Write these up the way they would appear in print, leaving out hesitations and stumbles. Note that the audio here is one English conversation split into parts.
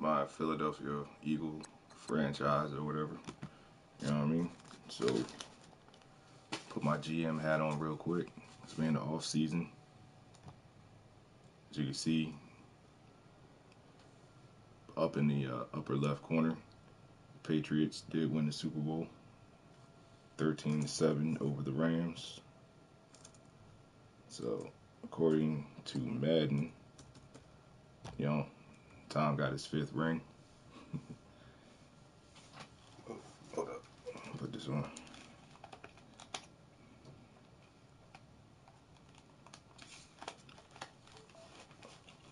my Philadelphia Eagle franchise or whatever. You know what I mean? So put my GM hat on real quick. It's been the off season. As you can see, up in the upper left corner, the Patriots did win the Super Bowl, 13-7 over the Rams. So according to Madden, you know, Tom got his 5th ring. Hold up, put this on.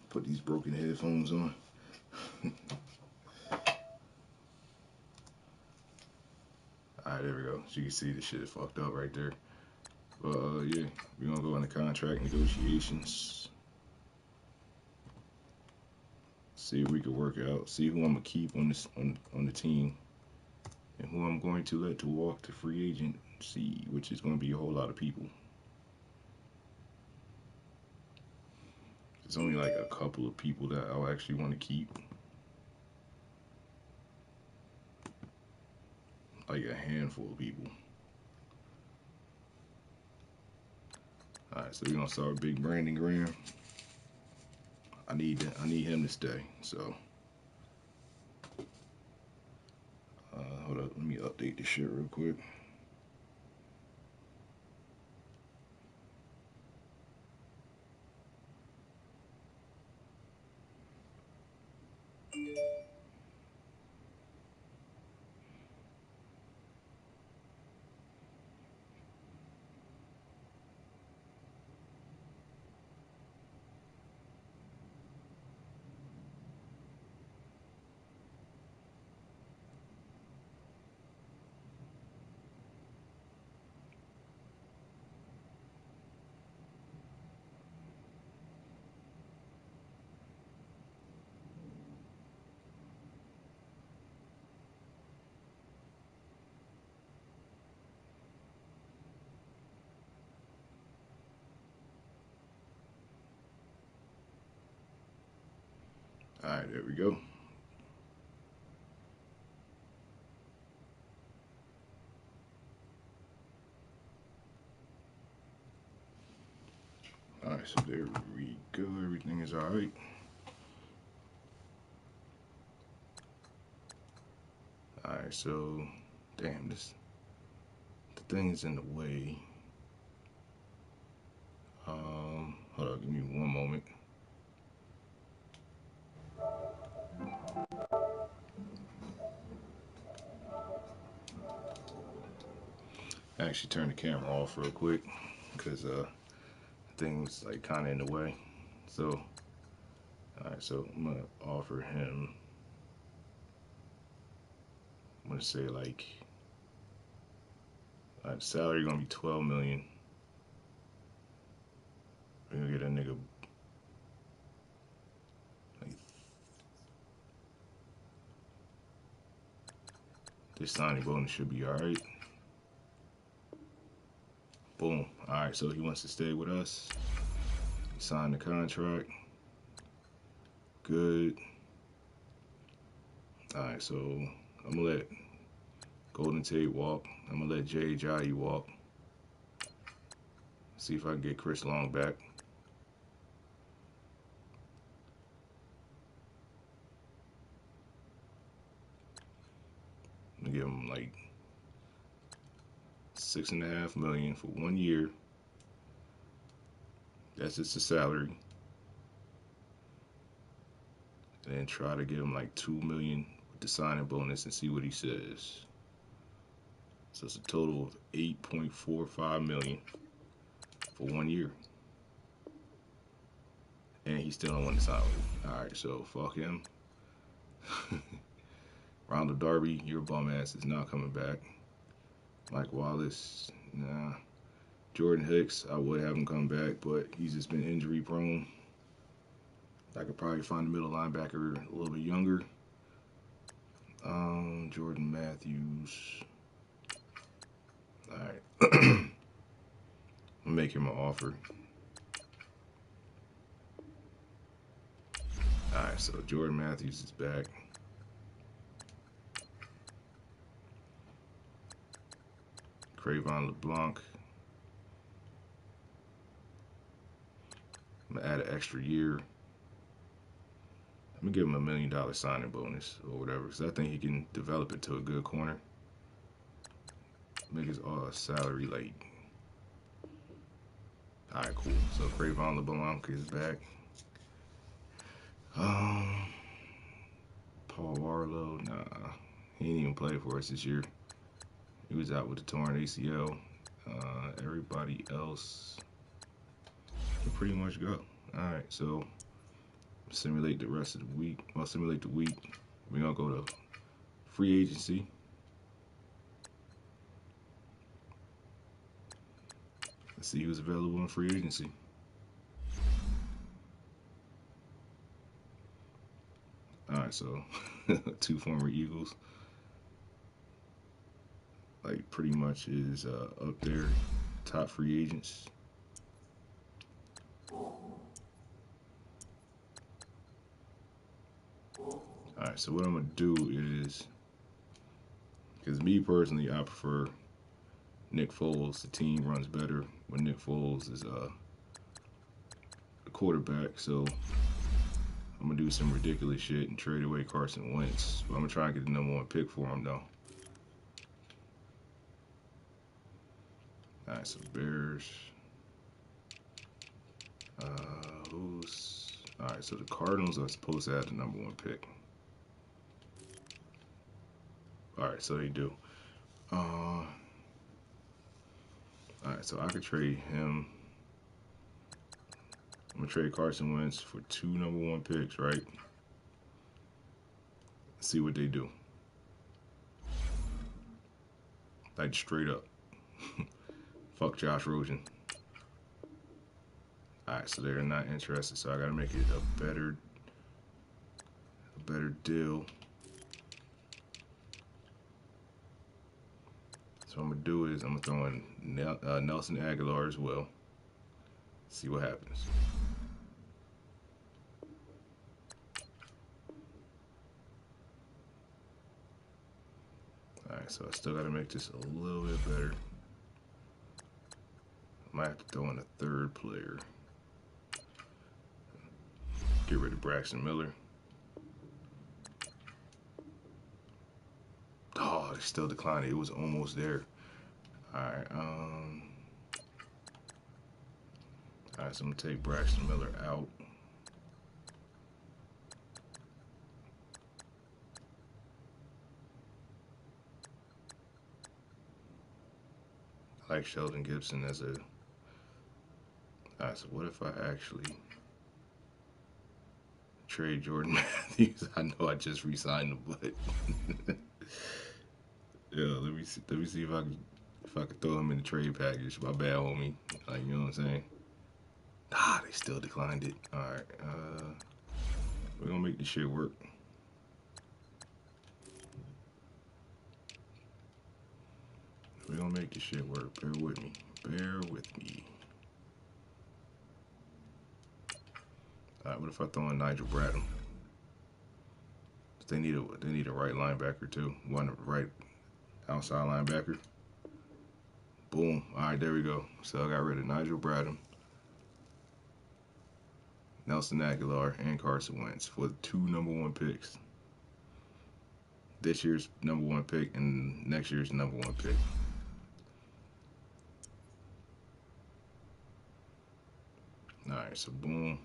Put these broken headphones on. Alright, there we go. So you can see the shit is fucked up right there. But yeah, we're gonna go into contract negotiations. See if we can work out. See who I'm gonna keep on this on the team, and who I'm going to let to walk to free agent. See, which is gonna be a whole lot of people. There's only like a couple of people that I'll actually want to keep. Like a handful of people. Alright, so we're gonna start with Big Brandon Graham. I need him to stay. So hold up, let me update this shit real quick. Alright, there we go. Alright, so there we go. Everything is alright. Alright, so damn, the thing is in the way. Hold on, give me one moment. I actually turn the camera off real quick because things like kind of in the way. So, alright, so I'm gonna offer him. I'm gonna say like salary gonna be 12 million. We're gonna get a nigga like this signing bonus should be alright. Boom. Alright, so he wants to stay with us. He signed the contract. Good. Alright, so I'm gonna let Golden Tate walk. I'm gonna let Jay Ajayi walk. See if I can get Chris Long back. I'm gonna give him like $6.5 million for 1 year. That's just the salary. And then try to give him like $2 million with the signing bonus and see what he says. So it's a total of $8.45 million for 1 year. And he still don't want to sign with him. Alright, so fuck him. Ronald Darby, your bum ass is not coming back. Mike Wallace, nah. Jordan Hicks, I would have him come back, but he's just been injury prone. I could probably find a middle linebacker a little bit younger. Jordan Matthews. Alright. I'll make him an offer. Alright, Alright, so Jordan Matthews is back. Cravon LeBlanc. I'm gonna add an extra year. I'm gonna give him $1 million signing bonus or whatever, because I think he can develop it to a good corner. Make his salary like. Alright, cool. So Cravon LeBlanc is back. Paul Warlow, nah, he didn't even play for us this year. He was out with the torn ACL. Everybody else can pretty much go. Alright, so simulate the rest of the week. Well, simulate the week. We're gonna go to free agency. Let's see who's available in free agency. Alright, so 2 former Eagles. Like pretty much is up there, top free agents. Alright, so what I'm gonna do is, because me personally, I prefer Nick Foles. The team runs better when Nick Foles is a quarterback. So I'm gonna do some ridiculous shit and trade away Carson Wentz. But I'm gonna try and get the #1 pick for him though. Alright, so Bears. Alright, so the Cardinals are supposed to have the #1 pick. Alright, so they do. Alright, so I could trade him. I'm gonna trade Carson Wentz for 2 #1 picks, right? See what they do. Like straight up. Fuck Josh Rosen. Alright, so they're not interested, so I gotta make it a better deal. So what I'm gonna do is I'm gonna throw in Nelson Aguilar as well. See what happens. Alright, so I still gotta make this a little bit better. I might have to throw in a 3rd player. Get rid of Braxton Miller. Oh, they still declined it. It was almost there. Alright, Alright, so I'm gonna take Braxton Miller out. I like Sheldon Gibson as a. Alright, so what if I actually trade Jordan Matthews? I know I just re-signed him, but yeah, let me see if I could throw him in the trade package. My bad, homie. Like, you know what I'm saying? Ah, they still declined it. Alright, we're gonna make this shit work. We're gonna make this shit work. Bear with me. Bear with me. Alright, what if I throw in Nigel Bradham? They need a right linebacker too. One right outside linebacker. Boom. Alright, there we go. So I got rid of Nigel Bradham, Nelson Aguilar, and Carson Wentz for 2 #1 picks. This year's #1 pick and next year's #1 pick. Alright, so boom.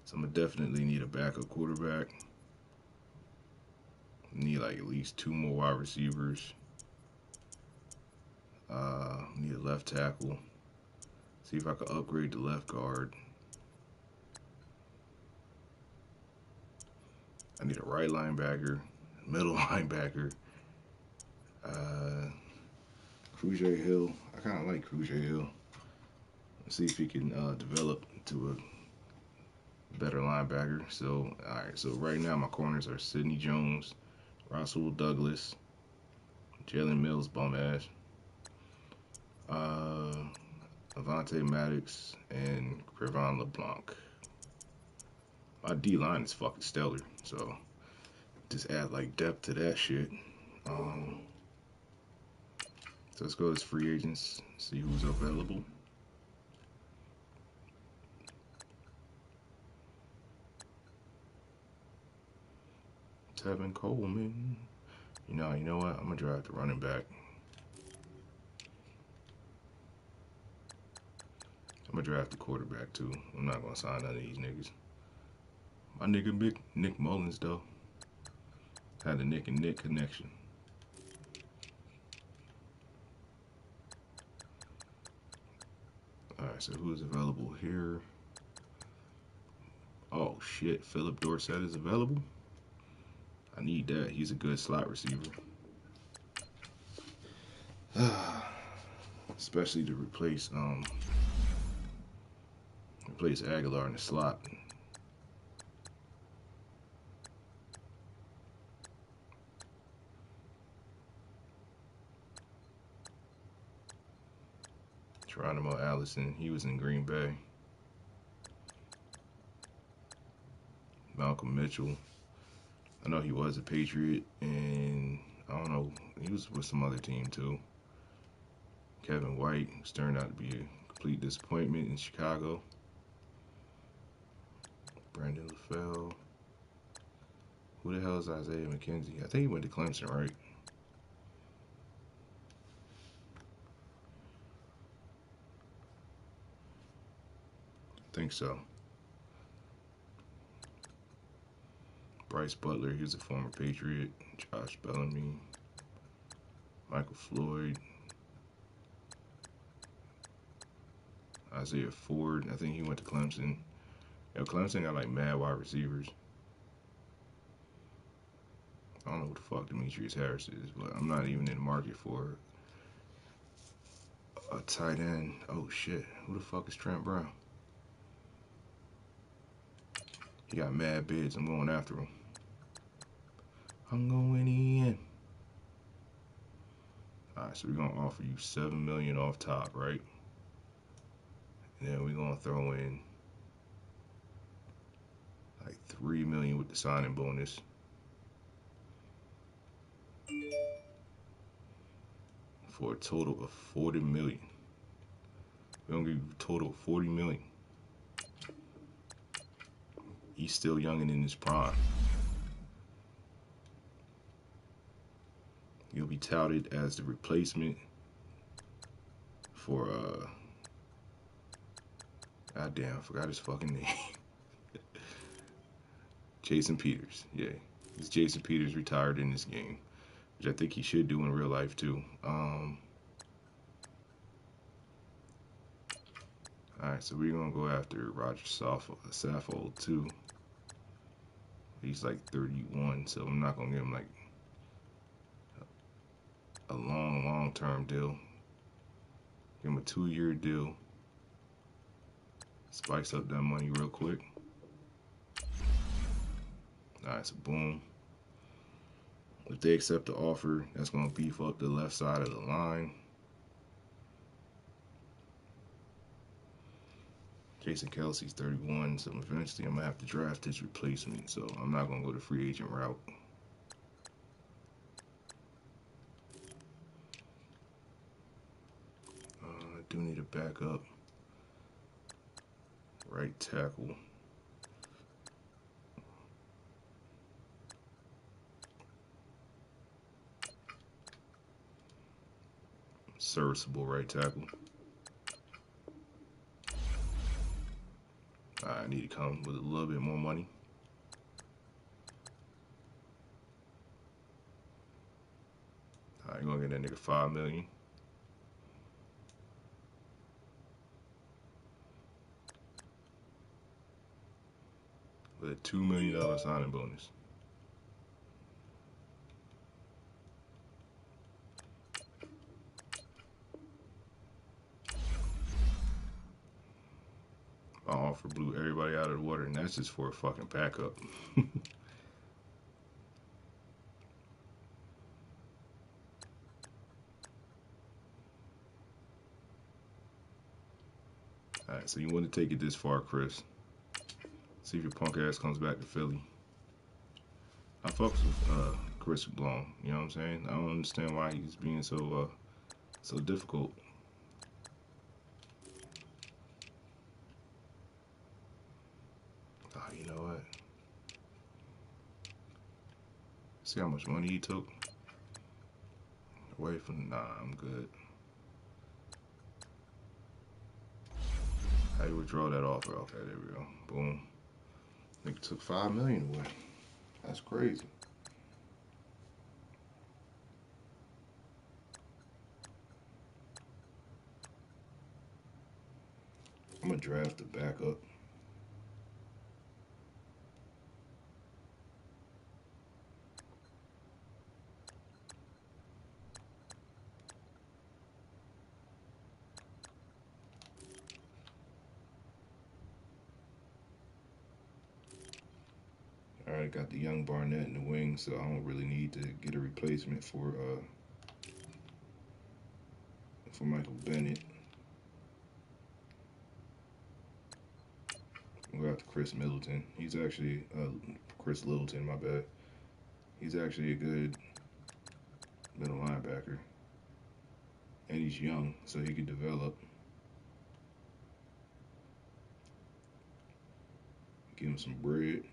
So I'm gonna definitely need a backup quarterback. Need like at least 2 more wide receivers. Need a left tackle. See if I can upgrade the left guard. I need a right linebacker, middle linebacker. Cruiser Hill. I kind of like Cruiser Hill. Let's see if he can develop to a better linebacker. So, all right. So right now my corners are Sidney Jones, Russell Douglas, Jalen Mills, bum ass, Avonte Maddox, and Cravon LeBlanc. My D line is fucking stellar, so just add like depth to that shit. Um, so let's go to free agents, see who's available. Tevin Coleman. You know what? I'm gonna draft the running back. I'm gonna draft the quarterback too. I'm not gonna sign none of these niggas. My nigga Nick Mullins though had the Nick and Nick connection. All right, so who's available here? Oh shit, Philip Dorsett is available. I need that. He's a good slot receiver. Especially to replace Aguilar in the slot. Geronimo Allison, he was in Green Bay. Malcolm Mitchell, I know he was a Patriot, and I don't know, he was with some other team too. Kevin White, who's turned out to be a complete disappointment in Chicago. Brandon LaFell. Who the hell is Isaiah McKenzie? I think he went to Clemson, right? I think so. Bryce Butler, he's a former Patriot. Josh Bellamy. Michael Floyd. Isaiah Ford, I think he went to Clemson. Yo, Clemson got like mad wide receivers. I don't know who the fuck Demetrius Harris is, but I'm not even in the market for a tight end. Oh shit, who the fuck is Trent Brown? He got mad bids. I'm going after him. I'm going in. All right, so we're gonna offer you $7 million off top, right? And then we're gonna throw in like $3 million with the signing bonus. For a total of $40 million. We're gonna give you a total of $40 million. He's still young and in his prime. He'll be touted as the replacement for goddamn, I forgot his fucking name. Jason Peters. Yeah. He's Jason Peters retired in this game, which I think he should do in real life too. Alright, so we're gonna go after Roger Saffold too. He's like 31, so I'm not gonna give him like a long term deal. Give him a 2-year deal. Spice up that money real quick. Alright, so boom. If they accept the offer, that's gonna beef up the left side of the line. Jason Kelsey's 31, so eventually I'm gonna have to draft his replacement, so I'm not gonna go the free agent route. I do need a backup right tackle. Serviceable right tackle. I need to come with a little bit more money. Alright, you're gonna get that nigga $5 million. With a $2 million signing bonus. My offer blew everybody out of the water, and that's just for a fucking backup. Alright, so you want to take it this far, Chris. See if your punk ass comes back to Philly. I fucks with Chris Blom. You know what I'm saying? I don't understand why he's being so difficult. Oh, you know what? See how much money he took away from. Nah, I'm good. How you withdraw that offer? Okay, there we go. Boom. Nigga took $5 million away. That's crazy. I'm gonna draft the backup. I already got the young Barnett in the wing, so I don't really need to get a replacement for Michael Bennett. We'll go out to Chris Middleton. He's actually Chris Littleton. My bad. He's actually a good middle linebacker, and he's young, so he could develop. Give him some bread.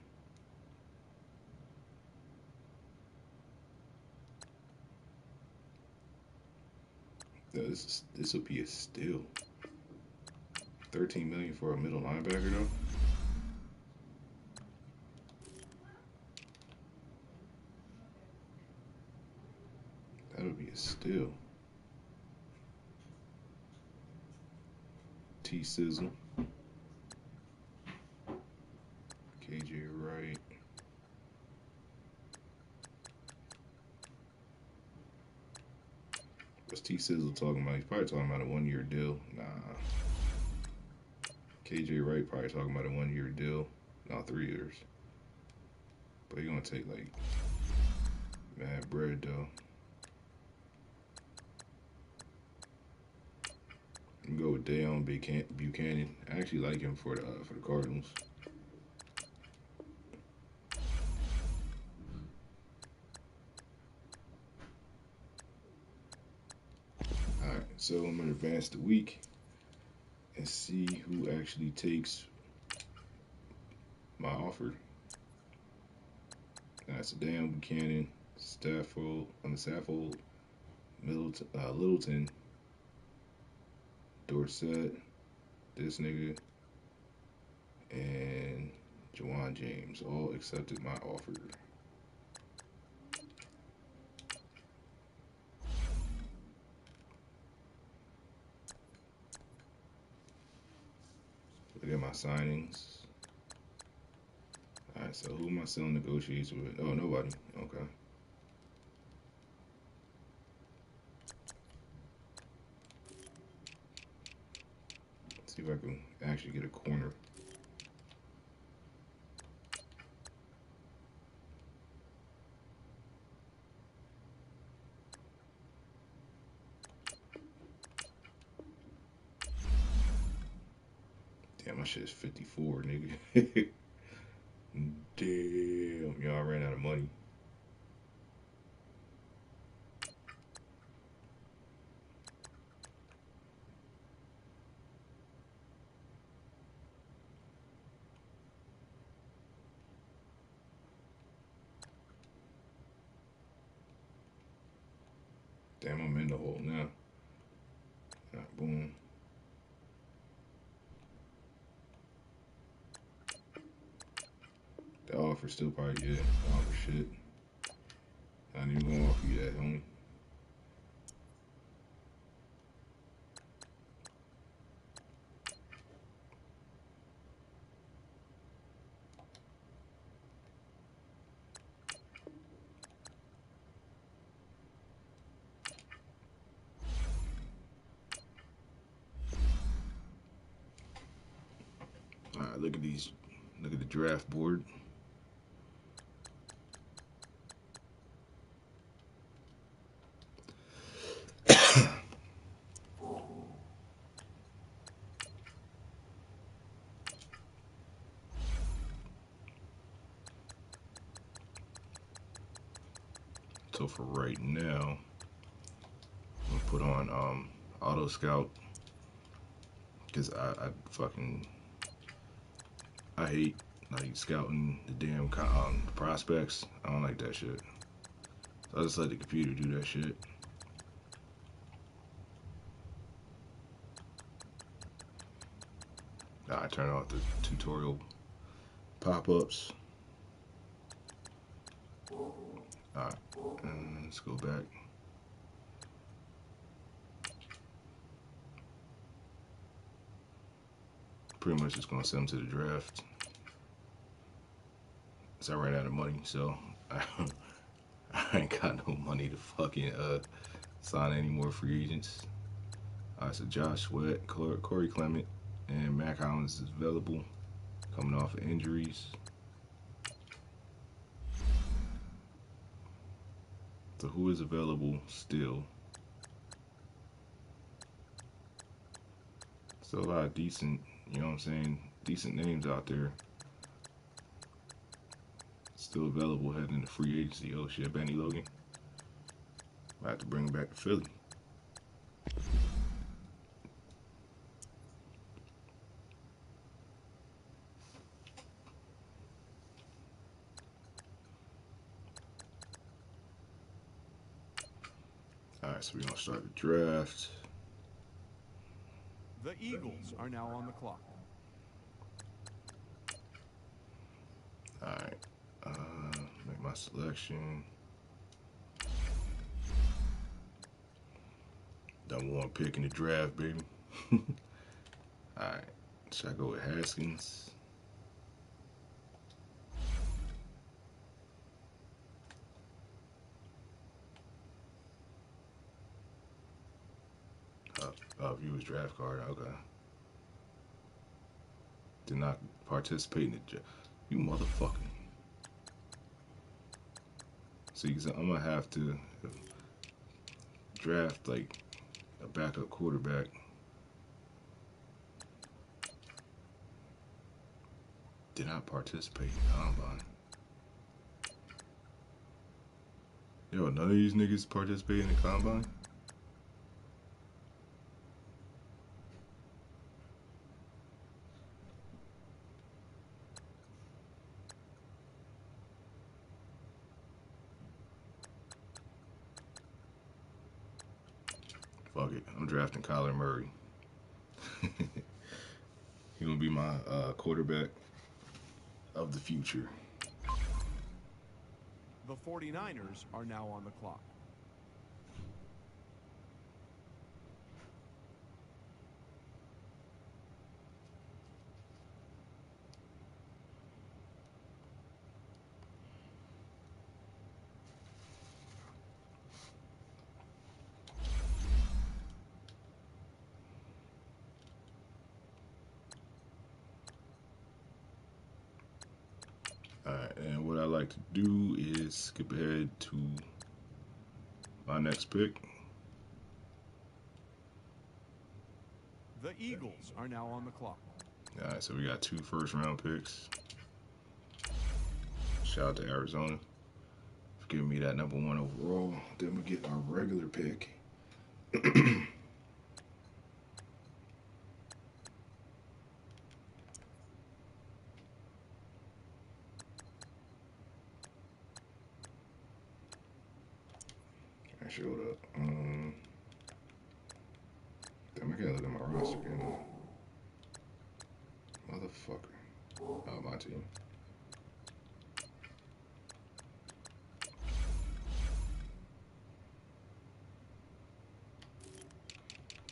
This will be a steal. 13 million for a middle linebacker though. That'll be a steal. T Sizzle, KJ Wright. What's T Sizzle talking about? He's probably talking about a 1 year deal. Nah. KJ Wright probably talking about a 1 year deal. No, 3 years. But he gonna take like mad bread though. I'm gonna go with Dayon Buchanan. I actually like him for the Cardinals. All right, so I'm gonna advance the week and see who actually takes my offer. That's Dayon Buchanan, Saffold, Littleton, Dorsett, this nigga, and Jawan James all accepted my offer. Look at my signings. Alright, so who am I still in negotiations with? Oh, nobody. Okay. Let's see if I can actually get a corner. Damn, my shit is 54, nigga. Damn, y'all ran out of money. Damn, I'm in the hole now. Alright, boom. The offer still probably good. The offer shit. I ain't even gonna offer you that, homie. Alright, look at these. Look at the draft board. So for right now, I'm gonna put on Auto Scout because I hate like scouting the damn prospects. I don't like that shit. So I just let the computer do that shit. I turn off the tutorial pop-ups. Alright, let's go back. Pretty much just gonna send them to the draft. So I ran out of money, so I ain't got no money to fucking sign any more free agents. Alright, so Josh Sweat, Corey Clement, and Mac Hollins is available, coming off of injuries. So who is available still? Still a lot of decent, you know what I'm saying, decent names out there. Still available heading into free agency. Oh shit, Benny Logan. I have to bring him back to Philly. Alright, so we're gonna start the draft. The Eagles are now on the clock. Alright, make my selection. Number one pick in the draft, baby. Alright, should I go with Haskins? View his draft card. Okay. Did not participate in the draft. You motherfucker. See, because I'm gonna have to draft like a backup quarterback. Did not participate in the combine. Yo, none of these niggas participate in the combine? Fuck it. I'm drafting Kyler Murray. He's gonna be my quarterback of the future. The 49ers are now on the clock. Alright, and what I like to do is skip ahead to my next pick. The Eagles are now on the clock. Alright, so we got 2 first-round picks. Shout out to Arizona for giving me that number 1 overall. Then we get our regular pick. I showed up. Damn, I gotta look at my roster again. Motherfucker. Oh, my team.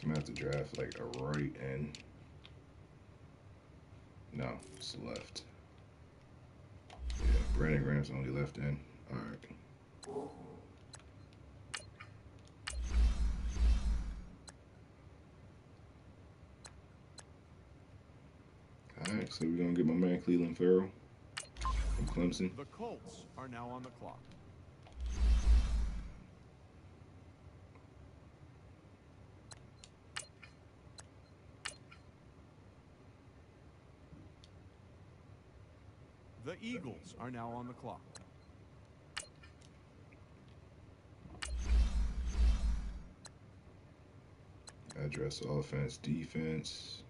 I'm gonna have to draft like a right end. No, it's left. Yeah, Brandon Graham's only left end. Alright. Alright, so we're gonna get my man Cleveland Farrell from Clemson. The Colts are now on the clock. The Eagles are now on the clock. Address offense, defense.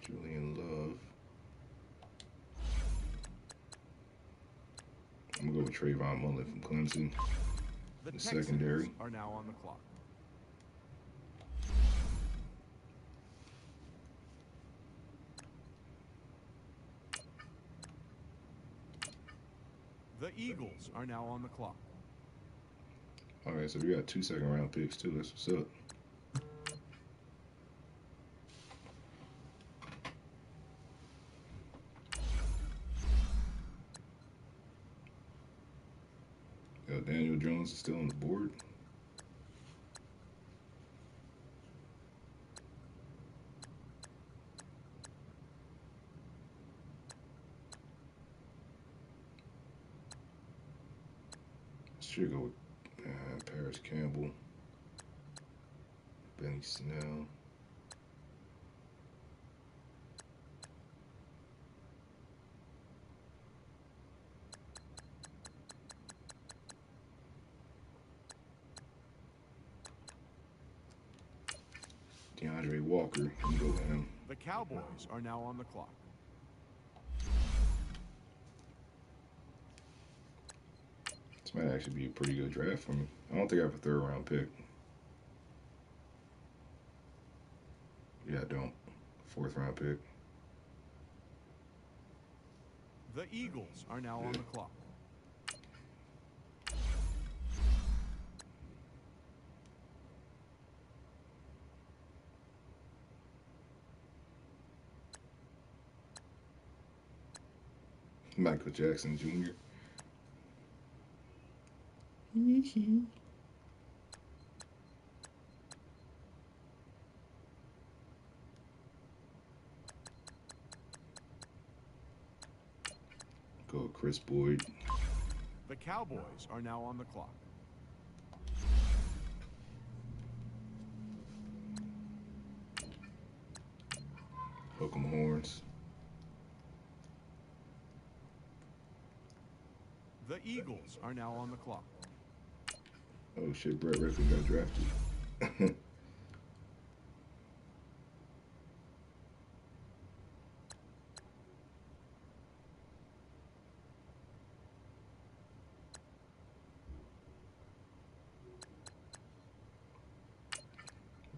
Julian Love. I'm gonna go with Trayvon Mullen from Clemson. The The Texans secondary. are now on the clock. The Eagles are now on the clock. All right, so we got 2 second-round picks too. That's what's up. Daniel Jones is still on the board. Should go with Paris Campbell, Benny Snell. DeAndre Walker. I'm go with him. The Cowboys are now on the clock. This might actually be a pretty good draft for me. I don't think I have a 3rd-round pick. Yeah, I don't. 4th-round pick. The Eagles are now on the clock. Michael Jackson Jr. Go with Chris Boyd. The Cowboys are now on the clock. Hook 'em horns. The Eagles are now on the clock. Oh shit, Brett Rippon got drafted.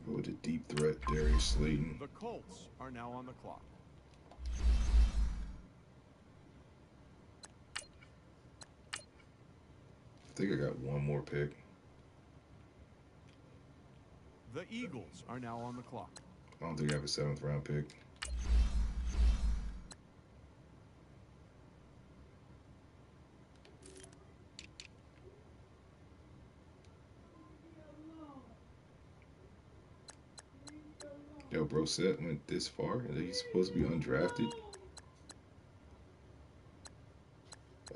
Go with the deep threat, Darius Slayton. The Colts are now on the clock. I think I got one more pick. The Eagles are now on the clock. I don't think I have a 7th-round pick. Yo, Brissett went this far, and he's supposed to be undrafted.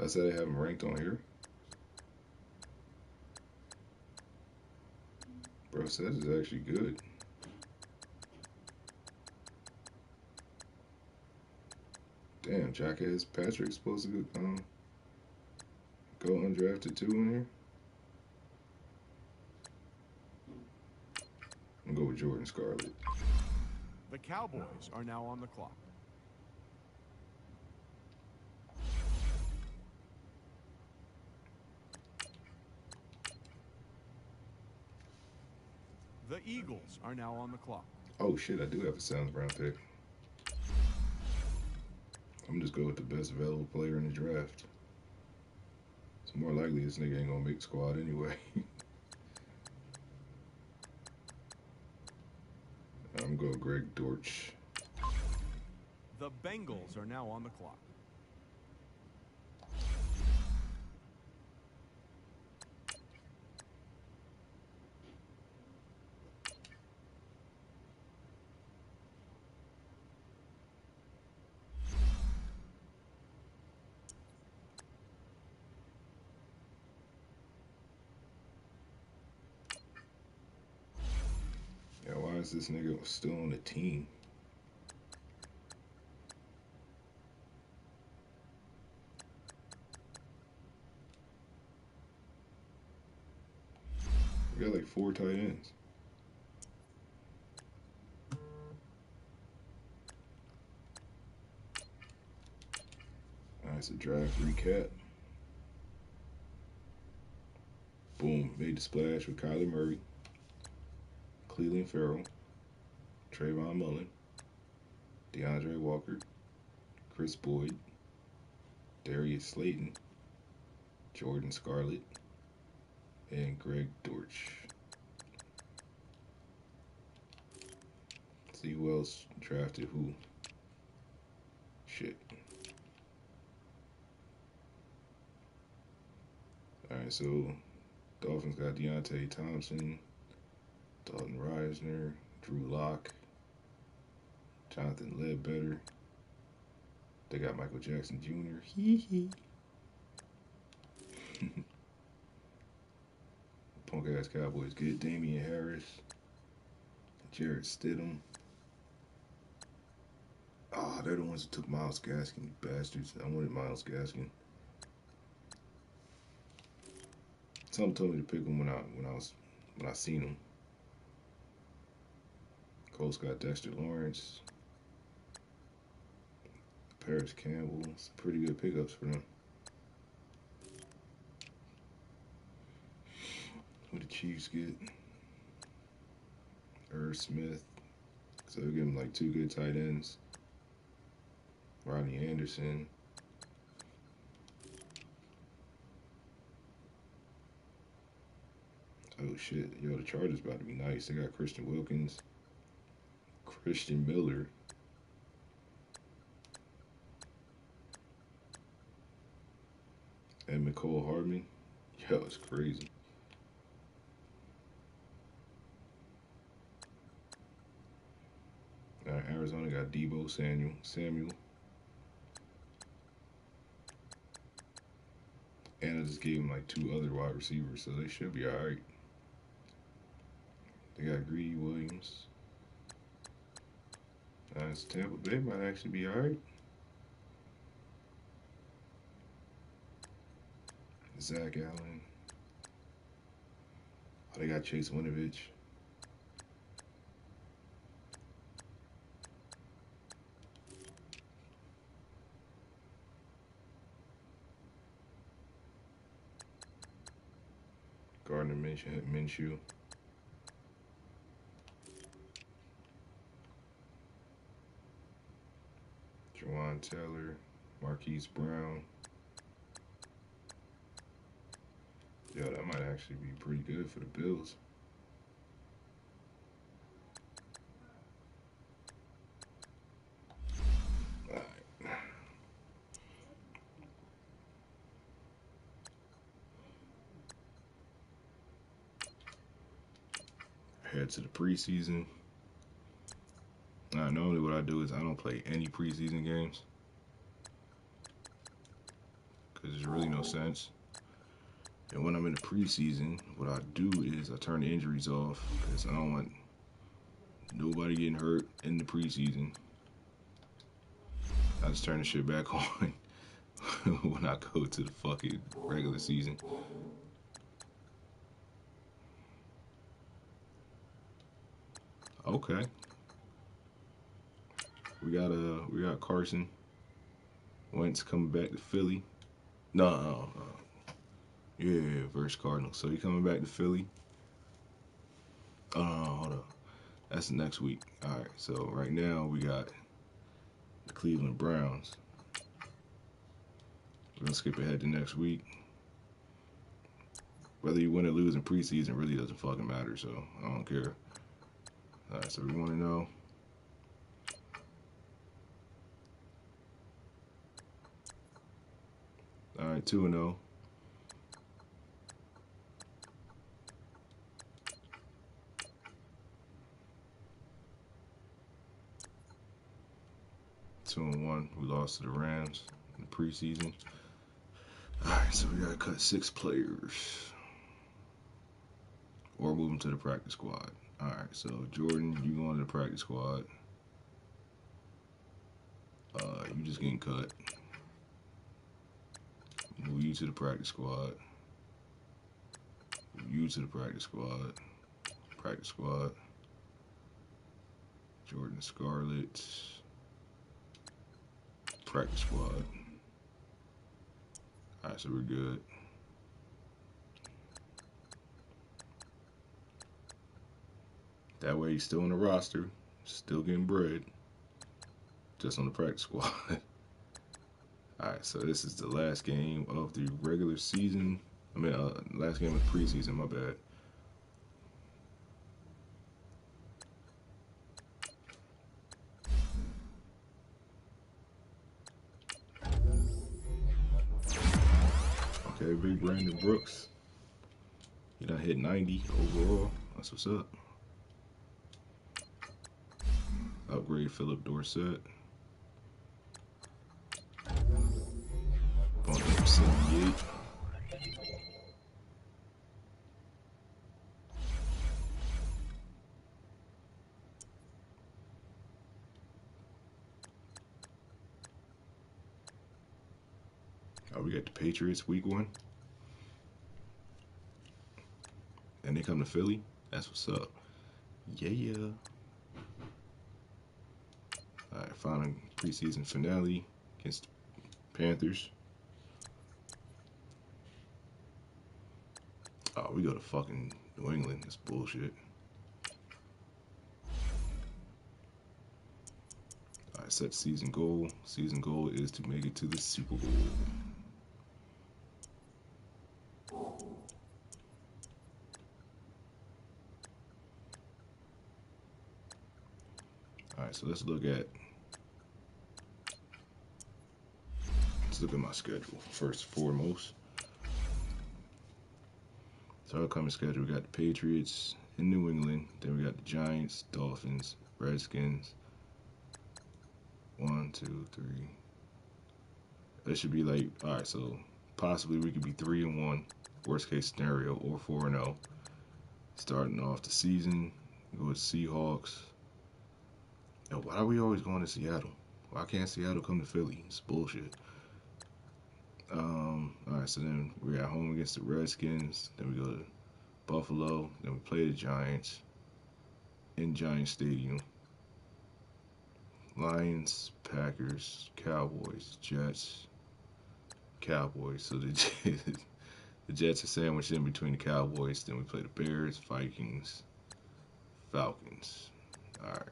I said I have him ranked on here. Brissett is actually good. Damn, Jackass Patrick's supposed to go undrafted too in here. I'm gonna go with Jordan Scarlett. The Cowboys are now on the clock. The Eagles are now on the clock. Oh shit, I do have a 7th-round pick. I'm just go with the best available player in the draft. It's more likely this nigga ain't gonna make the squad anyway. I'm gonna go Greg Dortch. The Bengals are now on the clock. surprised this nigga was still on the team. We got like 4 tight ends. Alright, so draft recap. Boom, made the splash with Kyler Murray, Cleveland Farrell, Trayvon Mullen, DeAndre Walker, Chris Boyd, Darius Slayton, Jordan Scarlett, and Greg Dortch. See who else drafted who. Shit. Alright, so Dolphins got Deontay Thompson, Dalton Risner, Drew Lock, Jonathan Ledbetter. They got Michael Jackson Jr. Hee hee. Punk ass Cowboys get Damian Harris, Jarrett Stidham. Ah, they're the ones that took Myles Gaskin, you bastards. I wanted Myles Gaskin. Someone told me to pick him when I seen him. Colts got Dexter Lawrence, Paris Campbell. It's pretty good pickups for them. Who the Chiefs get? Irv Smith. So they'll give him like 2 good tight ends. Rodney Anderson. Oh shit, yo, the Chargers about to be nice. They got Christian Wilkins, Christian Miller, and Mecole Hardman. Yo, it's crazy. Arizona got Deebo Samuel. And I just gave him like 2 other wide receivers, so they should be alright. They got Greedy Williams. Tampa Bay might actually be alright. Zach Allen. Oh, they got Chase Winovich. Gardner Minshew. Jawan Taylor. Marquise Brown. Yo, that might actually be pretty good for the Bills. Head to the preseason. Normally what I do is I don't play any preseason games because there's really no sense. And when I'm in the preseason, what I do is I turn the injuries off because I don't want nobody getting hurt in the preseason. I just turn the shit back on when I go to the fucking regular season. Okay. We got Carson Wentz coming back to Philly. No. Yeah, versus Cardinals. So he coming back to Philly. Hold up. That's next week. All right. So right now we got the Cleveland Browns. We're gonna skip ahead to next week. Whether you win or lose in preseason really doesn't fucking matter. So I don't care. All right. So we want to know. All right, 2-0. Two and 1. We lost to the Rams in the preseason. All right, so we gotta cut 6 players or move them to the practice squad. All right, so Jordan, you going to the practice squad. You just getting cut. Move you to the practice squad. Move you to the practice squad. Practice squad. Jordan Scarlett. Practice squad. All right, so we're good. That way he's still on the roster, still getting bread, just on the practice squad. All right, so this is the last game of the regular season. I mean, last game of the preseason, my bad. Okay, big Brandon Brooks. He done hit 90 overall. That's what's up. Upgrade Philip Dorsett. Bump up 78. Oh, we got the Patriots week 1. And they come to Philly. That's what's up. Yeah. All right, final preseason finale against the Panthers. Oh, we go to fucking New England. That's bullshit. All right, set season goal. Season goal is to make it to the Super Bowl. All right, so let's look at my schedule first and foremost. So our upcoming schedule, we got the Patriots in New England, then we got the Giants, Dolphins, Redskins. 1, 2, 3. It should be like, all right, so possibly we could be 3-1, worst case scenario, or 4-0. Starting off the season, go with Seahawks. Yo, why are we always going to Seattle? Why can't Seattle come to Philly? It's bullshit. All right, so then we're at home against the Redskins. Then we go to Buffalo. Then we play the Giants in Giant Stadium. Lions, Packers, Cowboys, Jets, Cowboys. So the Jets are sandwiched in between the Cowboys. Then we play the Bears, Vikings, Falcons. All right.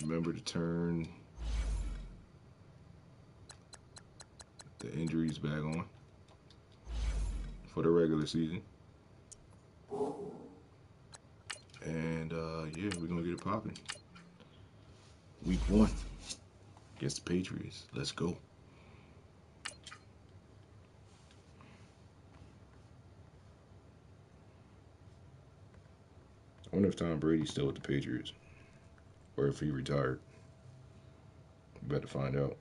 Remember to turn the injuries back on for the regular season. And yeah, we're gonna get it popping. Week 1 against the Patriots. Let's go. I wonder if Tom Brady's still with the Patriots, or if he retired. You better find out.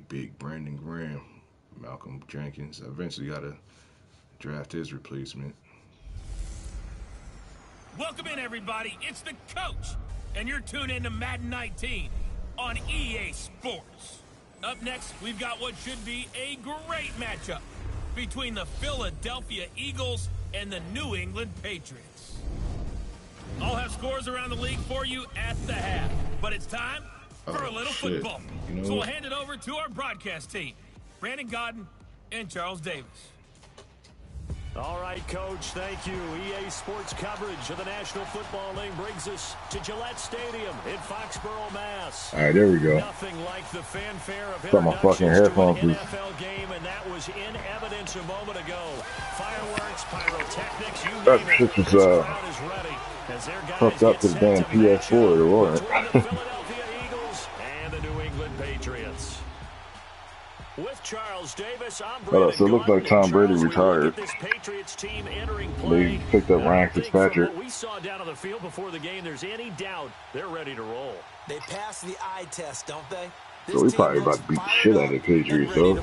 Big Brandon Graham, Malcolm Jenkins. I eventually got to draft his replacement. Welcome in, everybody. It's the coach, and you're tuned in to Madden 19 on EA Sports. Up next, we've got what should be a great matchup between the Philadelphia Eagles and the New England Patriots. I'll have scores around the league for you at the half, but it's time for a little football. You know so we'll hand it over to our broadcast team, Brandon Godden and Charles Davis. All right, Coach, thank you. EA Sports coverage of the National Football League brings us to Gillette Stadium in Foxborough, Mass. All right, there we go. Nothing like the fanfare of Put my fucking introductions to an headphones. NFL game, and that was in evidence experience a moment ago. Fireworks, pyrotechnics, you That name it. shit This was crowd is ready as their guys hooked up get to the set damn to match PS4 up or what? between the Philadelphia Eagles and the New England Patriots. With Charles Davis, I'm Brandon So it looks like Tom Brady Charles, retired. this Patriots team entering play. They picked up Ryan Fitzpatrick. From what we saw down on the field before the game, there's any doubt they're ready to roll. They pass the eye test, don't they? So we probably about to beat the shit out of the Patriots, though.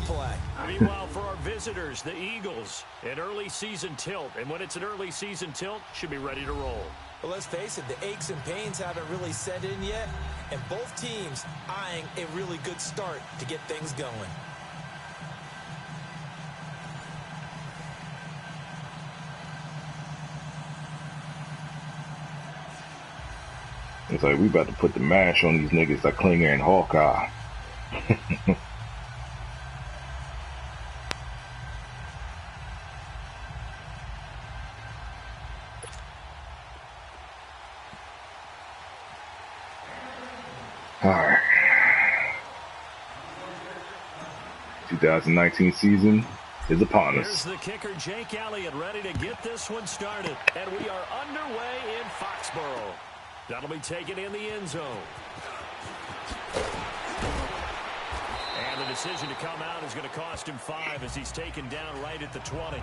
Meanwhile, for our visitors, the Eagles, an early season tilt. And when it's an early season tilt, should be ready to roll. Well, let's face it, the aches and pains haven't really set in yet. And both teams eyeing a really good start to get things going. It's like we about to put the mash on these niggas like Klinger and Hawkeye. All right. 2019 season is upon Here's us. the kicker, Jake Elliott, ready to get this one started. And we are underway in Foxborough. That'll be taken in the end zone. And the decision to come out is going to cost him 5 as he's taken down right at the 20.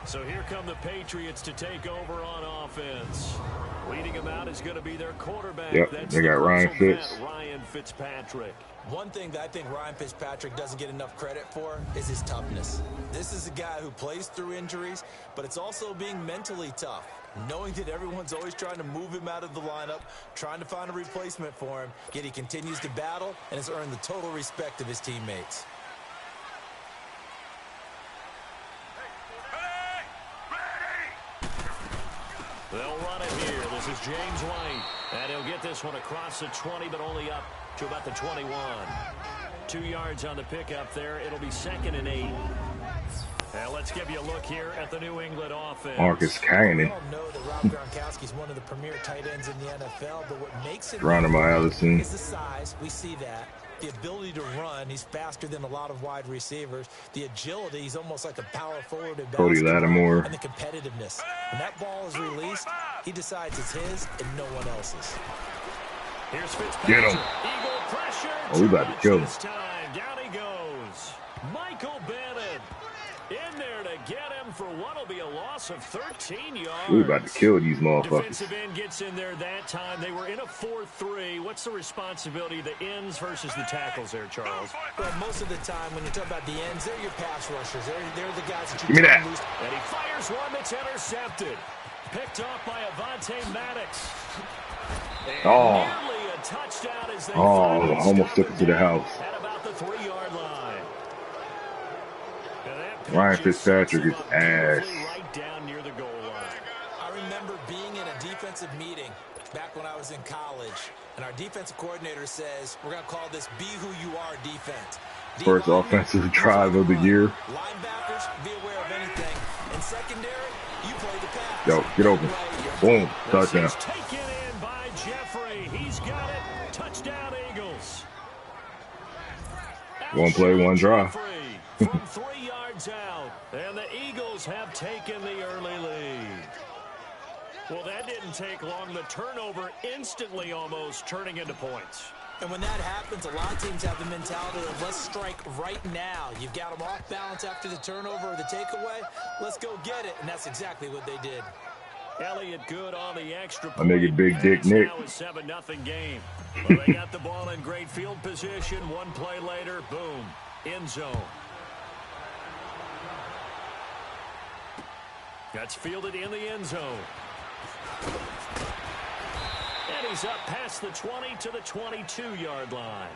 So here come the Patriots to take over on offense. Leading them out is going to be their quarterback. Yep, That's they got the Ryan Fitzpatrick. One thing that I think Ryan Fitzpatrick doesn't get enough credit for is his toughness. This is a guy who plays through injuries, but it's also being mentally tough. Knowing that everyone's always trying to move him out of the lineup, trying to find a replacement for him, yet he continues to battle and has earned the total respect of his teammates. They'll run it here. This is James White. And he'll get this one across the 20, but only up to about the 21. 2 yards on the pickup there. It'll be 2nd and 8. And let's give you a look here at the New England offense. Marcus Cannon. We all know that Rob Gronkowski is one of the premier tight ends in the NFL, but what makes it Geronimo Allison is the size. We see that. The ability to run. He's faster than a lot of wide receivers. The agility. He's almost like a power forward in Cody basketball. Lattimore. And the competitiveness. When that ball is released, he decides it's his and no one else's. Here's Fitzpatrick. Get him. Eagle pressure. Oh, we about to kill him. This time. Down he goes. Michael Bennett in there to get him for what will be a loss of 13 yards. We about to kill these motherfuckers. Defensive end gets in there that time. They were in a 4-3. What's the responsibility of the ends versus the tackles there, Charles? Well, most of the time when you talk about the ends, they're your pass rushers. They're the guys that you Give me that. loose. And he fires one that's intercepted. Picked off by Avonte Maddox. And nearly a touchdown as they finally almost took it to the house. at about the 3-yard line. Ryan Fitzpatrick is ass. Right down near the goal line. I remember being in a defensive meeting back when I was in college, and our defensive coordinator says, we're going to call this Be Who You Are defense. First offensive drive of the year. Linebackers, be aware of anything. In secondary, you play the pass. Yo, get open. Boom, touchdown. This is taken in by Jeffrey. He's got it. Touchdown, Eagles. One play, one drive. Jeffrey from 3 yards out. And the Eagles have taken the early lead. Well, that didn't take long. The turnover instantly almost turning into points. And when that happens, a lot of teams have the mentality of let's strike right now. You've got them off balance after the turnover or the takeaway. Let's go get it. And that's exactly what they did. Elliott good on the extra I point. make it Big Dick Nick. Now a 7-0 game. Well, they got the ball in great field position. One play later, boom, end zone. That's fielded in the end zone. And he's up past the 20 to the 22-yard line.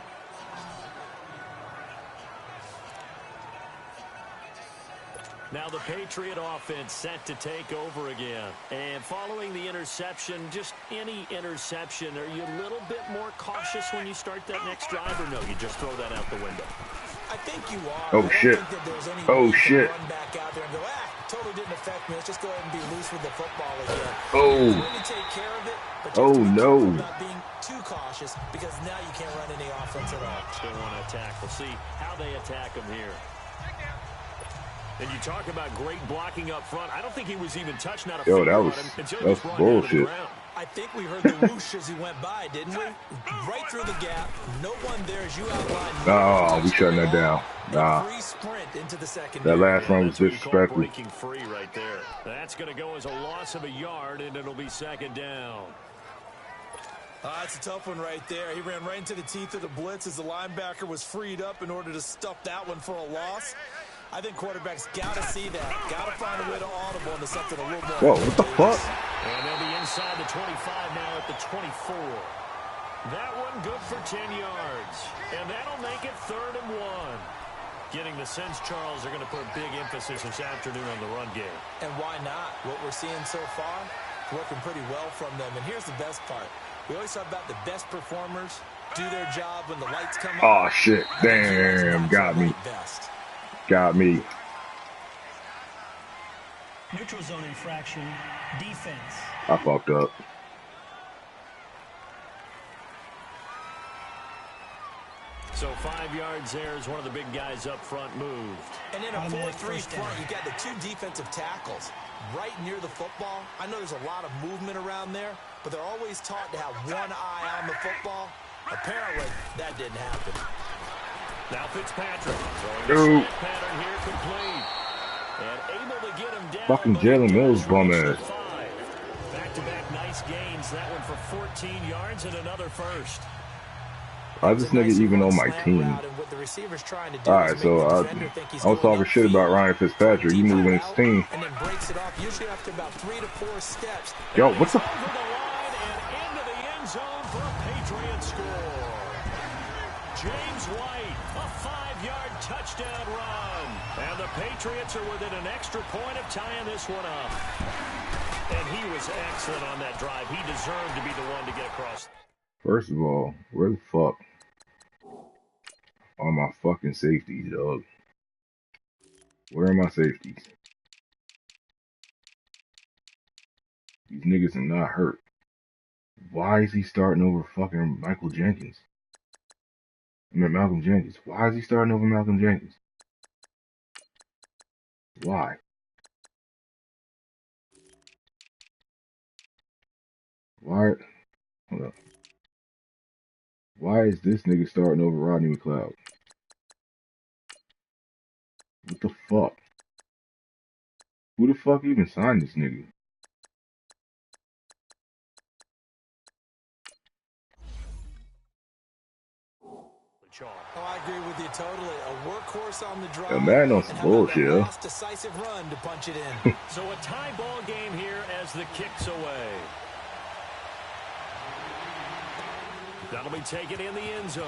Now the Patriot offense set to take over again. And following the interception, just any interception, are you a little bit more cautious when you start that next drive, or no, you just throw that out the window? I think you are. Oh, shit. Oh, shit. Run back out there and go, totally didn't affect me. Let's just go ahead and be loose with the football again. Oh. Really take care of it, but Oh, just be no. careful about being too cautious because now you can't run any offense at all. Still want to attack. We'll see how they attack them here. And you talk about great blocking up front. I don't think he was even touched, not a Yo, finger that on was him until he was brought down to the bullshit. ground. I think we heard the whoosh as he went by, didn't we? Right through the gap. No one there as you outlined. Oh, we shutting that down. Nah. Free sprint into the second. That last run was That's what you call disrespectful. breaking free right there. That's going to go as a loss of a yard, and it'll be second down. It's a tough one right there. He ran right into the teeth of the blitz as the linebacker was freed up in order to stuff that one for a loss. I think quarterbacks got to see that. Got to find a way to audible into something a little more. Whoa, what the fuck? And they'll be inside the 25 now at the 24. That one good for 10 yards. And that'll make it 3rd and 1. Getting the sense, Charles, they're going to put big emphasis this afternoon on the run game. And why not? What we're seeing so far, working pretty well from them. And here's the best part. We always talk about the best performers do their job when the lights come on. Oh, shit. Damn, got me. Got me. Neutral zone infraction, defense. I fucked up. So 5 yards there as one of the big guys up front moved. And in a 4-3 front, you got the 2 defensive tackles right near the football. I know there's a lot of movement around there, but they're always taught to have one eye on the football. Apparently, that didn't happen. Now Fitzpatrick Dude. pattern here complete. And able to get him down. Fucking Jalen Mills bum ass. Back-to-back nice gains. That one for 14 yards and another first. Why is this nigga even on my team? Alright, so I was talking shit about Ryan Fitzpatrick. He moving his team. And then breaks it off usually after about 3 to 4 steps. Yo, what's the... Over the line and into the end zone for a Patriot score. James White, a 5-yard touchdown run. And the Patriots are within an extra point of tying this one up. And he was excellent on that drive. He deserved to be the one to get across. First of all, where the fuck are my fucking safeties, dog? Where are my safeties? These niggas are not hurt. Why is he starting over fucking Michael Jenkins? I mean, Malcolm Jenkins. Why is he starting over Malcolm Jenkins? Why? Why? Hold up. Why is this nigga starting over Rodney McLeod? What the fuck? Who the fuck even signed this nigga? Oh, I agree with you totally. A workhorse on the drive. Yeah, man, on some bullshit, huh? Decisive run to punch it in. So a tie ball game here as the kick's away. That'll be taken in the end zone.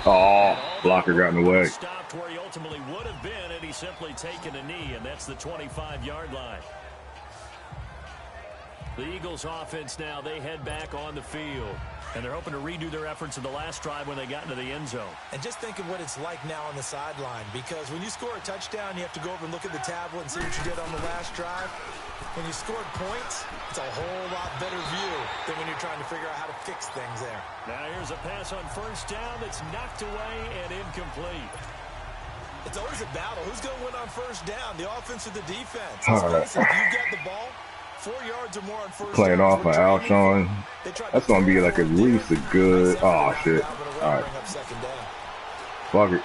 Oh, blocker got in the way. Stopped where he ultimately would have been had he simply taken a knee, and that's the 25-yard line. The Eagles offense now, they head back on the field. And they're hoping to redo their efforts in the last drive when they got into the end zone. And just think of what it's like now on the sideline, because when you score a touchdown, you have to go over and look at the tablet and see what you did on the last drive. When you scored points, it's a whole lot better view than when you're trying to figure out how to fix things there. Now here's a pass on first down that's knocked away and incomplete. It's always a battle. Who's going to win on first down, the offense or the defense? All right. If you've got the ball, 4 yards or more on first Playing down, off of Alshon. That's going to be like at least a good... Oh, shit. All right. Fuck it.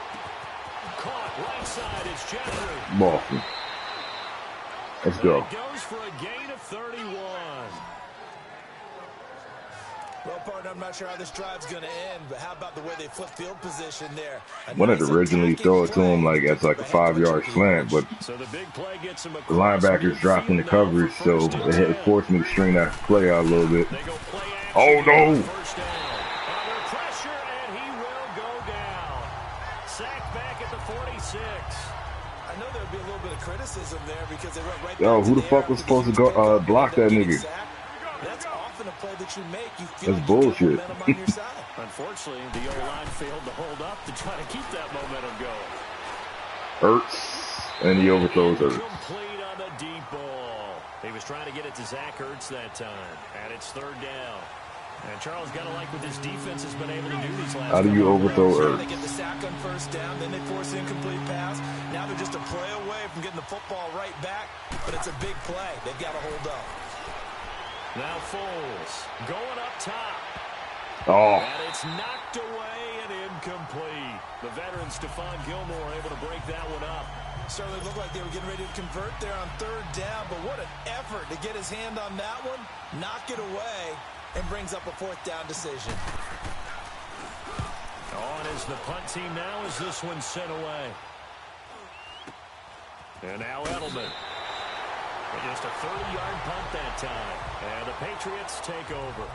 Caught right side is Jeffrey. Boston. Let's go. It goes for a gain of 31. Well, partner, I'm not sure how this drive's going to end, but how about the way they flip field position there? Wanted to originally throw it to him like as like a 5-yard slant, but So the big play gets him the across. linebackers dropped in the coverage, so they had forced me to string that play out a little bit. They go play action Oh, no. First down. Under pressure, and he will go down. Sacked back at the 46. I know there'd be a little bit of criticism there because they went right Yo, back who to the fuck was air supposed to because go you take block that getting nigga? sacked. That's often a play that you make. You feel That's like bullshit. you get momentum on your side. Unfortunately, the O-line failed to hold up to try to keep that momentum going. Ertz, and he overthrows Ertz. Complete on the deep ball. He was trying to get it to Zach Ertz that time, and it's third down. And Charles got to like what this defense has been able to do these last How do you couple of overthrow rounds. Ertz? They get the sack back on first down. Then they force an incomplete pass. Now they're just a play away from getting the football right back. But it's a big play. They've got to hold up. Now Foles going up top. Oh. And it's knocked away and incomplete. The veteran Stephon Gilmore able to break that one up. Certainly looked like they were getting ready to convert there on third down, but what an effort to get his hand on that one, knock it away, and brings up a fourth down decision. On is the punt team now as this one's sent away. And now Edelman. Just a 30-yard punt that time. And the Patriots take over.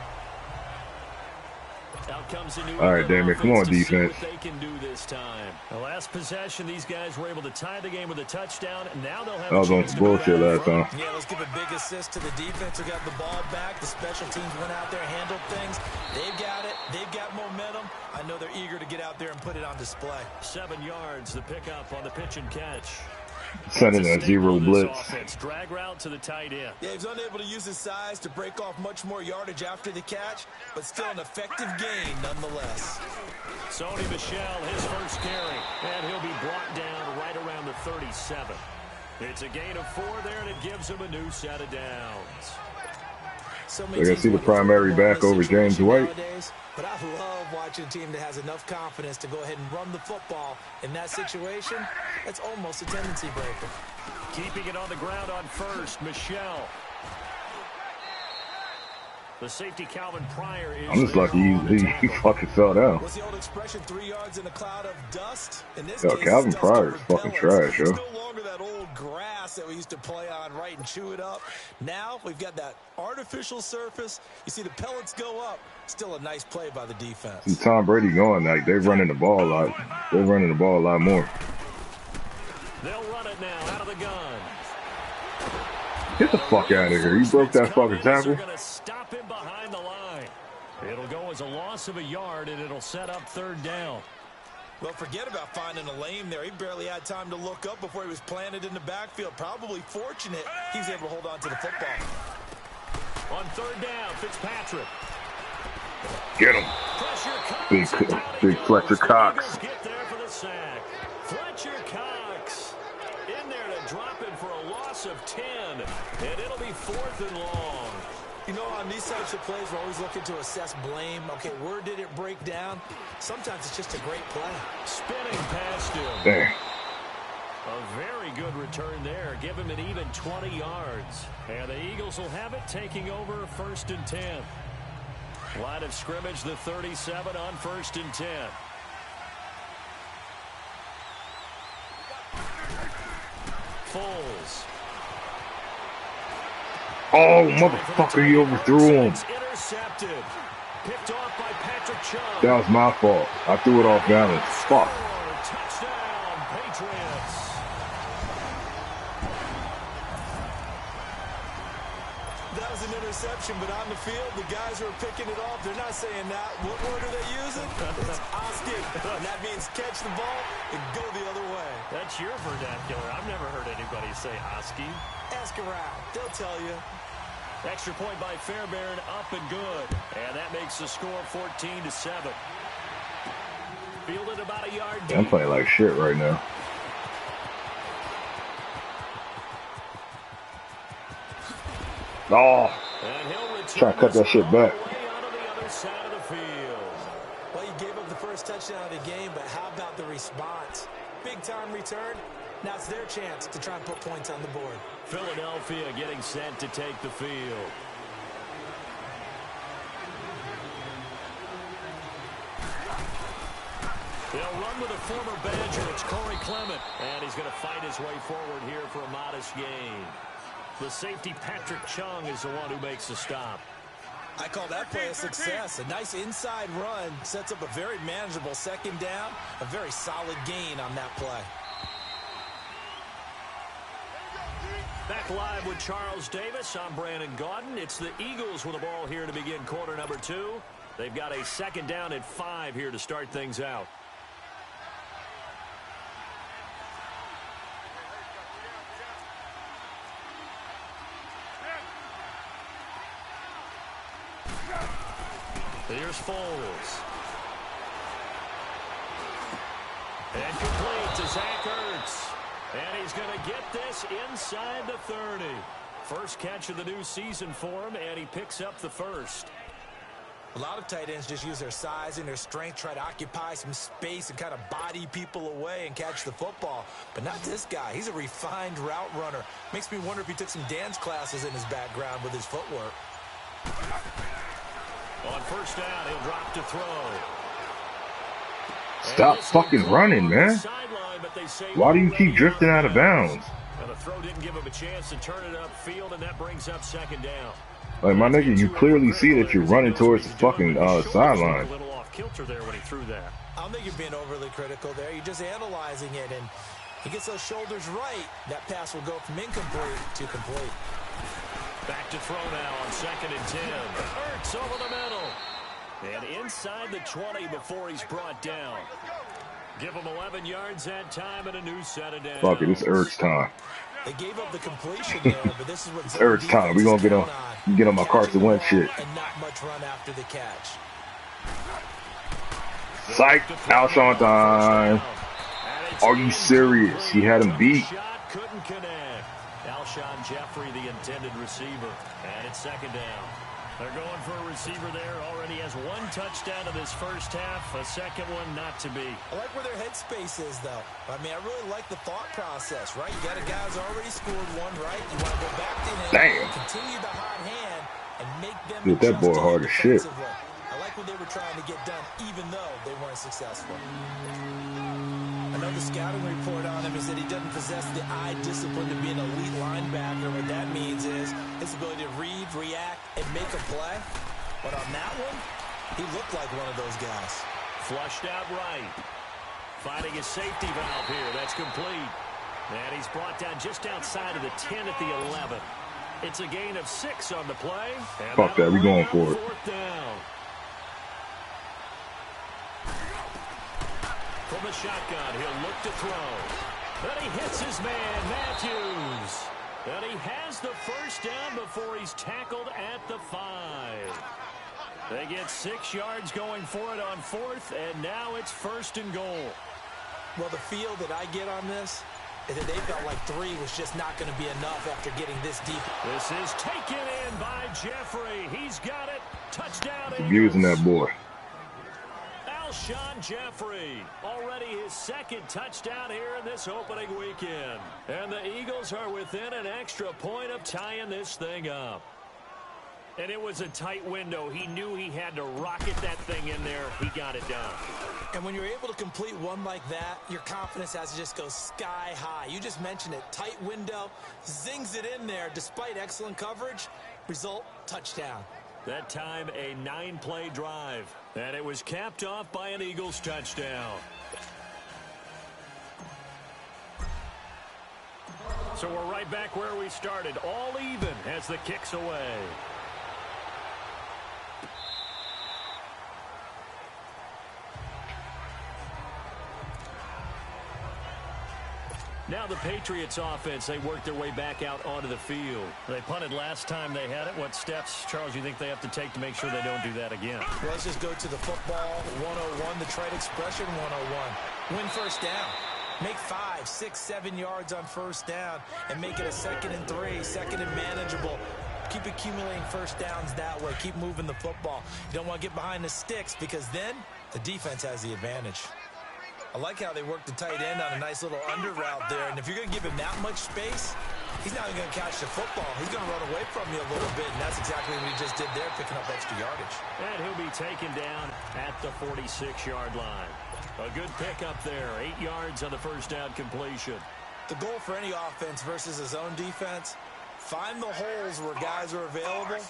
Out comes the new All right, Damon, come on, defense. What they can do this time. The last possession, these guys were able to tie the game with a touchdown, and now they'll have I was on to bullshit last time. Yeah, let's give a big assist to the defense who got the ball back. The special teams went out there, handled things. They've got it. They've got momentum. I know they're eager to get out there and put it on display. 7 yards, the pickup on the pitch and catch. Sending a zero blitz. Offense. Drag route to the tight end. Yeah, he's unable to use his size to break off much more yardage after the catch, but still an effective gain nonetheless. Sony Michel, his first carry, and he'll be brought down right around the 37. It's a gain of 4 there, and it gives him a new set of downs. So I can see the primary back over James White. Nowadays, but I love watching a team that has enough confidence to go ahead and run the football. In that situation, it's almost a tendency breaker. Keeping it on the ground on first, Michel. The safety Calvin Pryor is. I'm just lucky he fucking fell down. What's the old expression? 3 yards in a cloud of dust. In this Yo, case, Calvin dust Pryor is over fucking pellets. trash, yo. It's no longer that old grass that we used to play on, right, and chew it up. Now we've got that artificial surface. You see the pellets go up. Still a nice play by the defense. See Tom Brady going, like, they're running the ball a lot. They're running the ball a lot more. They'll run it now out of the gun. Get the fuck out of here. You broke that fucking tackle. Going to stop him behind the line. It'll go as a loss of a yard, and it'll set up third down. Well, forget about finding a lane there. He barely had time to look up before he was planted in the backfield. Probably fortunate he was able to hold on to the football. On third down, Fitzpatrick. Get him. Big Fletcher Cox. Get there for the sack. Fletcher Cox in there to drop him for a loss of 10, and it'll be 4th and long. You know, on these types of plays, we're always looking to assess blame. Okay, where did it break down? Sometimes it's just a great play. Spinning past him. There. A very good return there. Give him an even 20 yards. And the Eagles will have it, taking over 1st and 10. Line of scrimmage, the 37 on 1st and 10. Foles. Oh, motherfucker, you overthrew him. Intercepted. Picked off by Patrick Chung. That was my fault. I threw it off balance. Fuck. Touchdown, Patriots. That was an interception, but on the field, the guys who are picking it off, they're not saying that. What word are they using? It's asking. And that means catch the ball and go the other way. That's your vernacular. I've never heard anybody say asking. Ask around. They'll tell you. Extra point by Fairbairn, up and good. And that makes the score 14-7. Fielded about a yard deep. I'm playing like shit right now. Oh, try to cut that shit back. Well, you gave up the first touchdown of the game, but how about the response? Big time return. Now it's their chance to try and put points on the board. Philadelphia getting set to take the field. They'll run with a former Badger. It's Corey Clement. And he's going to fight his way forward here for a modest gain. The safety, Patrick Chung, is the one who makes the stop. I call that play a success. A nice inside run sets up a very manageable 2nd down. A very solid gain on that play. Back live with Charles Davis. I'm Brandon Gaudin. It's the Eagles with the ball here to begin quarter number 2. They've got a 2nd down at 5 here to start things out. Here's Foles. And complete to Zach Ertz. And he's going to get this inside the 30. First catch of the new season for him, and he picks up the first. A lot of tight ends just use their size and their strength, try to occupy some space and kind of body people away and catch the football. But not this guy. He's a refined route runner. Makes me wonder if he took some dance classes in his background with his footwork. On first down, he'll drop to throw. Stop fucking running, man. Why do you keep drifting out of bounds? And the throw didn't give him a chance to turn it upfield, and that brings up second down. Like, my nigga, you clearly see that you're running towards the fucking sideline. A little off kilter there when he threw that. I don't think you're being overly critical there. You're just analyzing it, and he gets those shoulders right. That pass will go from incomplete to complete. Back to throw now on 2nd and 10. Ertz over the middle. And inside the 20 before he's brought down. Give him 11 yards that time and a new set of downs. Fuck it, it's Ertz time. They gave up the completion there, but this is what It's Ertz time. We gonna get on my Carson Wentz shit. And not much run after the catch. Psych, Alshon time. Are you serious? He had him beat. Couldn't connect. Alshon Jeffrey, the intended receiver. And it's second down. They're going for a receiver there. Already has one touchdown in this first half. A second one not to be. I like where their headspace is, though. I mean, I really like the thought process, right? You got a guy who's already scored one, right? You want to go back to him, damn, continue the hot hand, and make them dude, that boy hard as shit. I like what they were trying to get done, even though they weren't successful. Another scouting report on him is that he doesn't possess the eye discipline to be an elite linebacker. What that means is his ability to read, react, and make a play. But on that one, he looked like one of those guys. Flushed out right. Finding his safety valve here. That's complete. And he's brought down just outside of the 10 at the 11. It's a gain of 6 on the play. And fuck that, we going for it. Fourth down. From the shotgun, he'll look to throw. Then he hits his man, Matthews. And he has the first down before he's tackled at the 5. They get 6 yards going for it on 4th, and now it's 1st and goal. Well, the feel that I get on this is that they felt like 3 was just not going to be enough after getting this deep. This is taken in by Jeffrey. He's got it. Touchdown. Abusing that boy. Alshon Jeffrey, already his 2nd touchdown here in this opening weekend. And the Eagles are within an extra point of tying this thing up. And it was a tight window. He knew he had to rocket that thing in there. He got it done. And when you're able to complete one like that, your confidence has to just go sky high. You just mentioned it. Tight window, zings it in there despite excellent coverage. Result, touchdown. That time, a 9-play drive. And it was capped off by an Eagles touchdown. So we're right back where we started. All even as the kick's away. Now the Patriots offense, they worked their way back out onto the field. They punted last time they had it. What steps, Charles, you think they have to take to make sure they don't do that again? Well, let's just go to the football 101, the trade expression 101. Win first down. Make 5, 6, 7 yards on first down and make it a 2nd and 3, 2nd and manageable. Keep accumulating first downs that way. Keep moving the football. You don't want to get behind the sticks because then the defense has the advantage. I like how they work the tight end on a nice little under route there. And if you're going to give him that much space, he's not even going to catch the football. He's going to run away from you a little bit, and that's exactly what he just did there, picking up extra yardage. And he'll be taken down at the 46-yard line. A good pickup there, 8 yards on the first down completion. The goal for any offense versus his own defense, find the holes where guys are available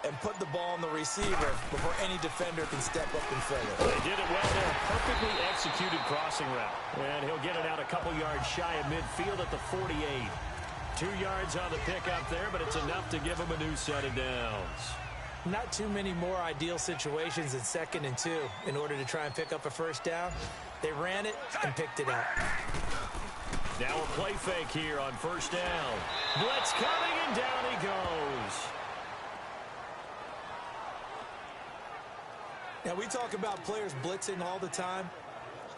and put the ball on the receiver before any defender can step up and fill it. They did it well there. Perfectly executed crossing route. And he'll get it out a couple yards shy of midfield at the 48. 2 yards on the pickup there, but it's enough to give him a new set of downs. Not too many more ideal situations in 2nd and 2 in order to try and pick up a first down. They ran it and picked it out. Now a play fake here on first down. Blitz coming, and down he goes. Now, we talk about players blitzing all the time.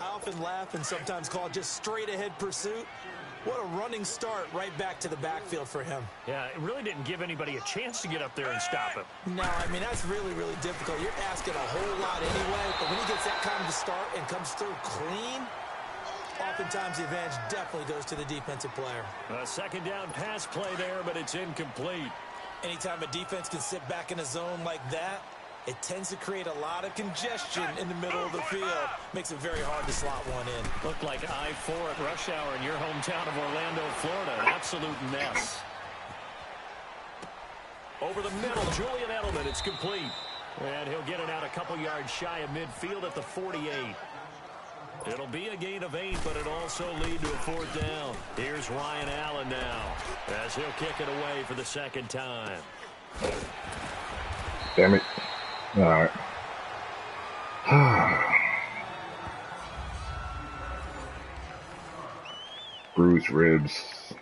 I often laugh and sometimes call it just straight-ahead pursuit. What a running start right back to the backfield for him. Yeah, it really didn't give anybody a chance to get up there and stop him. No, I mean, that's really, really difficult. You're asking a whole lot anyway, but when he gets that kind of a start and comes through clean, oftentimes the advantage definitely goes to the defensive player. A second down pass play there, but it's incomplete. Anytime a defense can sit back in a zone like that, it tends to create a lot of congestion in the middle of the field. Makes it very hard to slot one in. Looked like I-4 at rush hour in your hometown of Orlando, Florida. An absolute mess. Over the middle, Julian Edelman. It's complete. And he'll get it out a couple yards shy of midfield at the 48. It'll be a gain of 8, but it'll also lead to a fourth down. Here's Ryan Allen now as he'll kick it away for the second time. Damn it. All right. Bruised ribs.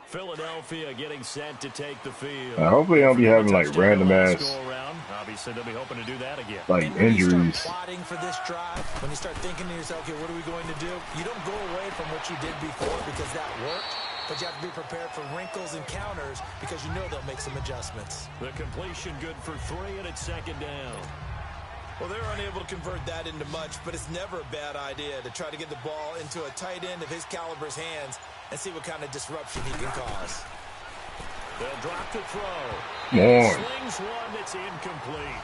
Philadelphia getting set to take the field. Hopefully, I'll be having like random ass, Obviously, they'll be hoping to do that again. like And when you injuries. start plotting for this drive, when you start thinking to yourself, okay, what are we going to do? You don't go away from what you did before because that worked, but you have to be prepared for wrinkles and counters because you know they'll make some adjustments. The completion good for 3, and it's second down. Well, they're unable to convert that into much, but it's never a bad idea to try to get the ball into a tight end of his caliber's hands and see what kind of disruption he can cause. They'll drop to throw. Come on. Slings one that's incomplete.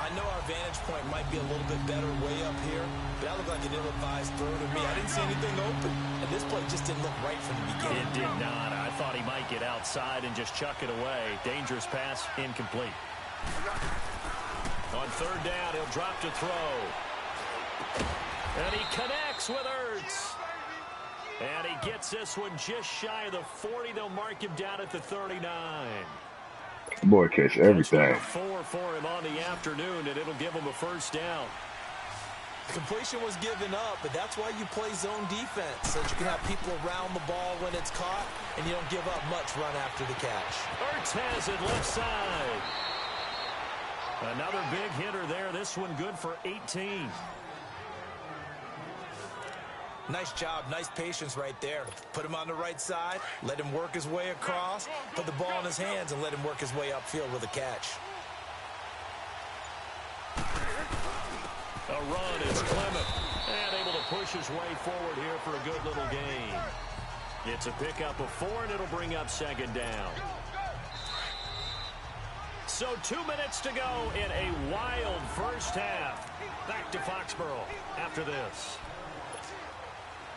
I know our vantage point might be a little bit better way up here, but that looked like an ill-advised throw to me. I didn't see anything open, and this play just didn't look right from the beginning. It did not. I thought he might get outside and just chuck it away. Dangerous pass, incomplete. On third down, he'll drop to throw. And he connects with Ertz. And he gets this one just shy of the 40. They'll mark him down at the 39. Boy, catch everything. 4 for him on the afternoon, and it'll give him a first down. Completion was given up, but that's why you play zone defense, so that you can have people around the ball when it's caught, and you don't give up much run after the catch. Ertz has it left side. Another big hitter there. This one good for 18. Nice job, nice patience right there. Put him on the right side, let him work his way across, put the ball in his hands, and let him work his way upfield with a catch. A run is Clement, and able to push his way forward here for a good little gain. It's a pickup of 4, and it'll bring up second down. So 2 minutes to go in a wild first half. Back to Foxborough after this.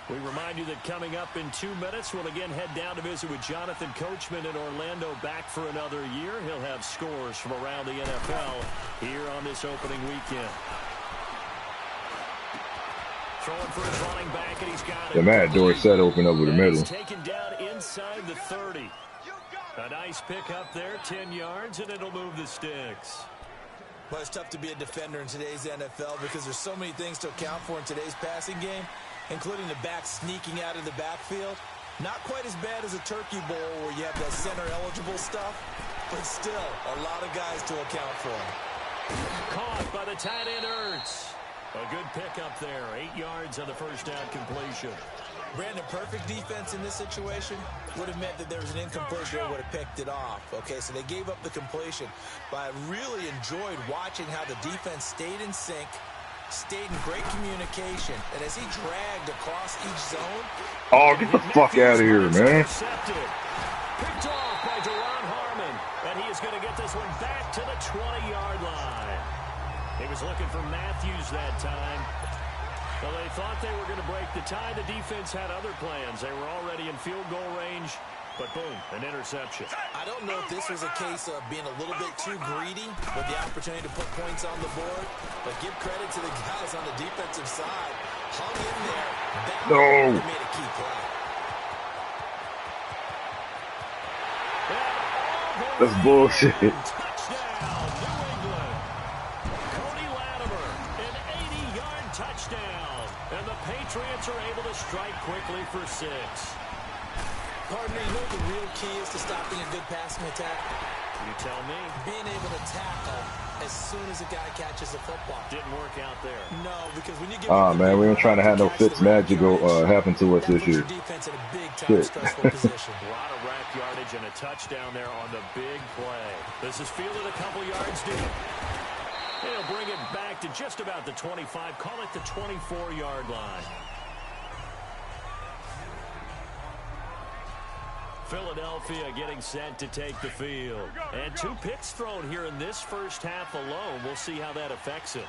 We remind you that coming up in 2 minutes, we'll again head down to visit with Jonathan Coachman in Orlando, back for another year. He'll have scores from around the NFL here on this opening weekend. Throwing for his running back, and he's got it. The Matt Dorsett open over the middle. Taken down inside the 30. A nice pick up there, 10 yards, and it'll move the sticks. Well, it's tough to be a defender in today's NFL because there's so many things to account for in today's passing game, including the back sneaking out of the backfield. Not quite as bad as a Turkey Bowl where you have that center-eligible stuff, but still a lot of guys to account for. Caught by the tight end Ertz. A good pickup there, 8 yards on the first down completion. Brandon, perfect defense in this situation would have meant that there was an incompletion that would have picked it off. Okay, so they gave up the completion, but I really enjoyed watching how the defense stayed in sync, stayed in great communication, and as he dragged across each zone. Oh, get the fuck out of here, man. Picked off by Deron Harmon, and he is going to get this one back to the 20-yard line. He was looking for Matthews that time. Well, they thought they were going to break the tie. The defense had other plans. They were already in field goal range, but boom, an interception. I don't know if this was a case of being a little bit too greedy with the opportunity to put points on the board, but give credit to the guys on the defensive side. Hung in there. They made a key play. That's bullshit. Touchdown, New England. Cody Latimer, an 80-yard touchdown. And the Patriots are able to strike quickly for 6. Partner, you know what the real key is to stopping a good passing attack? You tell me. Being able to tackle as soon as a guy catches the football. Didn't work out there. No, because when you get Man, we ain't trying to have no Fitz magic happen to us this year. Defense in a big time stressful position. A lot of rack yardage and a touchdown there on the big play. This is fielded a couple yards deep. And he'll bring it back to just about the 25. Call it the 24-yard line. Philadelphia getting set to take the field. And 2 picks thrown here in this first half alone. We'll see how that affects him.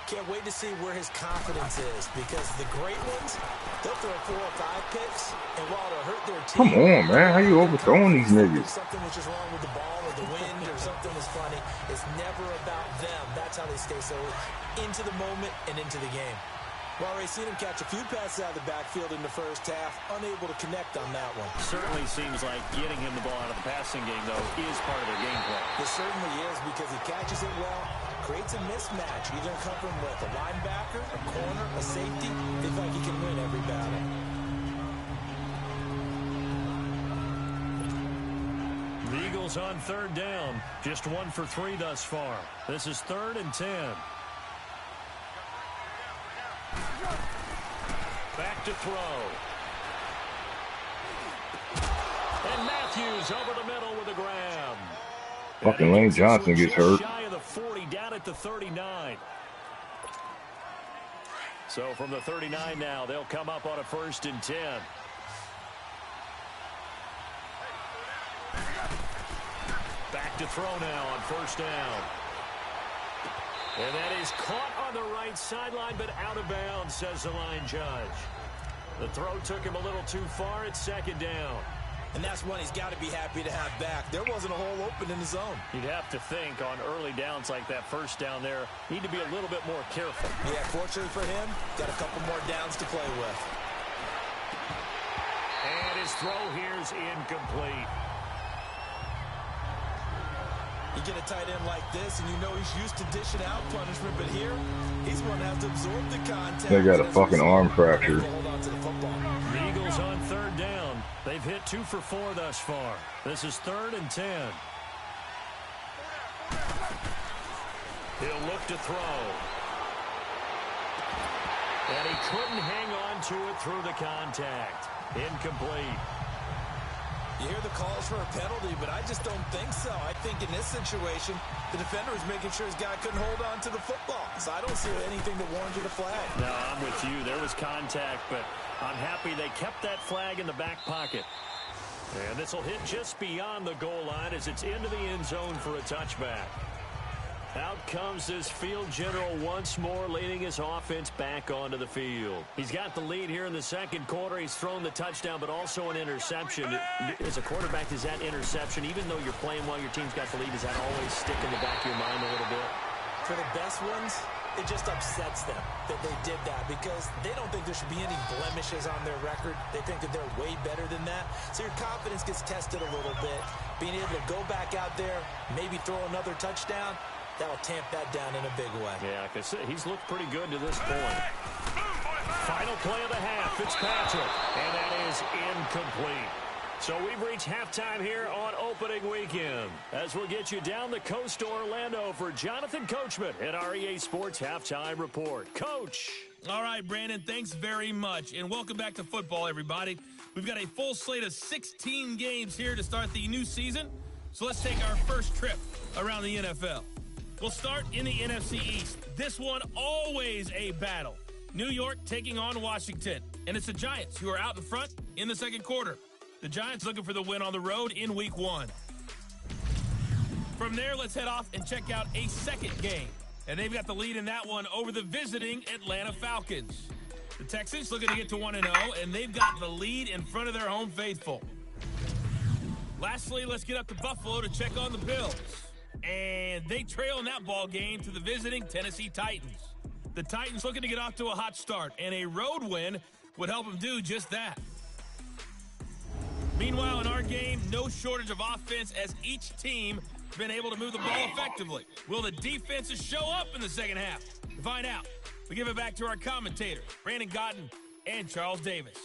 Can't wait to see where his confidence is, because the great ones, they'll throw 4 or 5 picks, and while it'll hurt their team... Come on, man. How you overthrowing these niggas? Something was just wrong with the ball or the wind or something was funny. It's never about them. That's how they stay so into the moment and into the game. Well, we've seen him catch a few passes out of the backfield in the first half, unable to connect on that one. Certainly seems like getting him the ball out of the passing game, though, is part of their game plan. It certainly is, because he catches it well, creates a mismatch. You're going to come from with a linebacker, a corner, a safety. They feel like he can win every battle. The Eagles on 3rd down. Just 1 for 3 thus far. This is 3rd and 10. Back to throw. And Matthews over the middle with a grab. Fucking Lane Johnson gets hurt. Shy of the 40, down at the 39. So from the 39 now, they'll come up on a 1st and 10. Back to throw now on 1st down. And that is caught on the right sideline, but out of bounds, says the line judge. The throw took him a little too far. It's 2nd down. And that's one he's got to be happy to have back. There wasn't a hole open in the zone. You'd have to think on early downs like that 1st down there, need to be a little bit more careful. Yeah, fortunately for him, got a couple more downs to play with. And his throw here's incomplete. You get a tight end like this, and you know he's used to dishing out punishment, but here, he's going to have to absorb the contact. They got a fucking arm fracture. Hold on to the football. The Eagles on 3rd down. They've hit 2 for 4 thus far. This is 3rd and 10. He'll look to throw. And he couldn't hang on to it through the contact. Incomplete. You hear the calls for a penalty, but I just don't think so. I think in this situation, the defender was making sure his guy couldn't hold on to the football. So I don't see anything that warranted a flag. No, I'm with you. There was contact, but I'm happy they kept that flag in the back pocket. And this will hit just beyond the goal line as it's into the end zone for a touchback. Out comes this field general once more, leading his offense back onto the field. He's got the lead here in the 2nd quarter. He's thrown the touchdown, but also an interception. As a quarterback, is that interception, even though you're playing while your team's got the lead, does that always stick in the back of your mind a little bit? For the best ones, it just upsets them that they did that, because they don't think there should be any blemishes on their record. They think that they're way better than that. So your confidence gets tested a little bit. Being able to go back out there, maybe throw another touchdown, that'll tamp that down in a big way. Yeah, like I said, he's looked pretty good to this point. Final play of the half, Fitzpatrick, and that is incomplete. So we've reached halftime here on opening weekend, as we'll get you down the coast to Orlando for Jonathan Coachman at our EA Sports Halftime Report. Coach. All right, Brandon, thanks very much. And welcome back to football, everybody. We've got a full slate of 16 games here to start the new season. So let's take our first trip around the NFL. We'll start in the NFC East. This one, always a battle. New York taking on Washington. And it's the Giants who are out in front in the 2nd quarter. The Giants looking for the win on the road in Week 1. From there, let's head off and check out a 2nd game. And they've got the lead in that one over the visiting Atlanta Falcons. The Texans looking to get to 1-0, and they've got the lead in front of their home faithful. Lastly, let's get up to Buffalo to check on the Bills. And they trail in that ball game to the visiting Tennessee Titans. The Titans looking to get off to a hot start, and a road win would help them do just that. Meanwhile, in our game, no shortage of offense as each team has been able to move the ball effectively. Will the defenses show up in the 2nd half? To find out, we give it back to our commentators, Brandon Gaudin and Charles Davis.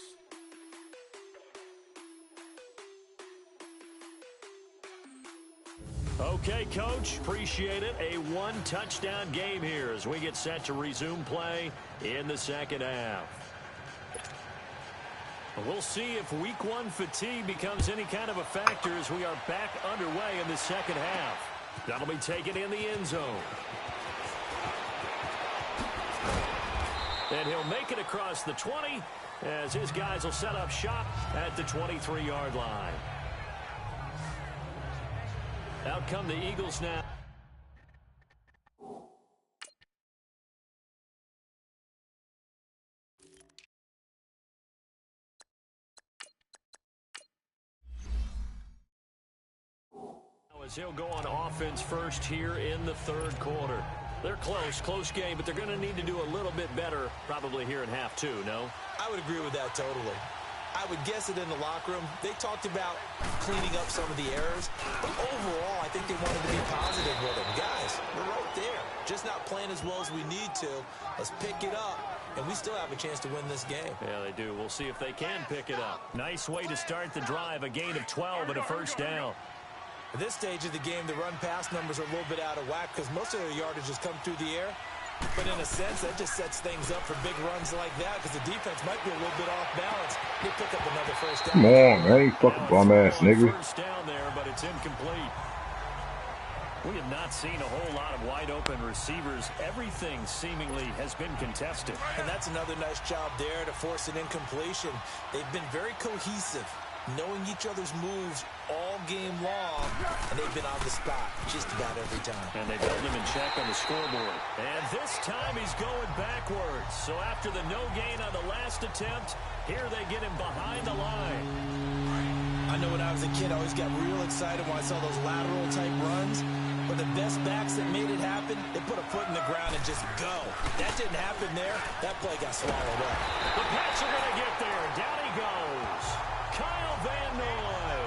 Okay, Coach, appreciate it. A one-touchdown game here as we get set to resume play in the second half. We'll see if week one fatigue becomes any kind of a factor as we are back underway in the second half. That'll be taken in the end zone. And he'll make it across the 20 as his guys will set up shop at the 23-yard line. Out come the Eagles now. As he'll go on offense first here in the third quarter. They're close game, but they're going to need to do a little bit better probably here in half two, no? I would agree with that totally. I would guess it in the locker room. They talked about cleaning up some of the errors, but overall, I think they wanted to be positive with them. Guys, we're right there. Just not playing as well as we need to. Let's pick it up, and we still have a chance to win this game. Yeah, they do. We'll see if they can pick it up. Nice way to start the drive, a gain of 12 and a first down. At this stage of the game, the run-pass numbers are a little bit out of whack because most of their yardage has come through the air. But in a sense, that just sets things up for big runs like that because the defense might be a little bit off balance. They pick up another first down. Come on, man. You fucking bum-ass nigga. First down there, but it's incomplete. We have not seen a whole lot of wide-open receivers. Everything seemingly has been contested. And that's another nice job there to force an incompletion. They've been very cohesive, knowing each other's moves all game long, and they've been on the spot just about every time. And they've held him in check on the scoreboard. And this time he's going backwards. So after the no gain on the last attempt, here they get him behind the line. I know when I was a kid, I always got real excited when I saw those lateral-type runs. But the best backs that made it happen, they put a foot in the ground and just go. That didn't happen there. That play got swallowed up. The Pats are going to get there. Down he goes. Kyle Van Noy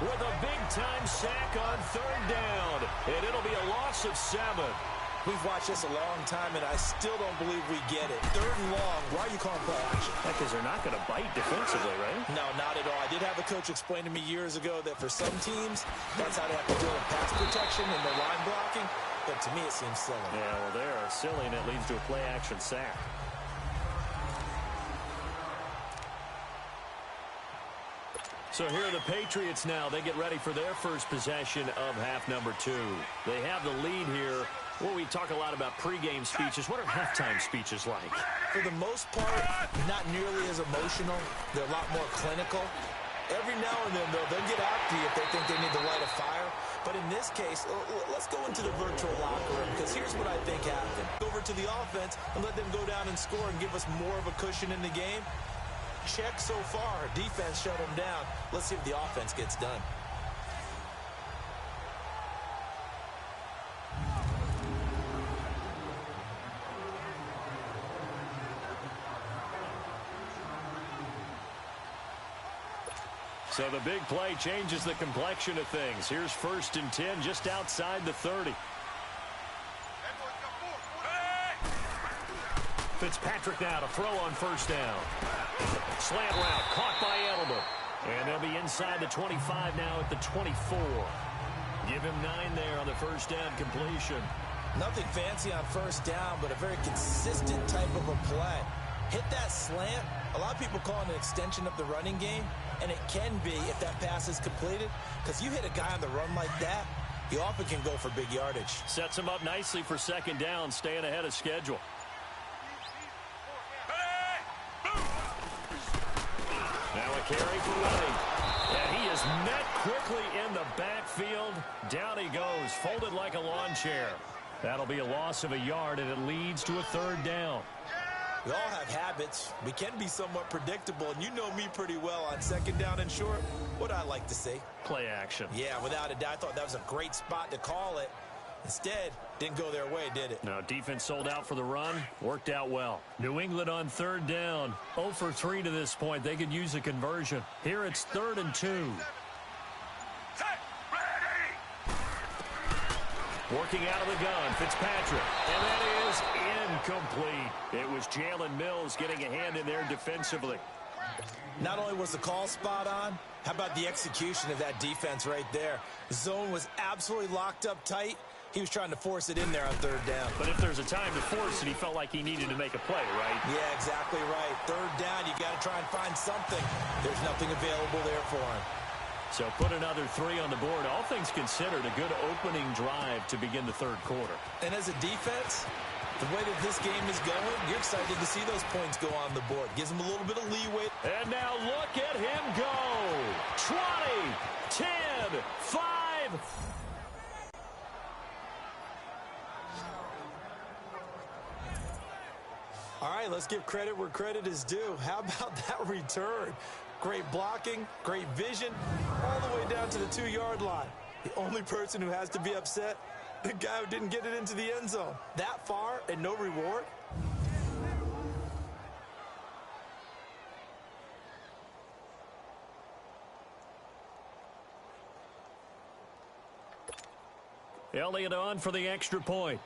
with a big-time sack on third down. And it'll be a loss of 7. We've watched this a long time, and I still don't believe we get it. Third and long. Why are you calling play action? Because they're not going to bite defensively, right? No, not at all. I did have a coach explain to me years ago that for some teams, that's how they have to deal with pass protection and their line blocking. But to me, it seems silly. Yeah, well, they are silly, and it leads to a play-action sack. So here are the Patriots now. They get ready for their first possession of half number 2. They have the lead here. Well, we talk a lot about pregame speeches. What are halftime speeches like? For the most part, not nearly as emotional. They're a lot more clinical. Every now and then, though, they'll get after you if they think they need to light a fire. But in this case, let's go into the virtual locker room, because here's what I think happened. Go over to the offense and let them go down and score and give us more of a cushion in the game. Check so far. Defense shut them down. Let's see if the offense gets done. So the big play changes the complexion of things. Here's 1st and 10 just outside the 30. Fitzpatrick now to throw on first down. Slant route caught by Edelman. And they'll be inside the 25 now at the 24. Give him 9 there on the first down completion. Nothing fancy on first down, but a very consistent type of a play. Hit that slant. A lot of people call it an extension of the running game, and it can be if that pass is completed, because you hit a guy on the run like that, you often can go for big yardage. Sets him up nicely for second down, staying ahead of schedule. Now a carry for Willie. And he is met quickly in the backfield. Down he goes, folded like a lawn chair. That'll be a loss of a yard, and it leads to a third down. We all have habits. We can be somewhat predictable, and you know me pretty well on second down and short. What I like to say? Play action. Yeah, without a doubt. I thought that was a great spot to call it. Instead, didn't go their way, did it? No, defense sold out for the run. Worked out well. New England on third down. 0 for 3 to this point. They could use a conversion. Here it's 3rd and 2. Working out of the gun, Fitzpatrick. And that is incomplete. It was Jalen Mills getting a hand in there defensively. Not only was the call spot on, How about the execution of that defense right there? The zone was absolutely locked up tight. He was trying to force it in there on third down. But if there's a time to force it, he felt like he needed to make a play, right? Yeah, exactly right. Third down, you got to try and find something. There's nothing available there for him. So put another 3 on the board. All things considered, a good opening drive to begin the third quarter. And as a defense, the way that this game is going, you're excited to see those points go on the board. Gives them a little bit of leeway. And now look at him go. 20, 10, 5. All right, let's give credit where credit is due. How about that return? Great blocking, great vision, all the way down to the 2-yard line. The only person who has to be upset, the guy who didn't get it into the end zone. That far and no reward? Elliott on for the extra point.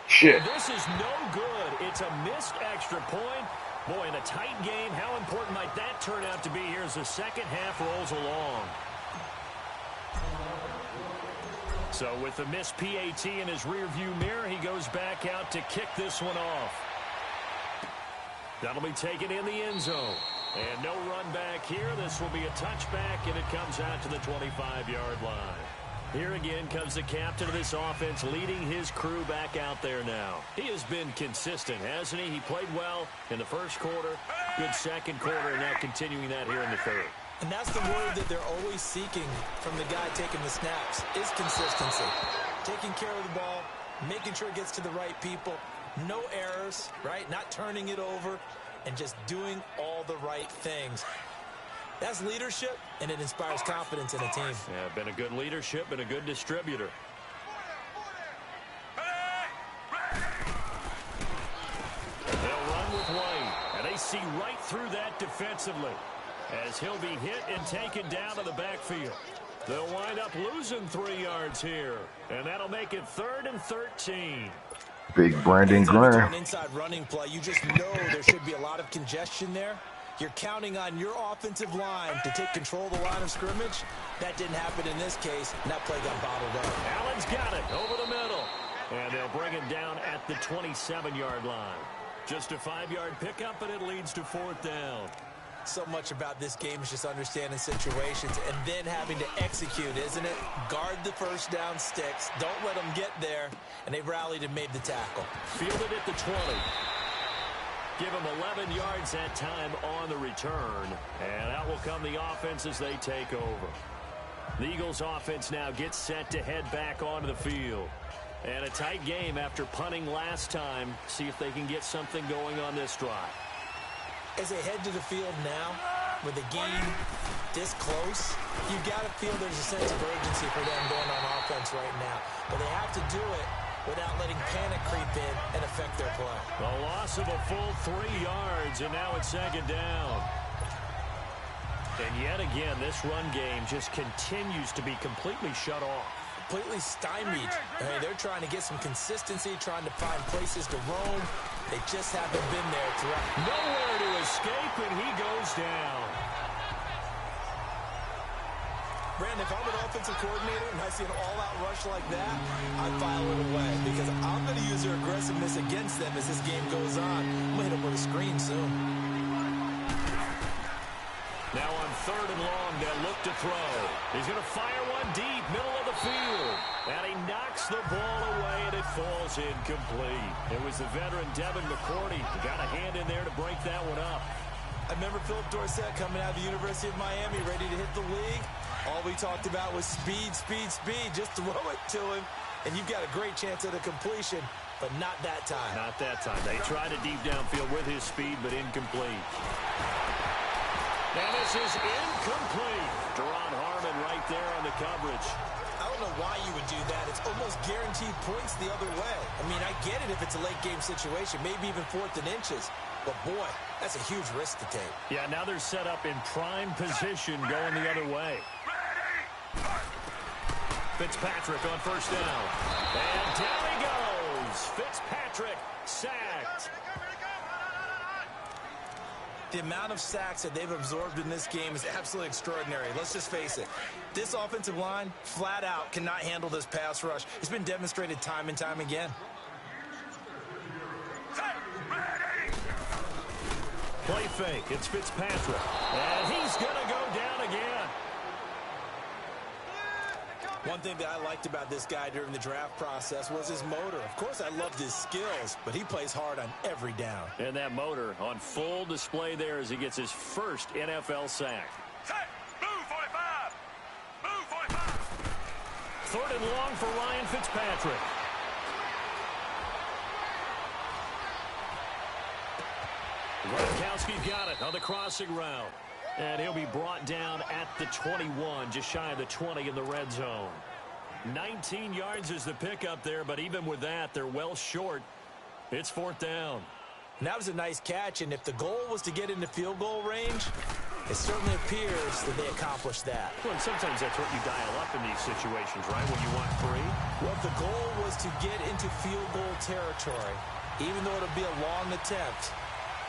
Shit. This is no good. It's a missed extra point. Boy, in a tight game, how important might that turn out to be here as the second half rolls along? So with the missed PAT in his rearview mirror, he goes back out to kick this one off. That'll be taken in the end zone. And no run back here. This will be a touchback, and it comes out to the 25-yard line. Here again comes the captain of this offense, leading his crew back out there now. He has been consistent, hasn't he? He played well in the first quarter, good second quarter, and now continuing that here in the third. And that's the word that they're always seeking from the guy taking the snaps, is consistency. Taking care of the ball, making sure it gets to the right people, no errors, right? Not turning it over, and just doing all the right things. That's leadership, and it inspires confidence in a team. Yeah, been a good leadership, been a good distributor. They'll run with White, and they see right through that defensively as he'll be hit and taken down to the backfield. They'll wind up losing 3 yards here, and that'll make it 3rd and 13. Big Brandon Graham. An inside running play, you just know there should be a lot of congestion there. You're counting on your offensive line to take control of the line of scrimmage. That didn't happen in this case, and that play got bottled up. Allen's got it over the middle, and they'll bring it down at the 27-yard line. Just a 5-yard pickup, and it leads to 4th down. So much about this game is just understanding situations and then having to execute, isn't it? Guard the first down sticks. Don't let them get there, and they rallied and made the tackle. Fielded at the 20. Give them 11 yards that time on the return. And out will come the offense as they take over. The Eagles offense now gets set to head back onto the field. And a tight game after punting last time. See if they can get something going on this drive. As they head to the field now, with the game this close, you got to feel there's a sense of urgency for them going on offense right now. But they have to do it without letting panic creep in and affect their play. A loss of a full 3 yards, and now it's 2nd down. And yet again, this run game just continues to be completely shut off. Completely stymied. I mean, they're trying to get some consistency, trying to find places to roam. They just haven't been there throughout. Nowhere to escape, and he goes down. Brandon, if I'm an offensive coordinator and I see an all-out rush like that, I file it away because I'm going to use their aggressiveness against them as this game goes on. I'm going to hit them with a screen soon. Now on 3rd and long, they'll look to throw. He's going to fire one deep, middle of the field. And he knocks the ball away, and it falls incomplete. It was the veteran Devin McCourty who got a hand in there to break that one up. I remember Philip Dorsett coming out of the University of Miami ready to hit the league. All we talked about was speed, speed, speed. Just throw it to him, and you've got a great chance at a completion, but not that time. Not that time. They tried a deep downfield with his speed, but incomplete. And this is incomplete. Deron Harmon right there on the coverage. I don't know why you would do that. It's almost guaranteed points the other way. I mean, I get it if it's a late game situation, maybe even 4th and inches. But, boy, that's a huge risk to take. Yeah, now they're set up in prime position going the other way. Fitzpatrick on 1st down. And down he goes. moves. Fitzpatrick sacked. The amount of sacks that they've absorbed in this game is absolutely extraordinary. Let's just face it. This offensive line, flat out, cannot handle this pass rush. It's been demonstrated time and time again. Play fake. It's Fitzpatrick. And he's going to go down again. One thing that I liked about this guy during the draft process was his motor. Of course, I loved his skills, but he plays hard on every down. And that motor on full display there as he gets his first NFL sack. Move 45! Move 45! Third and long for Ryan Fitzpatrick. Gronkowski's got it on the crossing route. And he'll be brought down at the 21, just shy of the 20 in the red zone. 19 yards is the pickup there, but even with that, they're well short. It's fourth down. And that was a nice catch, and if the goal was to get into field goal range, it certainly appears that they accomplished that. Well, and sometimes that's what you dial up in these situations, right, when you want three? Well, if the goal was to get into field goal territory, even though it'll be a long attempt,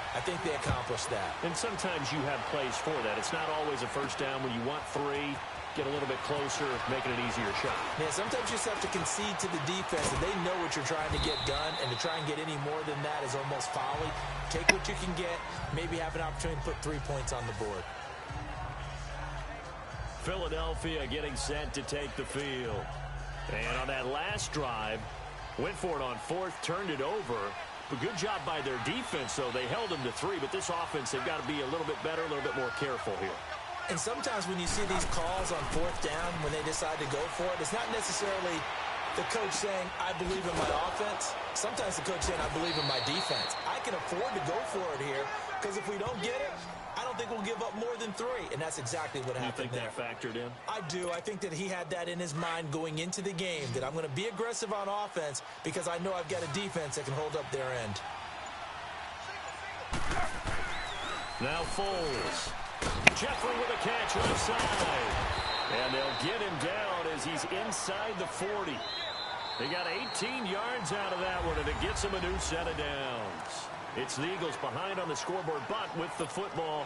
I think they accomplished that. And sometimes you have plays for that. It's not always a first down when you want three. Get a little bit closer, make it an easier shot. Yeah, sometimes you just have to concede to the defense, and they know what you're trying to get done, and to try and get any more than that is almost folly. Take what you can get, maybe have an opportunity to put 3 points on the board. Philadelphia getting set to take the field. And on that last drive, went for it on fourth, turned it over. But good job by their defense, though. They held them to 3, but this offense, they've got to be a little bit better, a little bit more careful here. And sometimes when you see these calls on fourth down, when they decide to go for it, it's not necessarily the coach saying, I believe in my offense. Sometimes the coach saying, I believe in my defense. I can afford to go for it here, because if we don't get it, I don't think we'll give up more than 3. And that's exactly what happened there. You think that factored in? I do. I think that he had that in his mind going into the game, that I'm going to be aggressive on offense because I know I've got a defense that can hold up their end. Now Foles. Jeffrey with a catch left side. And they'll get him down as he's inside the 40. They got 18 yards out of that one, and it gets him a new set of downs. It's the Eagles behind on the scoreboard, but with the football.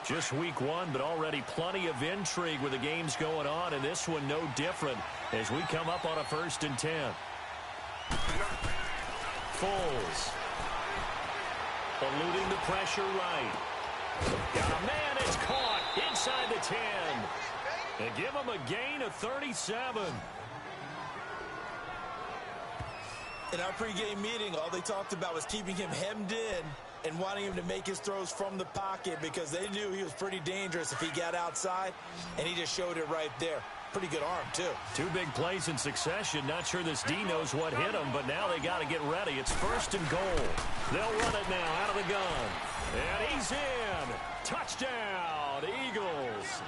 Just week 1, but already plenty of intrigue with the games going on, and this one no different as we come up on a 1st and 10. Foles. Eluding the pressure right. Got a man, it's caught inside the 10. And give him a gain of 37. In our pregame meeting, all they talked about was keeping him hemmed in and wanting him to make his throws from the pocket because they knew he was pretty dangerous if he got outside, and he just showed it right there. Pretty good arm, too. 2 big plays in succession. Not sure this D knows what hit him, but now they got to get ready. It's 1st and goal. They'll run it now out of the gun. And he's in. Touchdown, Eagles.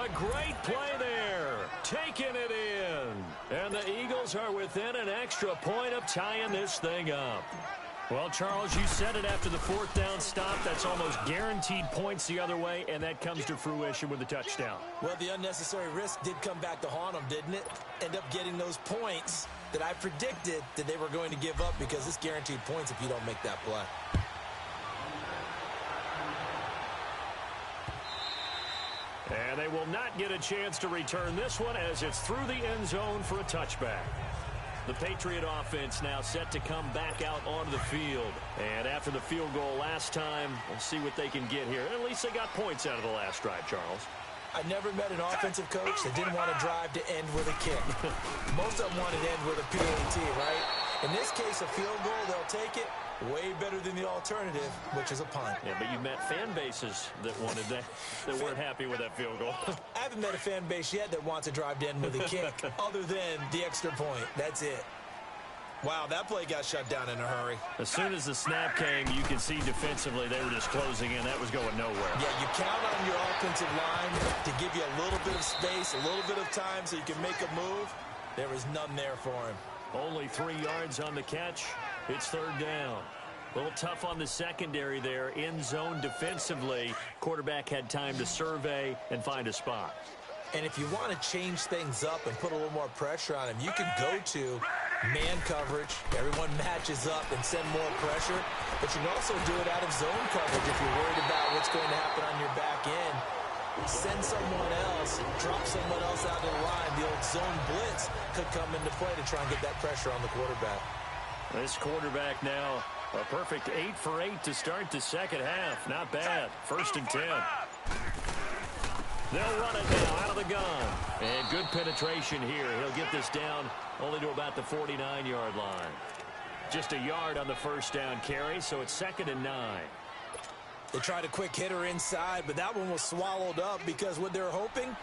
A great play there. Taking it in. And the Eagles are within an extra point of tying this thing up. Well, Charles, you said it after the 4th down stop. That's almost guaranteed points the other way, and that comes to fruition with a touchdown. Well, the unnecessary risk did come back to haunt them, didn't it? End up getting those points that I predicted that they were going to give up because it's guaranteed points if you don't make that play. And they will not get a chance to return this one as it's through the end zone for a touchback. The Patriot offense now set to come back out onto the field. And after the field goal last time, we'll see what they can get here. At least they got points out of the last drive, Charles. I never met an offensive coach that didn't want to drive to end with a kick. Most of them wanted to end with a PAT, right? In this case, a field goal, they'll take it. Way better than the alternative, which is a punt. Yeah, but you met fan bases that wanted that weren't happy with that field goal. I haven't met a fan base yet that wants to drive to end with a kick, other than the extra point. That's it. Wow, that play got shut down in a hurry. As soon as the snap came, you could see defensively they were just closing in. That was going nowhere. Yeah, you count on your offensive line to give you a little bit of space, a little bit of time so you can make a move. There was none there for him. Only 3 yards on the catch. It's 3rd down. A little tough on the secondary there. In zone defensively. Quarterback had time to survey and find a spot. And if you want to change things up and put a little more pressure on him, you can go to Man coverage. Everyone matches up and send more pressure. But you can also do it out of zone coverage if you're worried about what's going to happen on your back end. Send someone else, drop someone else out of the line. The old zone blitz could come into play to try and get that pressure on the quarterback. This quarterback now, a perfect 8 for 8 to start the second half. Not bad. 1st and 10. They'll run it now out of the gun. And good penetration here. He'll get this down only to about the 49-yard line. Just a yard on the first down carry, so it's 2nd and 9. They tried a quick hitter inside, but that one was swallowed up because what they're hoping,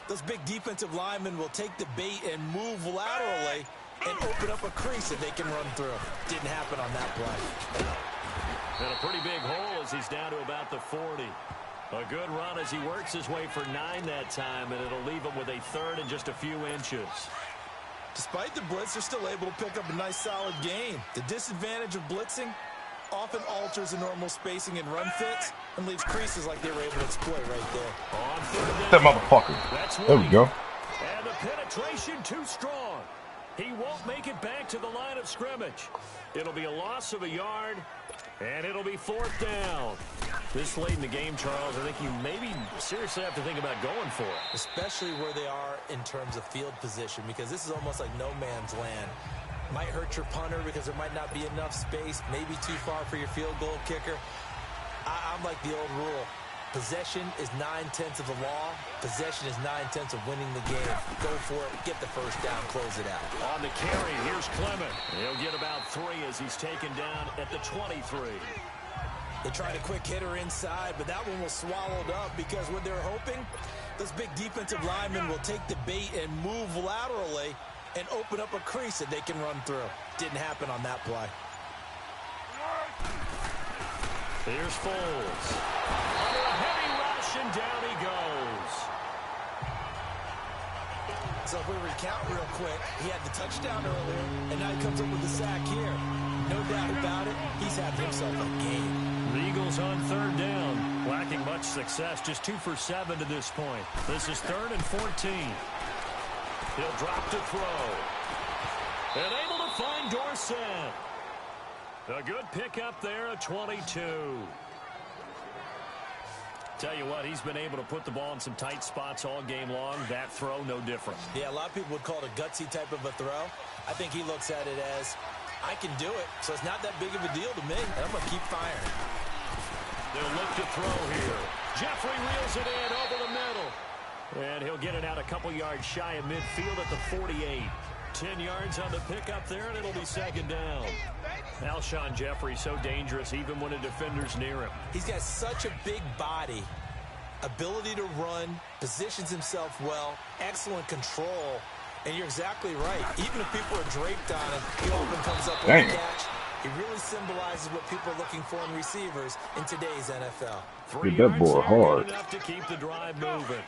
those big defensive linemen will take the bait and move laterally and open up a crease that they can run through. Didn't happen on that play. And a pretty big hole as he's down to about the 40. A good run as he works his way for 9 that time, and it'll leave him with a 3rd and just a few inches. Despite the blitz, they're still able to pick up a nice solid gain. The disadvantage of blitzing often alters the normal spacing and run fits and leaves creases like they were able to exploit right there. On 3rd That down. motherfucker. That's There we White. go. And the penetration too strong. He won't make it back to the line of scrimmage. It'll be a loss of a yard, and it'll be 4th down. This late in the game, Charles, I think you maybe seriously have to think about going for it. Especially where they are in terms of field position, because this is almost like no man's land. Might hurt your punter because there might not be enough space, maybe too far for your field goal kicker. I'm like the old rule. Possession is 9/10 of the law. Possession is 9/10 of winning the game. Go for it. Get the first down. Close it out. On the carry, here's Clement. He'll get about 3 as he's taken down at the 23. They tried a quick hitter inside, but that one was swallowed up because what they're hoping, those big defensive linemen will take the bait and move laterally and open up a crease that they can run through. Didn't happen on that play. Here's Foles. Under a heavy rush, and down he goes. So if we recount real quick, he had the touchdown earlier, and now he comes up with the sack here. No doubt about it, he's having himself a game. The Eagles on 3rd down, lacking much success, just 2 for 7 to this point. This is 3rd and 14. He'll drop to throw. And able to find Dorsett. A good pickup there at 22. Tell you what, he's been able to put the ball in some tight spots all game long. That throw, no different. Yeah, a lot of people would call it a gutsy type of a throw. I think he looks at it as, I can do it, so it's not that big of a deal to me, and I'm going to keep firing. They'll look to throw here. Jeffrey reels it in over the middle. And he'll get it out a couple yards shy of midfield at the 48. 10 yards on the pickup there, and it'll be 2nd down. Alshon Jeffrey so dangerous even when a defender's near him. He's got such a big body, ability to run, positions himself well, excellent control, and you're exactly right. Even if people are draped on him, he often comes up with a catch. He really symbolizes what people are looking for in receivers in today's NFL. 3 Hit that yards boy there, hard. good enough to keep the drive moving.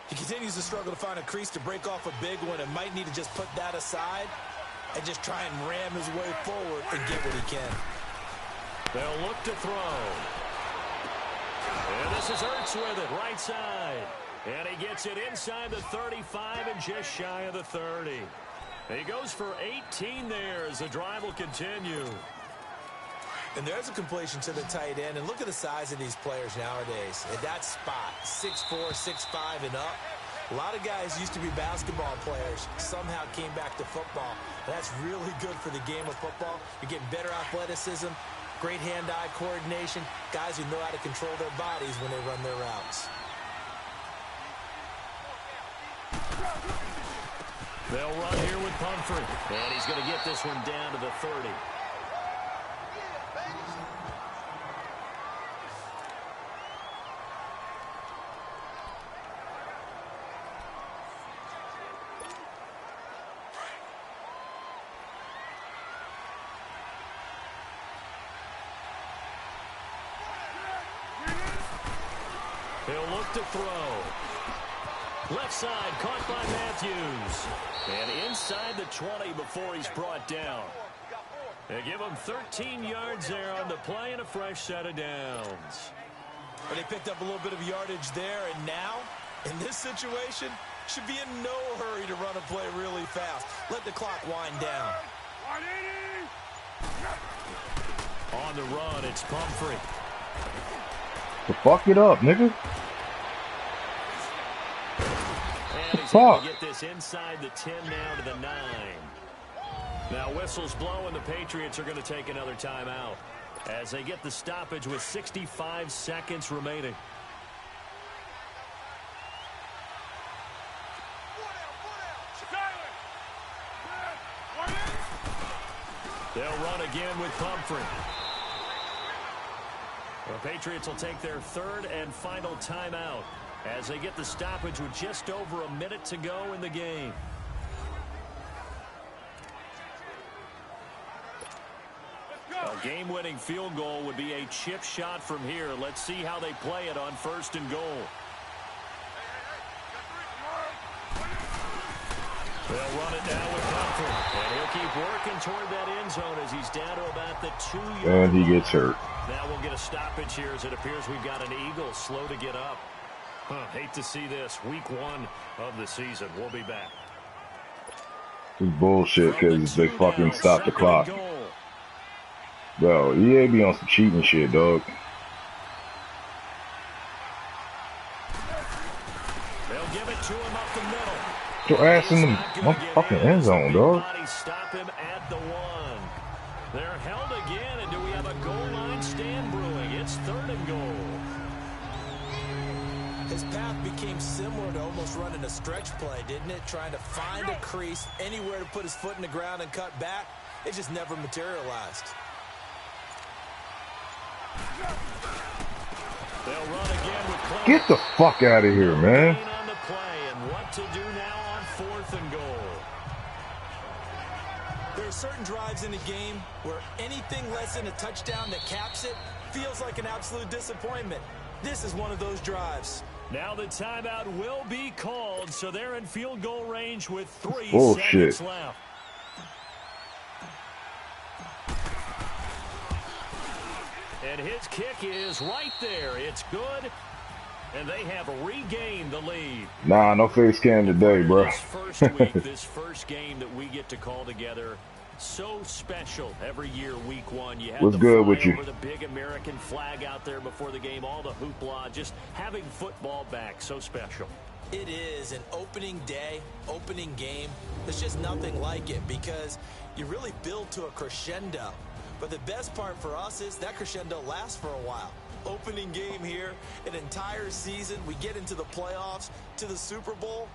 He continues to struggle to find a crease to break off a big one and might need to just put that aside and just try and ram his way forward and get what he can. They'll look to throw. And this is Ertz with it, right side. And he gets it inside the 35 and just shy of the 30. He goes for 18 there as the drive will continue. And there's a completion to the tight end. And look at the size of these players nowadays. At that spot, 6'4", 6'5", and up. A lot of guys used to be basketball players, somehow came back to football. And that's really good for the game of football. You're getting better athleticism, great hand-eye coordination, guys who know how to control their bodies when they run their routes. They'll run here with Pumphrey. And he's going to get this one down to the 30. He'll look to throw. Left side, caught by Matthews. And inside the 20 before he's brought down. They give him 13 yards there on the play and a fresh set of downs. But they picked up a little bit of yardage there, and now, in this situation, should be in no hurry to run a play really fast. Let the clock wind down. On the run, it's Pumphrey. To fuck it up, nigga. And he's able to get this inside the 10 now to the 9. Now whistles blow and the Patriots are going to take another timeout as they get the stoppage with 65 seconds remaining. They'll run again with Pumphrey. The Patriots will take their third and final timeout as they get the stoppage with just over a minute to go in the game. A game-winning field goal would be a chip shot from here. Let's see how they play it on 1st and goal. They'll run it now with Pumphrey. And he'll keep working toward that end zone as he's down to about the 2-yard line. And he gets hurt. Now we'll get a stoppage here as it appears we've got an Eagle slow to get up. Hate to see this. Week 1 of the season. We'll be back. It's bullshit because they fucking stopped the clock. Bro, EA be on some cheating shit, dog. They'll give it to him up the middle. Your ass in the motherfucking end zone, dog. Stop him at the 1. They're held again, and do we have a goal line stand brewing? It's 3rd and goal. His path became similar to almost running a stretch play, didn't it? Trying to find a crease, anywhere to put his foot in the ground and cut back. It just never materialized. They'll run again with Clement. Get the fuck out of here, man. On the play, and what to do now on 4th and goal. There are certain drives in the game where anything less than a touchdown that caps it feels like an absolute disappointment. This is one of those drives. Now the timeout will be called, so they're in field goal range with 3 Bullshit. seconds left. And his kick is right there. It's good, and they have regained the lead. Nah, no face cam today, bro. This first week, this first game that we get to call together, so special every year. Week 1, you have What's the good with you? flyover, the big American flag out there before the game, all the hoopla, just having football back, so special. It is an opening day, opening game. There's just nothing like it because you really build to a crescendo. But the best part for us is that crescendo lasts for a while. Opening game here, an entire season. We get into the playoffs, to the Super Bowl.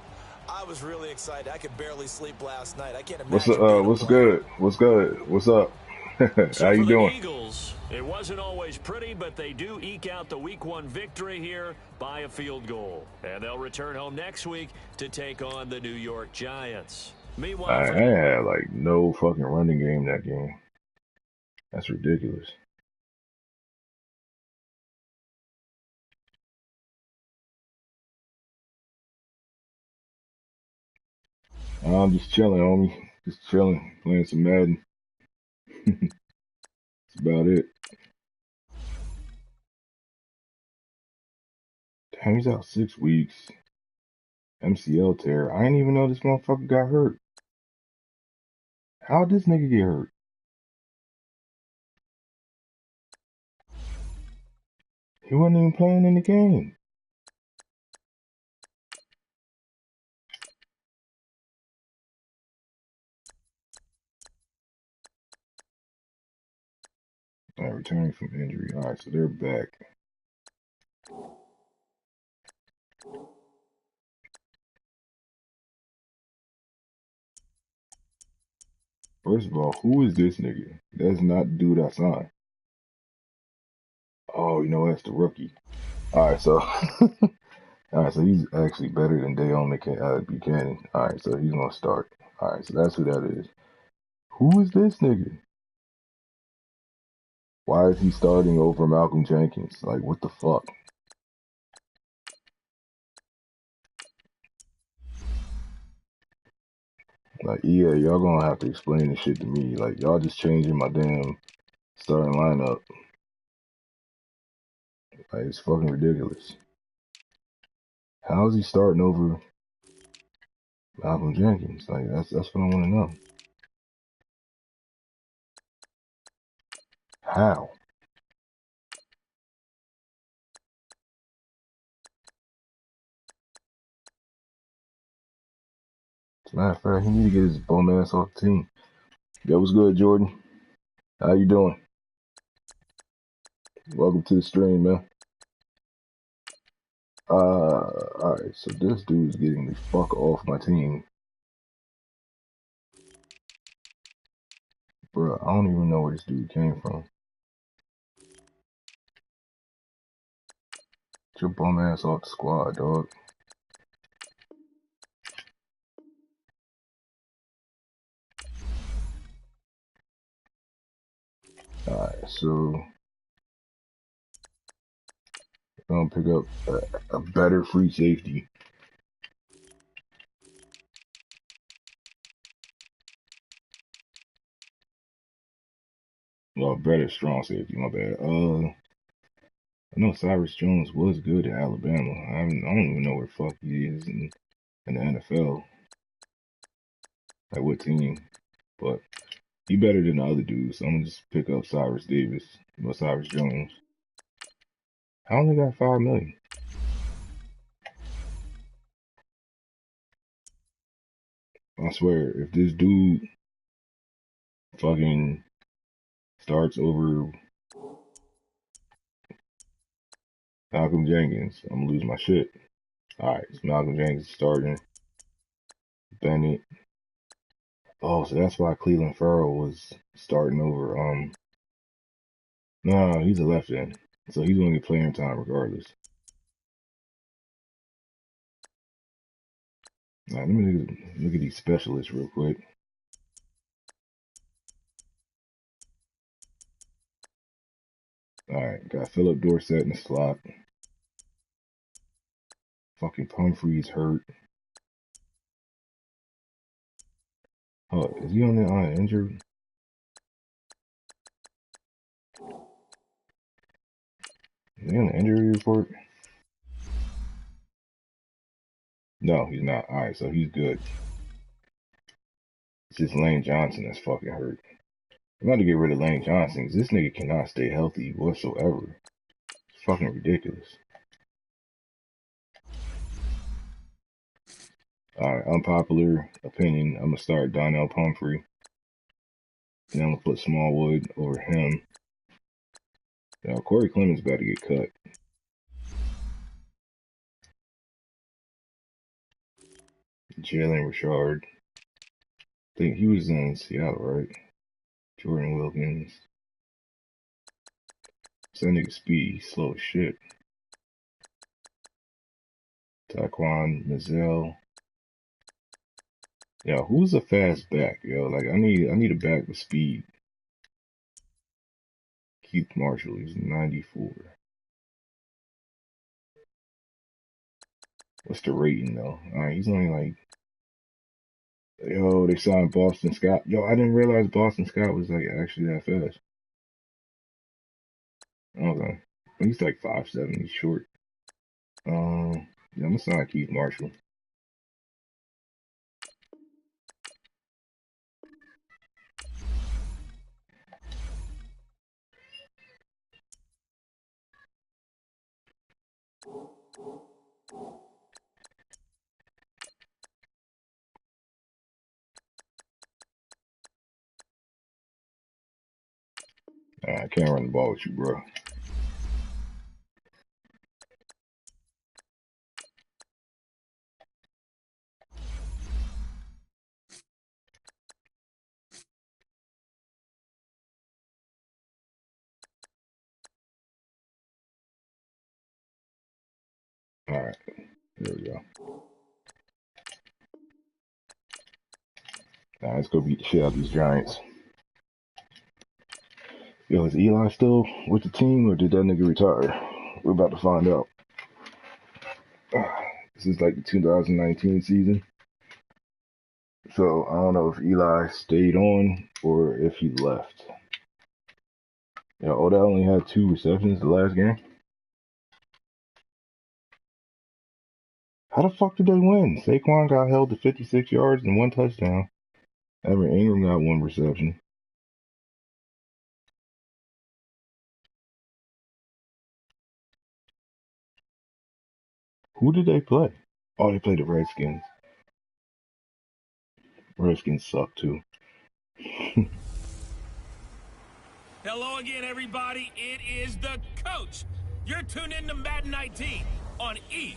I was really excited. I could barely sleep last night. I can't imagine. What's good? What's good? What's up? So How you for doing? The Eagles, it wasn't always pretty, but they do eke out the Week 1 victory here by a field goal. And they'll return home next week to take on the New York Giants. Meanwhile, I had like no fucking running game that game. That's ridiculous. I'm just chilling, homie. Just chilling, playing some Madden. That's about it. Damn, he's out 6 weeks. MCL tear. I didn't even know this motherfucker got hurt. How'd this nigga get hurt? He wasn't even playing in the game. All right, returning from injury. All right, so they're back. First of all, who is this nigga? That's not the dude I signed. Oh, you know, that's the rookie. All right, so he's actually better than Dayon Buchanan. All right, so he's gonna start. All right, so that's who that is. Who is this nigga? Why is he starting over Malcolm Jenkins? Like, what the fuck? Like, yeah, y'all gonna have to explain this shit to me. Like, y'all just changing my damn starting lineup. Like, it's fucking ridiculous. How is he starting over Malcolm Jenkins? Like, that's what I want to know. How? As a matter of fact, he need to get his bum ass off the team. That was good, Jordan. How you doing? Welcome to the stream, man. Alright, so this dude's getting the fuck off my team. Bro, I don't even know where this dude came from. Get your bum ass off the squad, dog. Alright, so I'm gonna pick up a better free safety. Well, better strong safety, my bad. I know Cyrus Jones was good at Alabama. I don't even know where the fuck he is in the NFL. Like what team. But he better than the other dudes, so I'm gonna just pick up Cyrus Jones. I only got $5 million. I swear, if this dude fucking starts over Malcolm Jenkins, I'm gonna lose my shit. Alright, it's Malcolm Jenkins starting. Bennett. Oh, so that's why Cleveland Farrell was starting over. No, he's a left end. So he's gonna get playing time regardless. Alright, let me look at these specialists real quick. Alright, got Philip Dorsett in the slot. Fucking Pumphrey's hurt. Oh, is he on the injured? Is he on the injury report? No, he's not. Alright, so he's good. It's just Lane Johnson that's fucking hurt. I'm about to get rid of Lane Johnson because this nigga cannot stay healthy whatsoever. It's fucking ridiculous. Alright, unpopular opinion. I'm gonna start Donnell Pumphrey. Then I'm gonna put Smallwood over him. Now Corey Clemens about to get cut. Jalen Richard. I think he was in Seattle, right? Jordan Wilkins. So that nigga speed, slow as shit. Taquan Mizzell. Yo, who's a fast back, yo? Like I need a back with speed. Keith Marshall, he's 94. What's the rating though? Alright, he's only like, yo, they signed Boston Scott. Yo, I didn't realize Boston Scott was like actually that fast. Okay. He's like 5'7", he's short. Yeah, I'm gonna sign Keith Marshall. I can't run the ball with you, bro. Alright, there we go. Now let's go beat the shit out of these Giants. Yo, is Eli still with the team or did that nigga retire? We're about to find out. This is like the 2019 season. So I don't know if Eli stayed on or if he left. Yeah, Odell only had 2 receptions the last game. How the fuck did they win? Saquon got held to 56 yards and 1 touchdown. Evan Ingram got 1 reception. Who did they play? Oh, they played the Redskins. Redskins suck too. Hello again, everybody. It is the coach. You're tuned in to Madden 19 on EA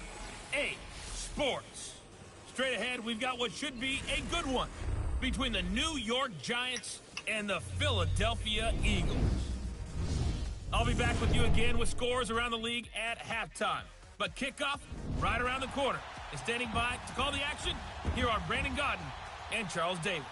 Sports. Straight ahead, we've got what should be a good one between the New York Giants and the Philadelphia Eagles. I'll be back with you again with scores around the league at halftime. But kickoff right around the corner. And standing by to call the action, here are Brandon Gaudin and Charles Davis.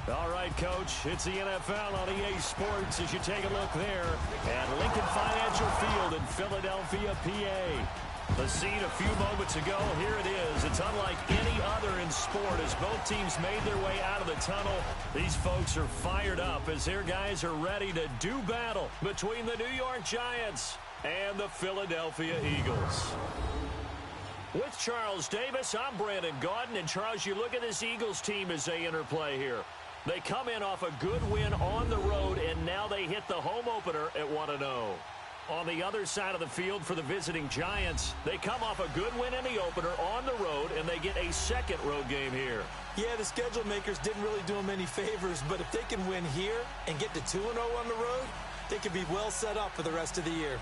All right, Coach, it's the NFL on EA Sports as you take a look there at Lincoln Financial Field in Philadelphia, PA. The scene a few moments ago, here it is. It's unlike any other in sport as both teams made their way out of the tunnel. These folks are fired up as their guys are ready to do battle between the New York Giants and the Philadelphia Eagles. With Charles Davis, I'm Brandon Gaudin. And, Charles, you look at this Eagles team as they interplay here. They come in off a good win on the road, and now they hit the home opener at 1-0. On the other side of the field for the visiting Giants, they come off a good win in the opener on the road, and they get a second road game here. Yeah, the schedule makers didn't really do them any favors, but if they can win here and get to 2-0 on the road, they could be well set up for the rest of the year.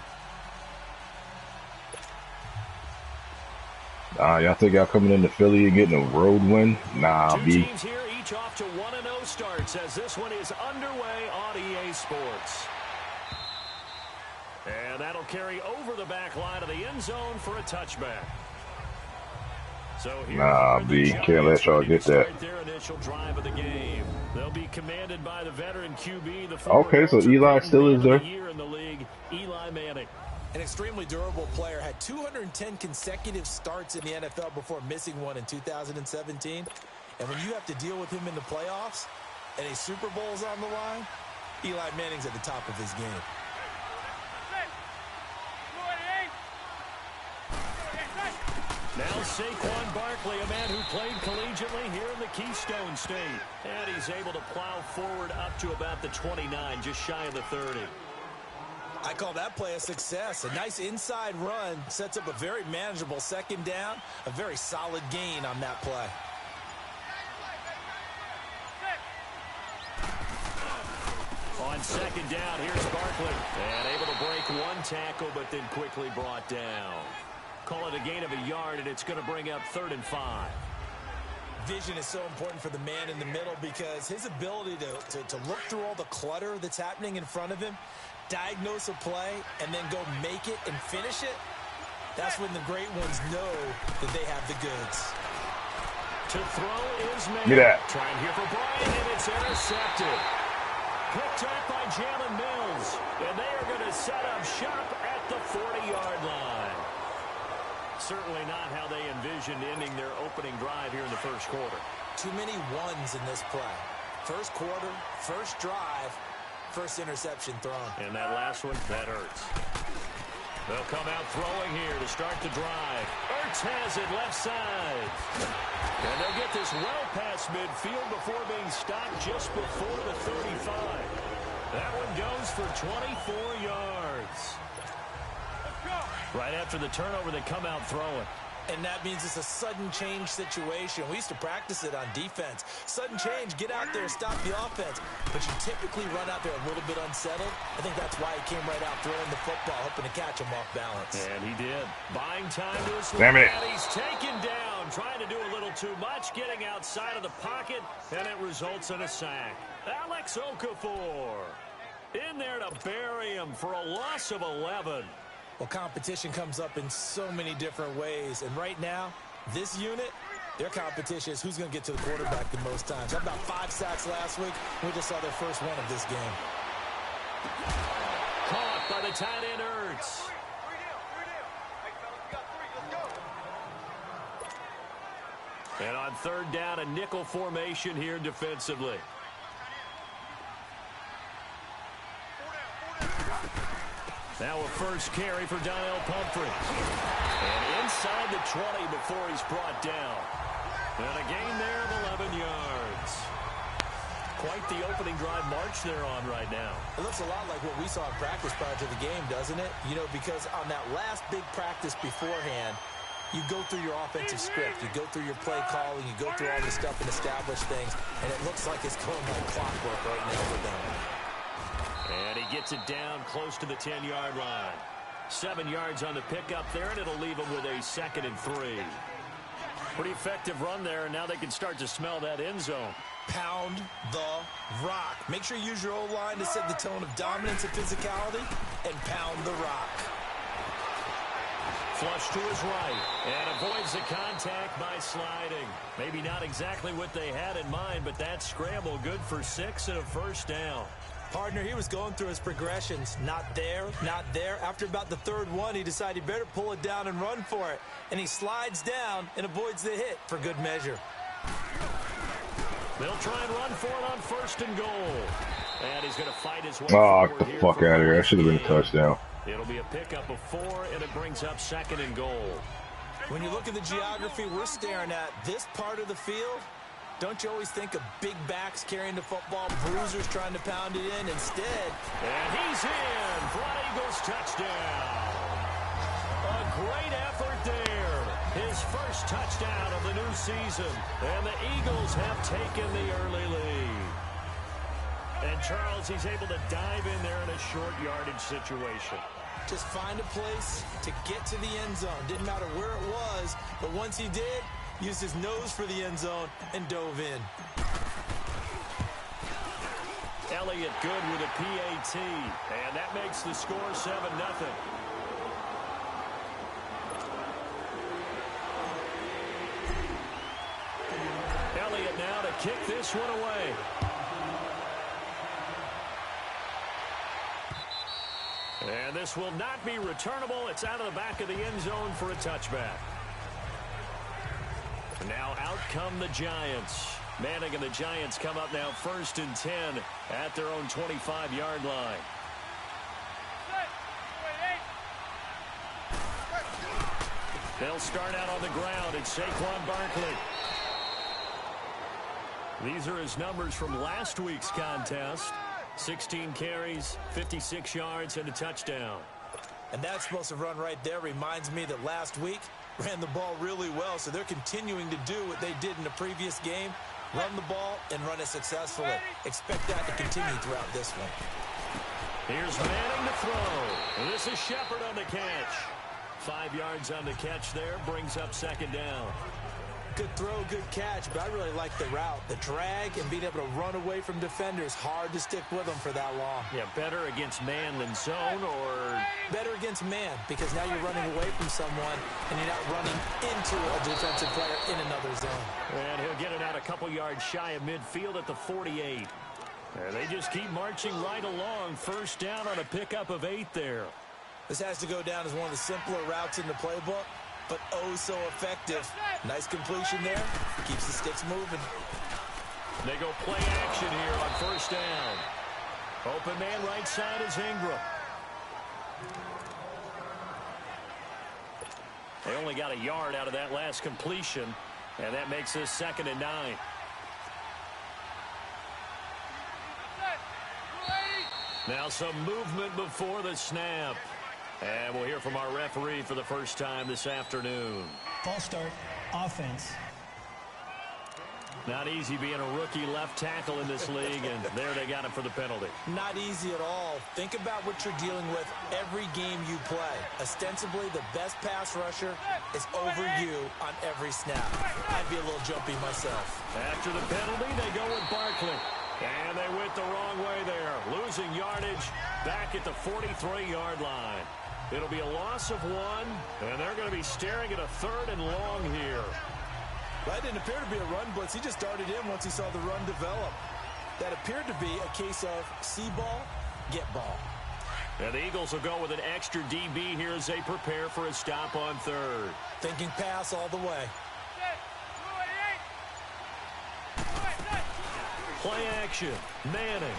Y'all think y'all coming into Philly and getting a road win? Nah, Two teams here, each off to 1-0 starts as this one is underway on EA Sports. And that'll carry over the back line of the end zone for a touchback. So here Nah, B, can't let y'all get that. Their initial drive of the game. They'll be commanded by the veteran QB. Okay, so Eli still is there. Year in the league, Eli Manning. An extremely durable player, had 210 consecutive starts in the NFL before missing one in 2017. And when you have to deal with him in the playoffs and a Super Bowl's on the line, Eli Manning's at the top of his game. Now Saquon Barkley, a man who played collegiately here in the Keystone State. And he's able to plow forward up to about the 29, just shy of the 30. I call that play a success. A nice inside run sets up a very manageable second down, a very solid gain on that play. On second down, here's Barkley. And able to break one tackle, but then quickly brought down. Call it a gain of a yard, and it's going to bring up 3rd and 5. Vision is so important for the man in the middle because his ability to look through all the clutter that's happening in front of him, diagnose a play, and then go make it and finish it, that's when the great ones know that they have the goods. To throw is made. Get that. Trying here for Bryant, and it's intercepted. Picked up by Jalen Mills, and they are going to set up shop at the 40-yard line. Certainly not how they envisioned ending their opening drive here in the first quarter. Too many ones in this play. First quarter, first drive, first interception thrown. And that last one, that hurts. They'll come out throwing here to start the drive. Ertz has it left side. And they'll get this well past midfield before being stopped just before the 35. That one goes for 24 yards. Right after the turnover, they come out throwing. And that means it's a sudden change situation. We used to practice it on defense. Sudden change, get out there, stop the offense. But you typically run out there a little bit unsettled. I think that's why he came right out throwing the football, hoping to catch him off balance. And he did. Buying time to his Damn it. And he's taken down, trying to do a little too much, getting outside of the pocket, and it results in a sack. Alex Okafor in there to bury him for a loss of 11. Well, competition comes up in so many different ways. And right now, this unit, their competition is who's going to get to the quarterback the most times. Had about 5 sacks last week. We just saw their first one of this game. Caught by the tight end Ertz. And on 3rd down, a nickel formation here defensively. Now a first carry for Donnell Pumphrey. And inside the 20 before he's brought down. And a gain there of 11 yards. Quite the opening drive march they're on right now. It looks a lot like what we saw in practice prior to the game, doesn't it? You know, because on that last big practice beforehand, You go through your offensive script. You go through your play calling. You go through all this stuff and establish things. And it looks like it's going like clockwork right now for them. And he gets it down close to the 10-yard line. 7 yards on the pickup there, and it'll leave him with a 2nd and 3. Pretty effective run there, and now they can start to smell that end zone. Pound the rock. Make sure you use your O-line to set the tone of dominance and physicality, and pound the rock. Flush to his right, and avoids the contact by sliding. Maybe not exactly what they had in mind, but that scramble good for 6 and a first down. Partner, he was going through his progressions. Not there, not there. After about the 3rd one, he decided he better pull it down and run for it. And he slides down and avoids the hit for good measure. They'll try and run for it on 1st and goal. And he's going to fight his way Oh, forward get the here fuck for out of here. That should have been a touchdown. It'll be a pickup of 4, and it brings up 2nd and goal. When you look at the geography we're staring at, this part of the field, don't you always think of big backs carrying the football, bruisers trying to pound it in? Instead, and he's in for an Eagles touchdown. A great effort there. His first touchdown of the new season. And the Eagles have taken the early lead. And Charles, he's able to dive in there in a short yardage situation. just find a place to get to the end zone. Didn't matter where it was, but once he did, used his nose for the end zone and dove in. Elliott good with a PAT, and that makes the score 7-0. Elliott now to kick this one away. And this will not be returnable. It's out of the back of the end zone for a touchback. Now out come the Giants. Manning and the Giants come up now 1st and 10 at their own 25-yard line. They'll start out on the ground. It's Saquon Barkley. These are his numbers from last week's contest. 16 carries, 56 yards, and a touchdown. And that explosive run right there reminds me that last week ran the ball really well, so they're continuing to do what they did in the previous game, run the ball and run it successfully. Expect that to continue throughout this one. Here's Manning to throw. And this is Shepard on the catch. 5 yards on the catch there, brings up 2nd down. Good throw, good catch, but I really like the route. The drag and being able to run away from defenders. Hard to stick with them for that long. Yeah, better against man than zone, or... Better against man, because now you're running away from someone and you're not running into a defensive player in another zone. And he'll get it out a couple yards shy of midfield at the 48. And they just keep marching right along. 1st down on a pickup of 8 there. This has to go down as one of the simpler routes in the playbook, but oh so effective. Nice completion there. Keeps the sticks moving. They go play action here on 1st down. Open man right side is Ingram. They only got a yard out of that last completion, and that makes this 2nd and 9. Now some movement before the snap. And we'll hear from our referee for the first time this afternoon. False start, offense. Not easy being a rookie left tackle in this league, and there they got him for the penalty. Not easy at all. Think about what you're dealing with every game you play. Ostensibly, the best pass rusher is over you on every snap. I'd be a little jumpy myself. After the penalty, they go with Barkley. And they went the wrong way there. Losing yardage back at the 43-yard line. It'll be a loss of 1, and they're going to be staring at a 3rd and long here. That didn't appear to be a run blitz. He just darted in once he saw the run develop. That appeared to be a case of see ball, get ball. And the Eagles will go with an extra DB here as they prepare for a stop on 3rd. Thinking pass all the way. Play action. Manning.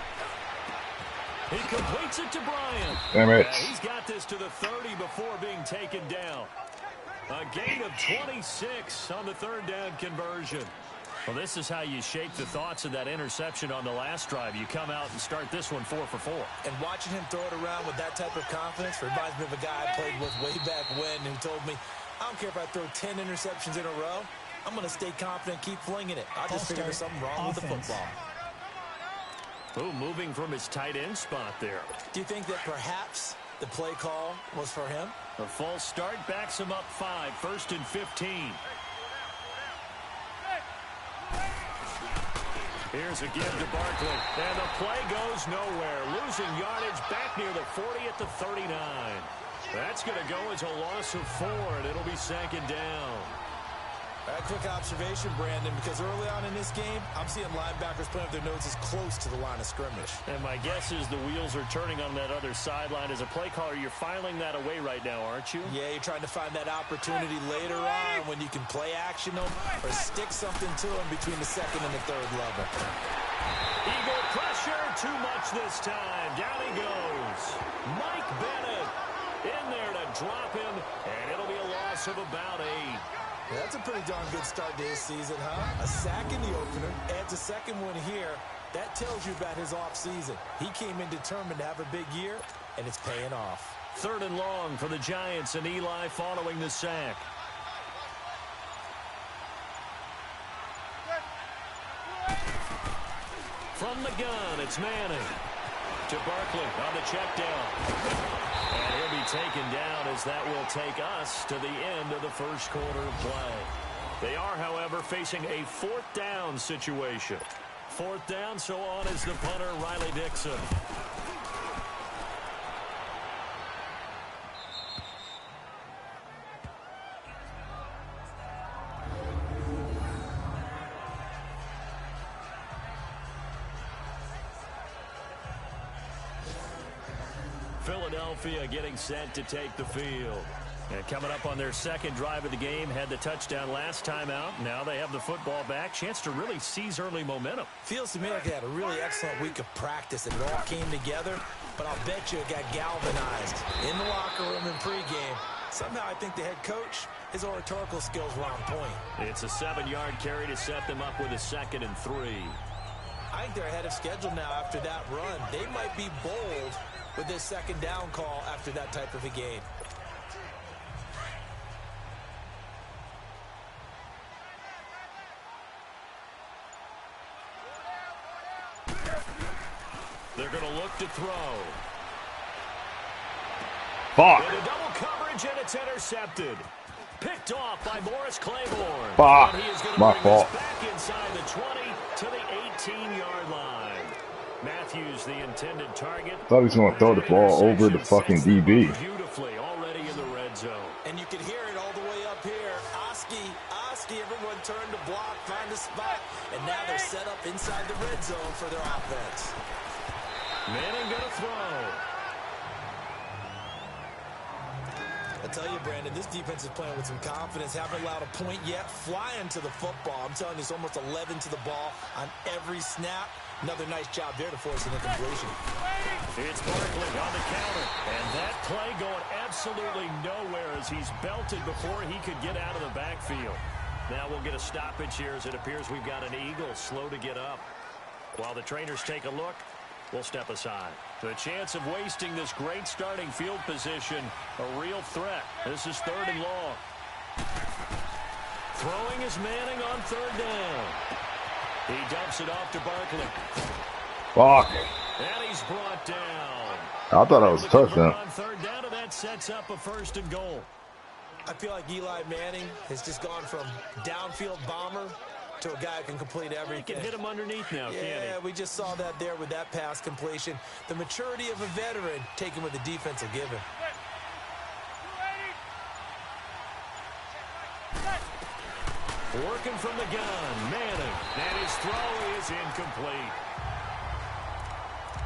He completes it to Bryant. Damn it. He's got this to the 30 before being taken down. A gain of 26 on the 3rd down conversion. Well, this is how you shake the thoughts of that interception on the last drive. You come out and start this one 4 for 4. And watching him throw it around with that type of confidence reminds me of a guy I played with way back when who told me, I don't care if I throw 10 interceptions in a row. I'm going to stay confident, keep flinging it. I just figure there's something wrong with the football. Ooh, moving from his tight end spot there. Do you think that perhaps the play call was for him? A false start backs him up 5, 1st and 15. Here's a give to Barkley, and the play goes nowhere. Losing yardage back near the 40 at the 39. That's going to go as a loss of 4, and it'll be 2nd down. A quick observation, Brandon, because early on in this game, I'm seeing linebackers putting up their noses close to the line of scrimmage. And my guess is the wheels are turning on that other sideline. As a play caller, you're filing that away right now, aren't you? Yeah, you're trying to find that opportunity later on when you can play action them or stick something to them between the 2nd and the 3rd level. Eagle pressure, too much this time. Down he goes. Mike Bennett in there to drop him, and it'll be a loss of about 8. Yeah, that's a pretty darn good start to his season, huh? A sack in the opener, adds a 2nd one here. That tells you about his offseason. He came in determined to have a big year, and it's paying off. 3rd and long for the Giants, and Eli following the sack. From the gun, it's Manning. To Barkley on the check down. And he'll be taken down as that will take us to the end of the 1st quarter of play. They are, however, facing a 4th down situation. 4th down, so on is the punter, Riley Dixon. Philadelphia getting set to take the field. And coming up on their 2nd drive of the game, had the touchdown last time out. Now they have the football back. Chance to really seize early momentum. Feels to me like they had a really excellent week of practice and it all came together. But I'll bet you it got galvanized in the locker room in pregame. Somehow I think the head coach, his oratorical skills were on point. It's a 7-yard carry to set them up with a 2nd and 3. I think they're ahead of schedule now after that run. They might be bold with this 2nd down call after that type of a game. They're going to look to throw. Fuck. With a double coverage, and it's intercepted. Picked off by Morris Claiborne. Fuck. And he is going to My bring fault. this back inside the 20 to the 18-yard line. Matthews, the intended target. Thought he was going to throw the ball over the fucking DB. Beautifully, already in the red zone. And you can hear it all the way up here. Oski, everyone turned to block, find a spot, and now they're set up inside the red zone for their offense. Manning going to throw. I tell you, Brandon, this defense is playing with some confidence. Haven't allowed a point yet. Flying to the football. I'm telling you, it's almost 11 to the ball on every snap. Another nice job there to force an incompletion. It's Barkley on the counter. And that play going absolutely nowhere as he's belted before he could get out of the backfield. Now we'll get a stoppage here as it appears we've got an Eagle slow to get up. While the trainers take a look, we'll step aside. The chance of wasting this great starting field position, a real threat. This is 3rd and long. Throwing is Manning on 3rd down. He dumps it off to Barkley. Fuck. And he's brought down. I thought that was a touchdown. On 3rd down, and that sets up a 1st and goal. I feel like Eli Manning has just gone from downfield bomber to a guy who can complete everything. He can hit him underneath now, can't he? Yeah, we just saw that there with that pass completion. The maturity of a veteran taken with the defensive given. Working from the gun, Manning, and his throw is incomplete.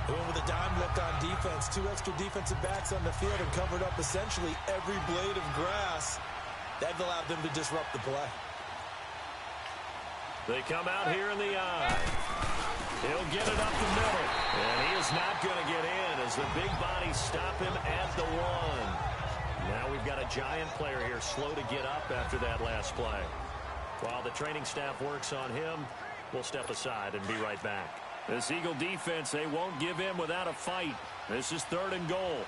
Went with a dime look on defense. 2 extra defensive backs on the field and covered up essentially every blade of grass. That allowed them to disrupt the play. They come out here in the eye. He'll get it up the middle. And he is not going to get in as the big bodies stop him at the 1. Now we've got a Giant player here slow to get up after that last play. While the training staff works on him, we'll step aside and be right back. This Eagle defense, they won't give in without a fight. This is 3rd and goal.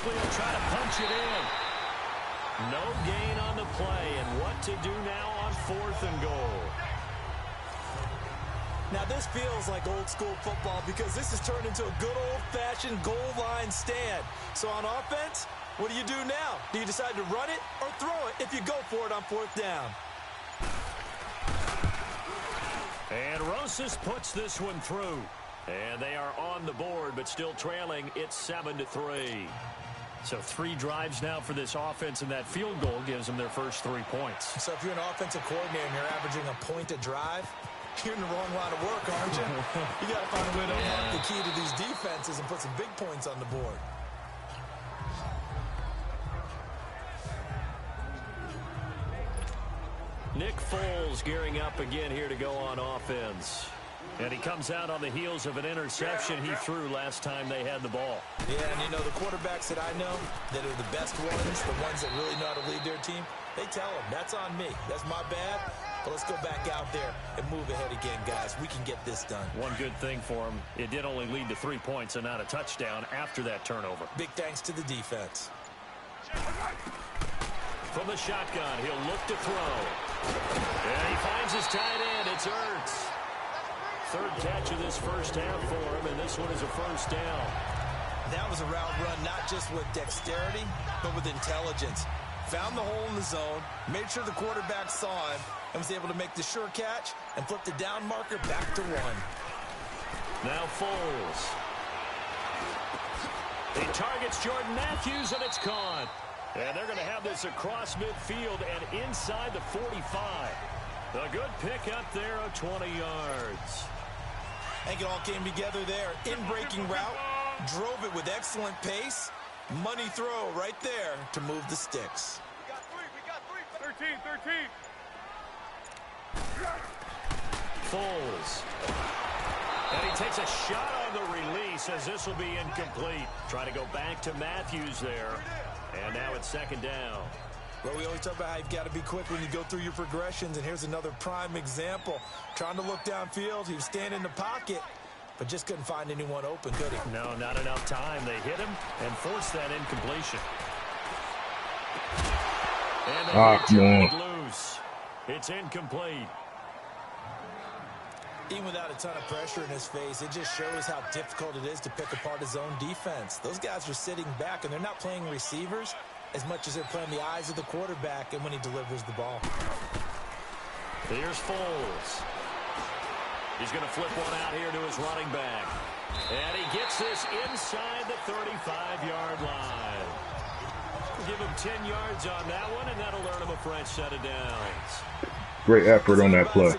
quickly will try to punch it in. No gain on the play, and what to do now on 4th and goal. Now this feels like old school football because this has turned into a good old-fashioned goal line stand. So on offense, what do you do now? Do you decide to run it or throw it if you go for it on 4th down? And Rosas puts this one through. And they are on the board, but still trailing. It's 7-3. So 3 drives now for this offense, and that field goal gives them their first 3 points. So if you're an offensive coordinator and you're averaging a point a drive, you're in the wrong line of work, aren't you? You got to find a way to unlock the key to these defenses and put some big points on the board. Nick Foles gearing up again here to go on offense. And he comes out on the heels of an interception he threw last time they had the ball. Yeah, and you know, the quarterbacks that I know that are the best ones, the ones that really know how to lead their team, they tell them, that's on me. That's my bad. But let's go back out there and move ahead again, guys. We can get this done. One good thing for him, it did only lead to 3 points and not a touchdown after that turnover. Big thanks to the defense. From the shotgun, he'll look to throw. And he finds his tight end. It's Ertz. 3rd catch of this first half for him, and this one is a first down. That was a route run not just with dexterity, but with intelligence. Found the hole in the zone, made sure the quarterback saw him, and was able to make the sure catch and flip the down marker back to 1. Now Foles. He targets Jordan Matthews, and it's caught. And they're going to have this across midfield and inside the 45. A good pickup there of 20 yards. I think it all came together there. In-breaking route, drove it with excellent pace. Money throw right there to move the sticks. We got three. 13. Foles. And he takes a shot on the release as this will be incomplete. Try to go back to Matthews there. And now it's 2nd down. Well, we always talk about how you've got to be quick when you go through your progressions, and here's another prime example. Trying to look downfield, he was standing in the pocket, but just couldn't find anyone open, could he? No, not enough time. They hit him and forced that incompletion. And they get loose. It's incomplete. Even without a ton of pressure in his face, it just shows how difficult it is to pick apart his own defense. Those guys are sitting back, and they're not playing receivers as much as they're playing the eyes of the quarterback and when he delivers the ball. Here's Foles. He's going to flip one out here to his running back. And he gets this inside the 35-yard line. Give him 10 yards on that one, and that'll earn him a fresh set of downs. Great effort on that play.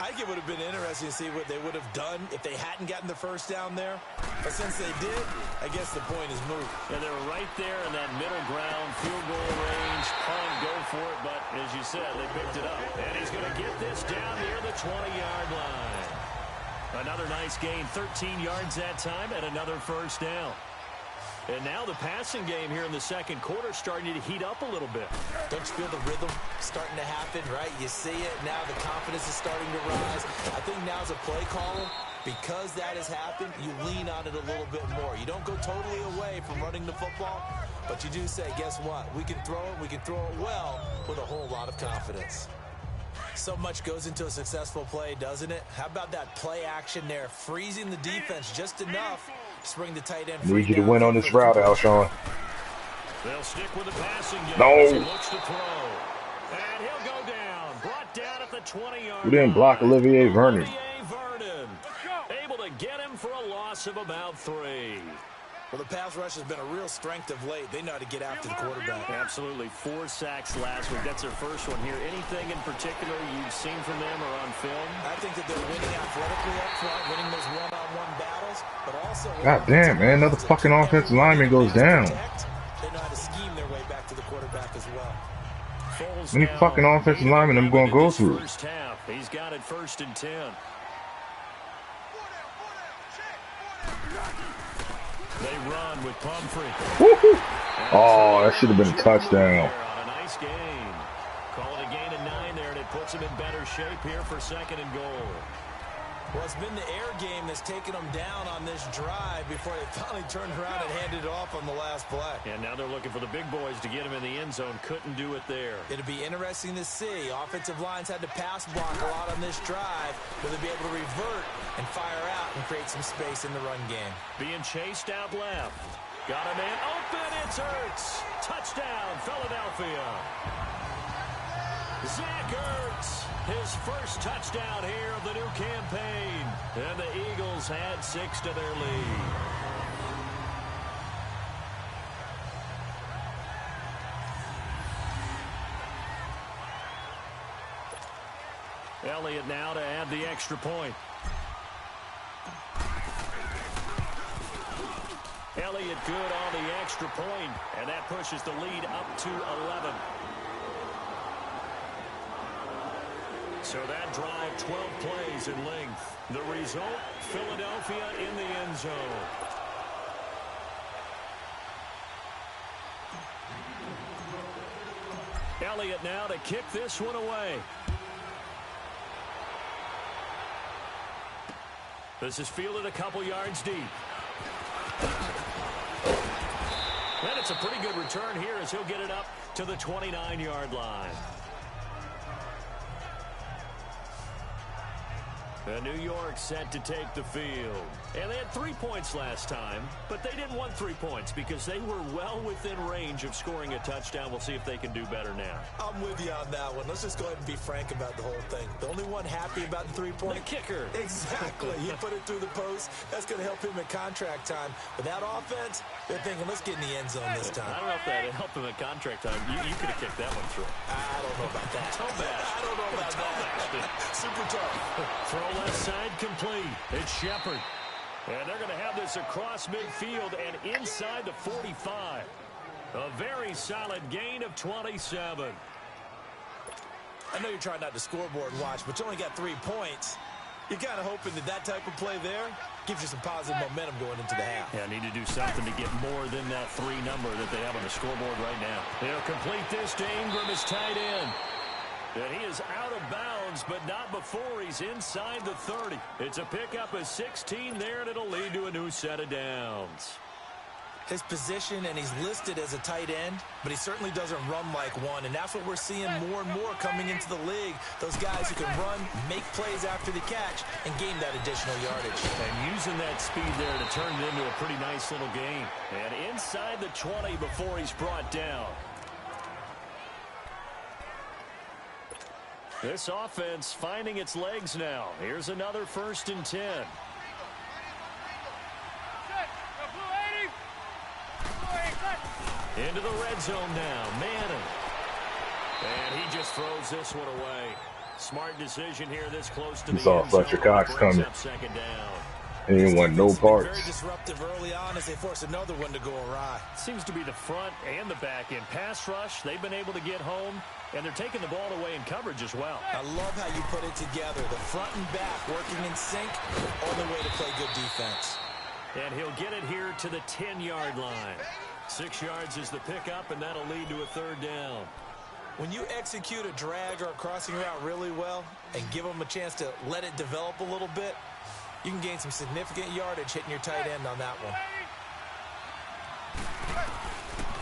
I think it would have been interesting to see what they would have done if they hadn't gotten the first down there. But since they did, I guess the point is moot. And they were right there in that middle ground, field goal range, punt, go for it. But as you said, they picked it up. And he's going to get this down near the 20-yard line. Another nice gain, 13 yards that time, and another first down. And now the passing game here in the second quarter starting to heat up a little bit. Don't you feel the rhythm starting to happen, right? You see it. Now the confidence is starting to rise. I think now as a play caller, because that has happened, you lean on it a little bit more. You don't go totally away from running the football, but you do say, guess what? We can throw it. We can throw it well with a whole lot of confidence. So much goes into a successful play, doesn't it? How about that play action there? Freezing the defense just enough. Spring the tight end. Need you to win on this route, Alshon. They'll stick with the passing game. No. As he looks to throw. And he'll go down. Brought down at the 20-yard line. We didn't block Olivier Vernon. Olivier Vernon. Able to get him for a loss of about 3. Well, the pass rush has been a real strength of late. They know how to get after the quarterback. Absolutely. 4 sacks last week. That's their first one here. Anything in particular you've seen from them or on film? I think that they're winning athletically up front, winning those one-on-one battles, but also... God damn, man. Another fucking offensive lineman goes down. They know how to scheme their way back to the quarterback as well. Many fucking offensive linemen I'm going to go through. First half. He's got it 1st and 10. They run with Pumphrey. Oh, that should have been a touchdown. On a nice game. Call it a gain of 9 there, and it puts him in better shape here for 2nd and goal. Well, it's been the air game that's taken them down on this drive before they finally turned around and handed it off on the last play. And now they're looking for the big boys to get him in the end zone. Couldn't do it there. It'll be interesting to see. Offensive lines had to pass block a lot on this drive. Will they be able to revert and fire out and create some space in the run game? Being chased out left. Got a man open. It's Ertz. Touchdown, Philadelphia. Zach Ertz, his first touchdown here of the new campaign. And the Eagles had 6 to their lead. Elliott now to add the extra point. Elliott good on the extra point, and that pushes the lead up to 11. So that drive, 12 plays in length. The result, Philadelphia in the end zone. Elliott now to kick this one away. This is fielded a couple yards deep. And it's a pretty good return here as he'll get it up to the 29-yard line. And New York set to take the field. And they had 3 points last time, but they didn't want 3 points because they were well within range of scoring a touchdown. We'll see if they can do better now. I'm with you on that one. Let's just go ahead and be frank about the whole thing. The only one happy about the 3-point. The kicker. Exactly. You put it through the post. That's going to help him at contract time. But that offense, they're thinking, let's get in the end zone this time. I don't know if that helped him at contract time. You could have kicked that one through. I don't know about that. Toe bash. I don't know about that. Super tough. Throw left side complete. It's Shepard. And they're going to have this across midfield and inside the 45. A very solid gain of 27. I know you're trying not to scoreboard watch, but you only got 3 points. You're kind of hoping that type of play there gives you some positive momentum going into the half. Yeah, need to do something to get more than that 3 number that they have on the scoreboard right now. They'll complete this to Ingram as tight end. And he is out of bounds, but not before he's inside the 30. It's a pickup of 16 there, and it'll lead to a new set of downs. His position, and he's listed as a tight end, but he certainly doesn't run like one, and that's what we're seeing more and more coming into the league. Those guys who can run, make plays after the catch, and gain that additional yardage. And using that speed there to turn it into a pretty nice little gain. And inside the 20 before he's brought down. This offense finding its legs now. Here's another 1st and 10. Into the red zone now. Manning. And he just throws this one away. Smart decision here this close to the end zone. Fletcher Cox coming. Second down. He didn't want no parts. Very disruptive early on as they force another one to go awry. Seems to be the front and the back end. Pass rush, they've been able to get home, and they're taking the ball away in coverage as well. I love how you put it together. The front and back working in sync. Only way to play good defense. And he'll get it here to the 10-yard line. 6 yards is the pickup, and that'll lead to a 3rd down. When you execute a drag or a crossing route really well and give them a chance to let it develop a little bit, you can gain some significant yardage hitting your tight end on that one.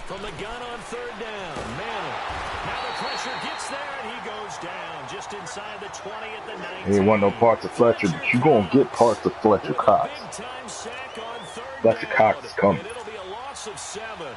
From the gun on 3rd down, Manning. Now the pressure gets there, and he goes down just inside the 20 at the 19. He didn't want no parts of Fletcher, but you're going to get parts of Fletcher Cox. Big-time sack on 3rd Fletcher down, Cox is coming. and it'll be a loss of 7.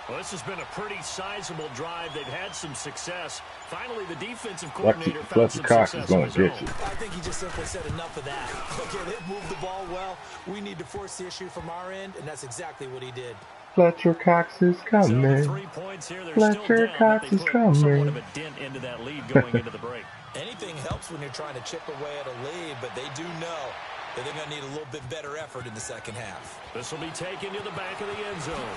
Well, this has been a pretty sizable drive. They've had some success. Finally, the defensive coordinator found some Cox success is going on to his get own. you. I think he just simply said enough of that. Okay, they've moved the ball well. We need to force the issue from our end, and that's exactly what he did. Fletcher Cox is So coming. 3 points here. They're Fletcher still down, Cox but they is put coming. somewhat of a dent into that lead going into the break. Anything helps when you're trying to chip away at a lead, but they do know that they're going to need a little bit better effort in the second half. This will be taken to the back of the end zone.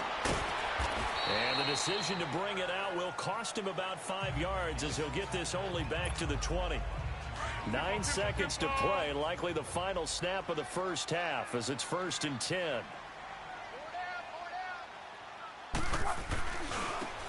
And the decision to bring it out will cost him about 5 yards as he'll get this only back to the 20. 9 seconds to play, likely the final snap of the first half as it's 1st and 10.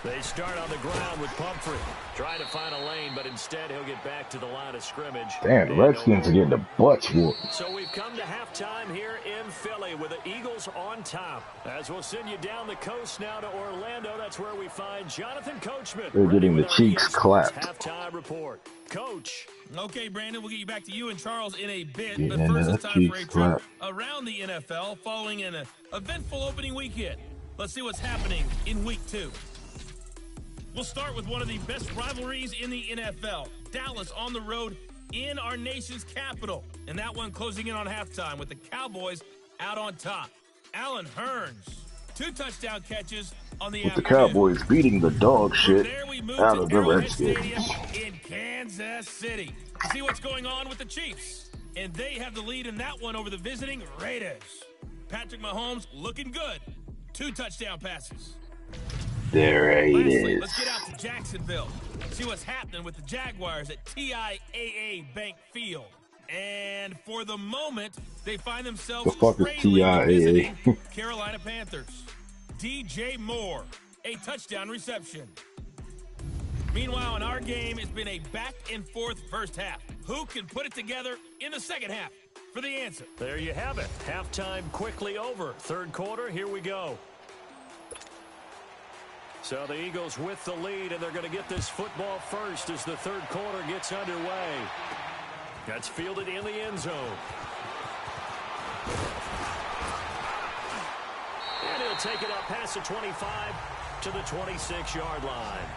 They start on the ground with Pumphrey. Trying to find a lane, but instead he'll get back to the line of scrimmage. Damn, the Redskins are getting the butts whooped. So we've come to halftime here in Philly with the Eagles on top. As we'll send you down the coast now to Orlando, that's where we find Jonathan Coachman. They're getting the cheeks clapped. Halftime report. Coach. Okay, Brandon, we'll get you back to you and Charles in a bit. Yeah, but first, it's time for a cheeks trip clapped. around the NFL following an eventful opening weekend. Let's see what's happening in Week 2. We'll start with one of the best rivalries in the NFL. Dallas on the road in our nation's capital. And that one closing in on halftime with the Cowboys out on top. Allen Hurns, 2 touchdown catches on the With the afternoon. Cowboys beating the dog shit There we move out to of the Arrowhead Stadium Redskins. in Kansas City to see what's going on with the Chiefs. And they have the lead in that one over the visiting Raiders. Patrick Mahomes looking good. 2 touchdown passes. There it Lastly, is. let's get out to Jacksonville. See what's happening with the Jaguars at TIAA Bank Field. And for the moment, they find themselves The fuck is trailing the TIAA? visiting Carolina Panthers. DJ Moore, a touchdown reception. Meanwhile, in our game, it's been a back-and-forth first half. Who can put it together in the second half? For the answer. There you have it. Halftime quickly over. Third quarter, here we go. So the Eagles with the lead, and they're going to get this football first as the third quarter gets underway. That's fielded in the end zone. And he'll take it up past the 25 to the 26-yard line.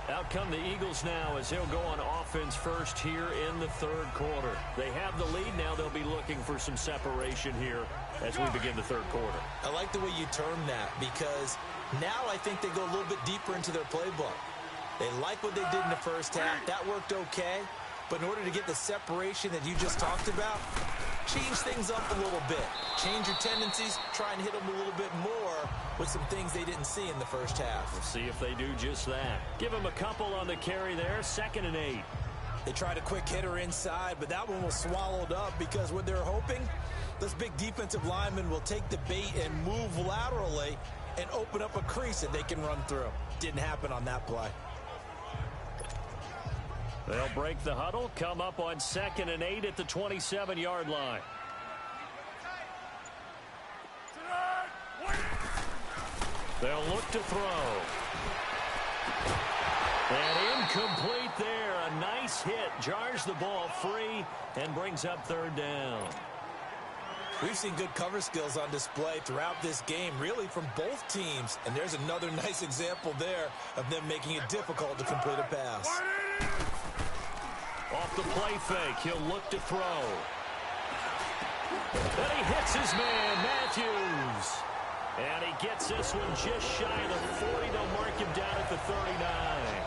Out come the Eagles now as he'll go on offense first here in the third quarter. They have the lead now. They'll be looking for some separation here as we begin the third quarter. I like the way you term that because now I think they go a little bit deeper into their playbook. They like what they did in the first half. That worked okay. But in order to get the separation that you just talked about, change things up a little bit. Change your tendencies. Try and hit them a little bit more with some things they didn't see in the first half. We'll see if they do just that. Give them a couple on the carry there. 2nd and 8. They tried a quick hitter inside, but that one was swallowed up because what they're hoping, this big defensive lineman will take the bait and move laterally and open up a crease that they can run through. Didn't happen on that play. They'll break the huddle, come up on 2nd and 8 at the 27-yard line. They'll look to throw. And incomplete there. A nice hit. Jars the ball free and brings up 3rd down. We've seen good cover skills on display throughout this game, really from both teams. And there's another nice example there of them making it difficult to complete a pass. Off the play fake, he'll look to throw. And he hits his man, Matthews. And he gets this one just shy of the 40. They'll mark him down at the 39.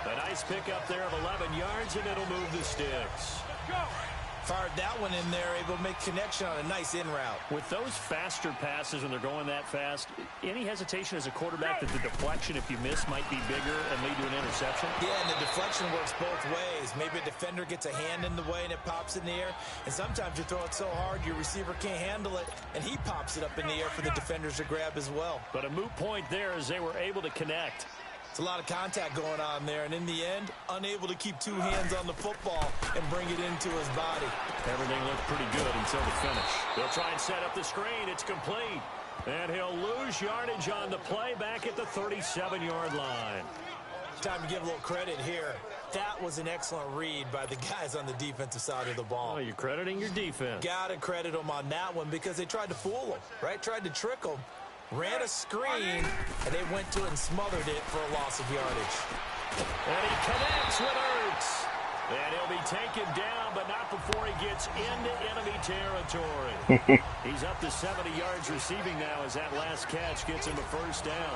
A nice pickup there of 11 yards, and it'll move the sticks. Fired that one in there, able to make connection on a nice in route. With those faster passes when they're going that fast, any hesitation as a quarterback that the deflection, if you miss, might be bigger and lead to an interception? Yeah, and the deflection works both ways. Maybe a defender gets a hand in the way and it pops in the air. And sometimes you throw it so hard your receiver can't handle it, and he pops it up in the air for the defenders to grab as well. But a moot point there as they were able to connect. It's a lot of contact going on there, and in the end, unable to keep 2 hands on the football and bring it into his body. Everything looked pretty good until the finish. They'll try and set up the screen. It's complete. And he'll lose yardage on the play back at the 37-yard line. Time to give a little credit here. That was an excellent read by the guys on the defensive side of the ball. Oh, you're crediting your defense. Got to credit them on that one because they tried to fool him, right? Tried to trick him. Ran a screen, and they went to it and smothered it for a loss of yardage. And he connects with Ertz. And he'll be taken down, but not before he gets into enemy territory. He's up to 70 yards receiving now as that last catch gets him a 1st down.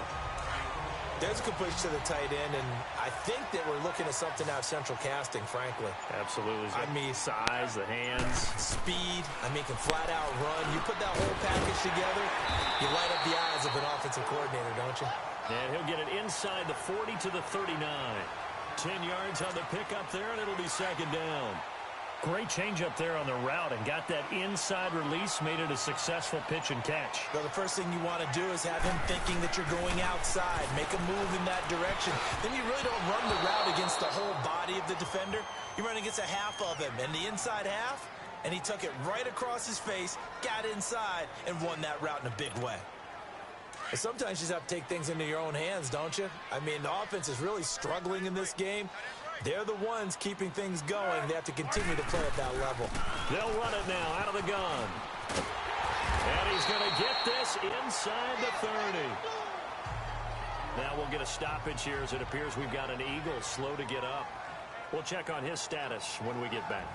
There's a completion to the tight end, and I think that we're looking at something out of central casting, frankly. Absolutely. I mean, size, the hands. Speed, I mean, can flat out run. You put that whole package together, you light up the eyes of an offensive coordinator, don't you? And he'll get it inside the 40 to the 39. 10 yards on the pickup there, and it'll be 2nd down. Great changeup there on the route and got that inside release, made it a successful pitch and catch. Well, the first thing you want to do is have him thinking that you're going outside, make a move in that direction. Then you really don't run the route against the whole body of the defender. You run against a half of him, and the inside half, and he took it right across his face, got inside, and won that route in a big way. But sometimes you just have to take things into your own hands, don't you? I mean, the offense is really struggling in this game. They're the ones keeping things going. They have to continue to play at that level. They'll run it now out of the gun. And he's going to get this inside the 30. Now we'll get a stoppage here as it appears we've got an Eagle slow to get up. We'll check on his status when we get back.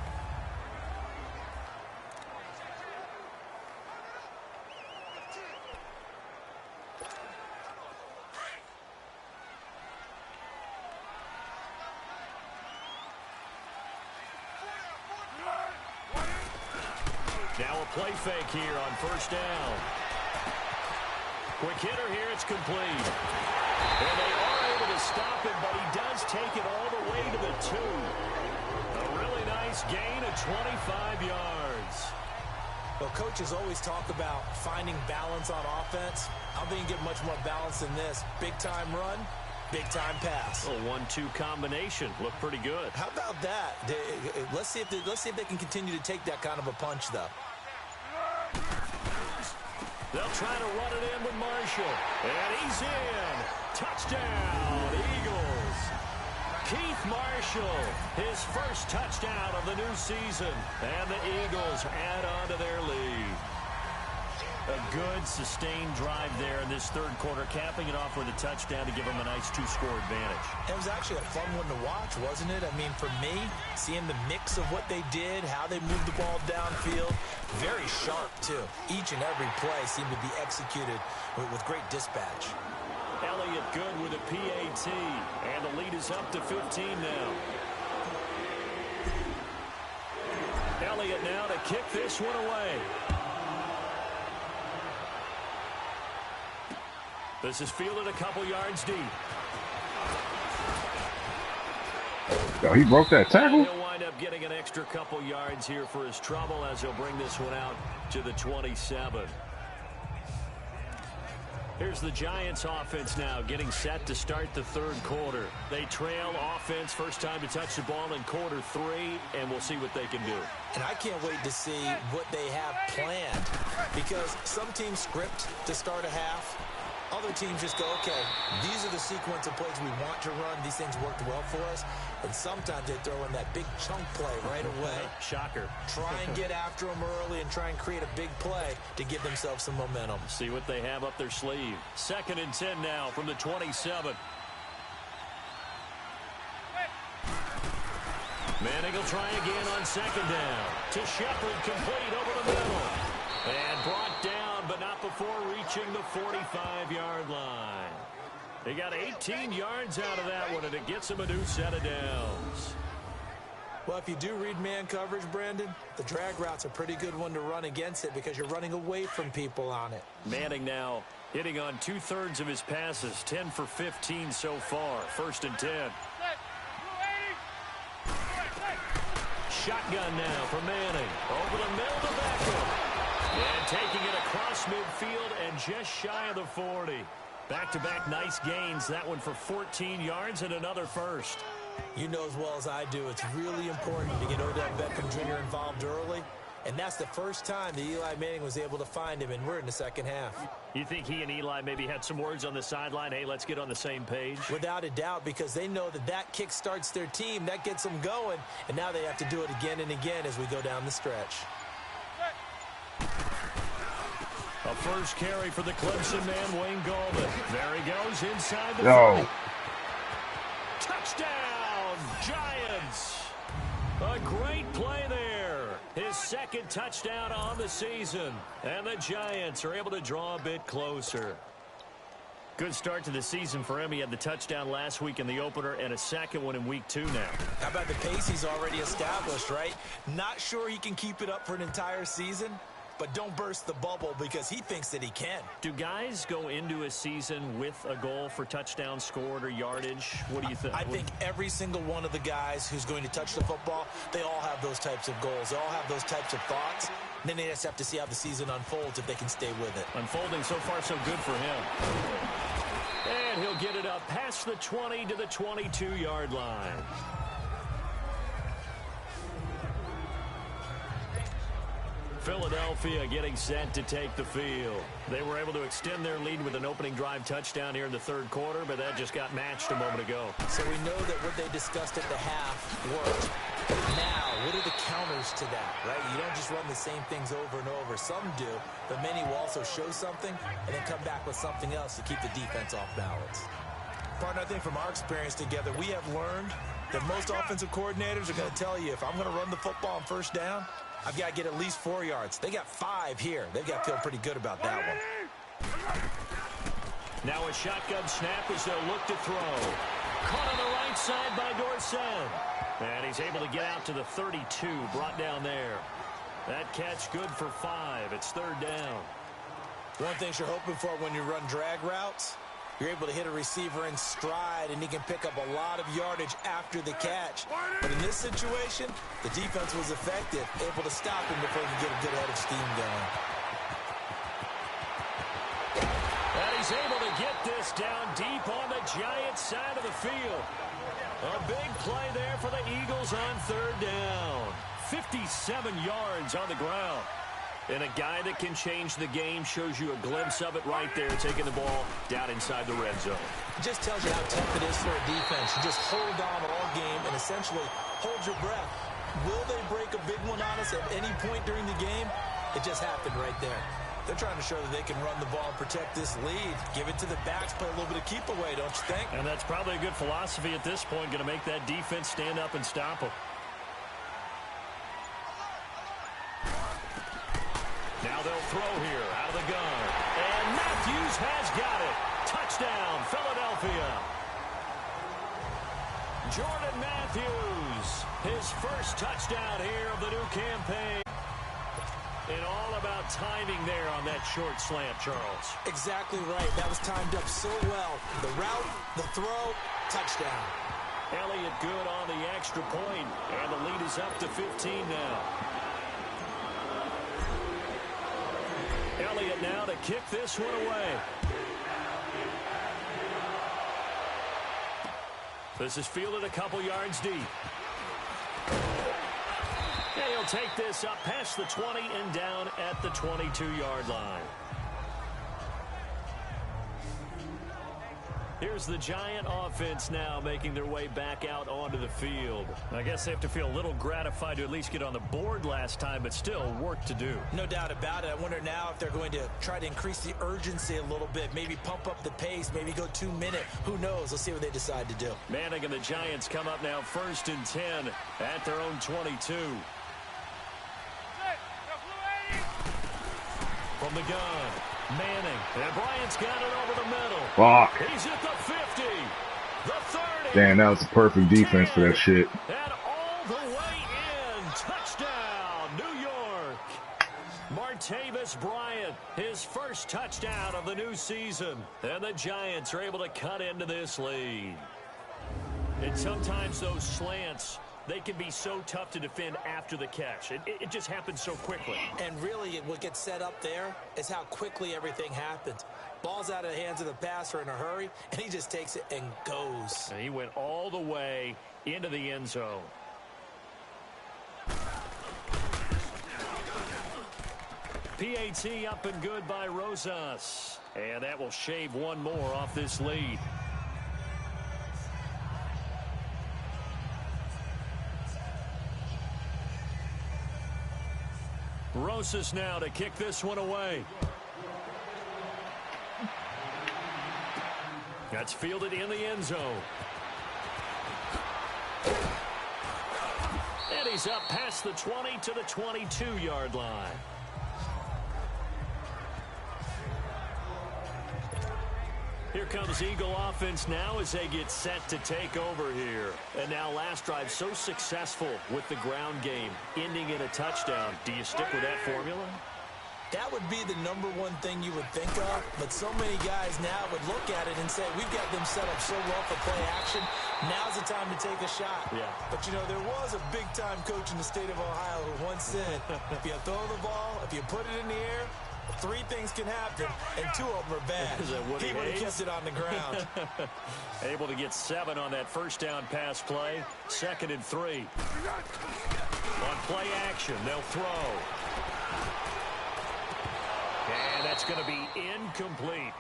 Now a play fake here on first down. Quick hitter here, it's complete. And they are able to stop it, but he does take it all the way to the 2. A really nice gain of 25 yards. Well, coaches always talk about finding balance on offense. I don't think you get much more balance than this. Big-time run, big-time pass. A 1-2 combination. Looked pretty good. How about that? Let's see if they can continue to take that kind of a punch, though. They'll try to run it in with Marshall. And he's in. Touchdown, Eagles. Keith Marshall, his first touchdown of the new season. And the Eagles add on to their lead. A good, sustained drive there in this third quarter, capping it off with a touchdown to give them a nice 2-score advantage. It was actually a fun one to watch, wasn't it? I mean, for me, seeing the mix of what they did, how they moved the ball downfield, very sharp, too. Each and every play seemed to be executed with great dispatch. Elliott good with a PAT, and the lead is up to 15 now. Elliott now to kick this one away. This is fielded a couple yards deep. Yo, he broke that tackle? He'll wind up getting an extra couple yards here for his trouble as he'll bring this one out to the 27. Here's the Giants offense now getting set to start the third quarter. They trail offense, first time to touch the ball in quarter 3, and we'll see what they can do. And I can't wait to see what they have planned, because some teams script to start a half. Other teams just go, okay, these are the sequence of plays we want to run. These things worked well for us. And sometimes they throw in that big chunk play right away. Shocker. Try and get after them early and try and create a big play to give themselves some momentum. See what they have up their sleeve. 2nd and 10 now from the 27. Manning will try again on 2nd down. To Shepard, complete over the middle. And brought down, but not before reaching the 45-yard line. They got 18 yards out of that one, and it gets them a new set of downs. Well, if you do read man coverage, Brandon, the drag route's a pretty good one to run against it because you're running away from people on it. Manning now hitting on 2/3 of his passes, 10 for 15 so far. 1st and 10. Shotgun now for Manning. Over the middle to Beckham. And taking it across midfield and just shy of the 40. Back-to-back nice gains. That one for 14 yards and another first. You know as well as I do, it's really important to get Odell Beckham Jr. involved early. And that's the first time that Eli Manning was able to find him, and we're in the second half. You think he and Eli maybe had some words on the sideline? Hey, let's get on the same page? Without a doubt, because they know that that kick starts their team. That gets them going. And now they have to do it again and again as we go down the stretch. A first carry for the Clemson man, Wayne Gallman. There he goes inside the 40. Touchdown, Giants. A great play there. His 2nd touchdown on the season. And the Giants are able to draw a bit closer. Good start to the season for him. He had the touchdown last week in the opener and a 2nd one in week 2 now. How about the pace he's already established, right? Not sure he can keep it up for an entire season, but don't burst the bubble because he thinks that he can. Do guys go into a season with a goal for touchdown scored or yardage? What do you think? I think every single one of the guys who's going to touch the football, they all have those types of goals. They all have those types of thoughts. And then they just have to see how the season unfolds if they can stay with it. Unfolding so far so good for him. And he'll get it up past the 20 to the 22-yard line. Philadelphia getting set to take the field. They were able to extend their lead with an opening drive touchdown here in the third quarter, but that just got matched a moment ago. So we know that what they discussed at the half worked. Now, what are the counters to that, right? You don't just run the same things over and over. Some do, but many will also show something and then come back with something else to keep the defense off balance. Partner, I think from our experience together, we have learned that most offensive coordinators are going to tell you, if I'm going to run the football on first down, I've got to get at least 4 yards. They got 5 here. They've got to feel pretty good about that one. Now a shotgun snap as they'll look to throw. Caught on the right side by Dorsett. And he's able to get out to the 32, brought down there. That catch good for 5. It's third down. One thing you're hoping for when you run drag routes, you're able to hit a receiver in stride, and he can pick up a lot of yardage after the catch. But in this situation, the defense was effective, able to stop him before he could get a good head of steam going. And he's able to get this down deep on the Giants side of the field. A big play there for the Eagles on third down. 57 yards on the ground. And a guy that can change the game shows you a glimpse of it right there, taking the ball down inside the red zone. It just tells you how tough it is for a defense. You just hold on all game and essentially hold your breath. Will they break a big one on us at any point during the game? It just happened right there. They're trying to show that they can run the ball and protect this lead. Give it to the backs, play a little bit of keep away, don't you think? And that's probably a good philosophy at this point, going to make that defense stand up and stop them. Now they'll throw here out of the gun. And Matthews has got it. Touchdown, Philadelphia. Jordan Matthews, his first touchdown here of the new campaign. And all about timing there on that short slant, Charles. Exactly right. That was timed up so well. The route, the throw, touchdown. Elliott good on the extra point, and the lead is up to 15 now. Elliott now to kick this one away. This is fielded a couple yards deep. And he'll take this up past the 20 and down at the 22-yard line. Here's the Giant offense now making their way back out onto the field. I guess they have to feel a little gratified to at least get on the board last time, but still work to do. No doubt about it. I wonder now if they're going to try to increase the urgency a little bit, maybe pump up the pace, maybe go 2-minute. Who knows? Let's see what they decide to do. Manning and the Giants come up now 1st and 10 at their own 22. From the gun, Manning, and Bryant's got it over the middle. Fuck. He's at the 50, the 30. Damn, that was a perfect defense for that shit. And all the way in. Touchdown, New York. Martavis Bryant, his first touchdown of the new season. And the Giants are able to cut into this lead. And sometimes those slants, they can be so tough to defend after the catch. It just happens so quickly. And really, what gets set up there is how quickly everything happens. Ball's out of the hands of the passer in a hurry, and he just takes it and goes. And he went all the way into the end zone. PAT up and good by Rosas. And that will shave one more off this lead. Rosas now to kick this one away. That's fielded in the end zone. And he's up past the 20 to the 22-yard line. Here comes Eagle offense now as they get set to take over here. And now last drive so successful with the ground game, ending in a touchdown. Do you stick with that formula? That would be the number one thing you would think of, but so many guys now would look at it and say, we've got them set up so well for play action, now's the time to take a shot. Yeah. But, you know, there was a big-time coach in the state of Ohio who once said, if you throw the ball, if you put it in the air, 3 things can happen, and 2 of them are bad. He would have kept it on the ground. Able to get 7 on that first down pass play. 2nd and 3. On play action, they'll throw. And that's going to be incomplete.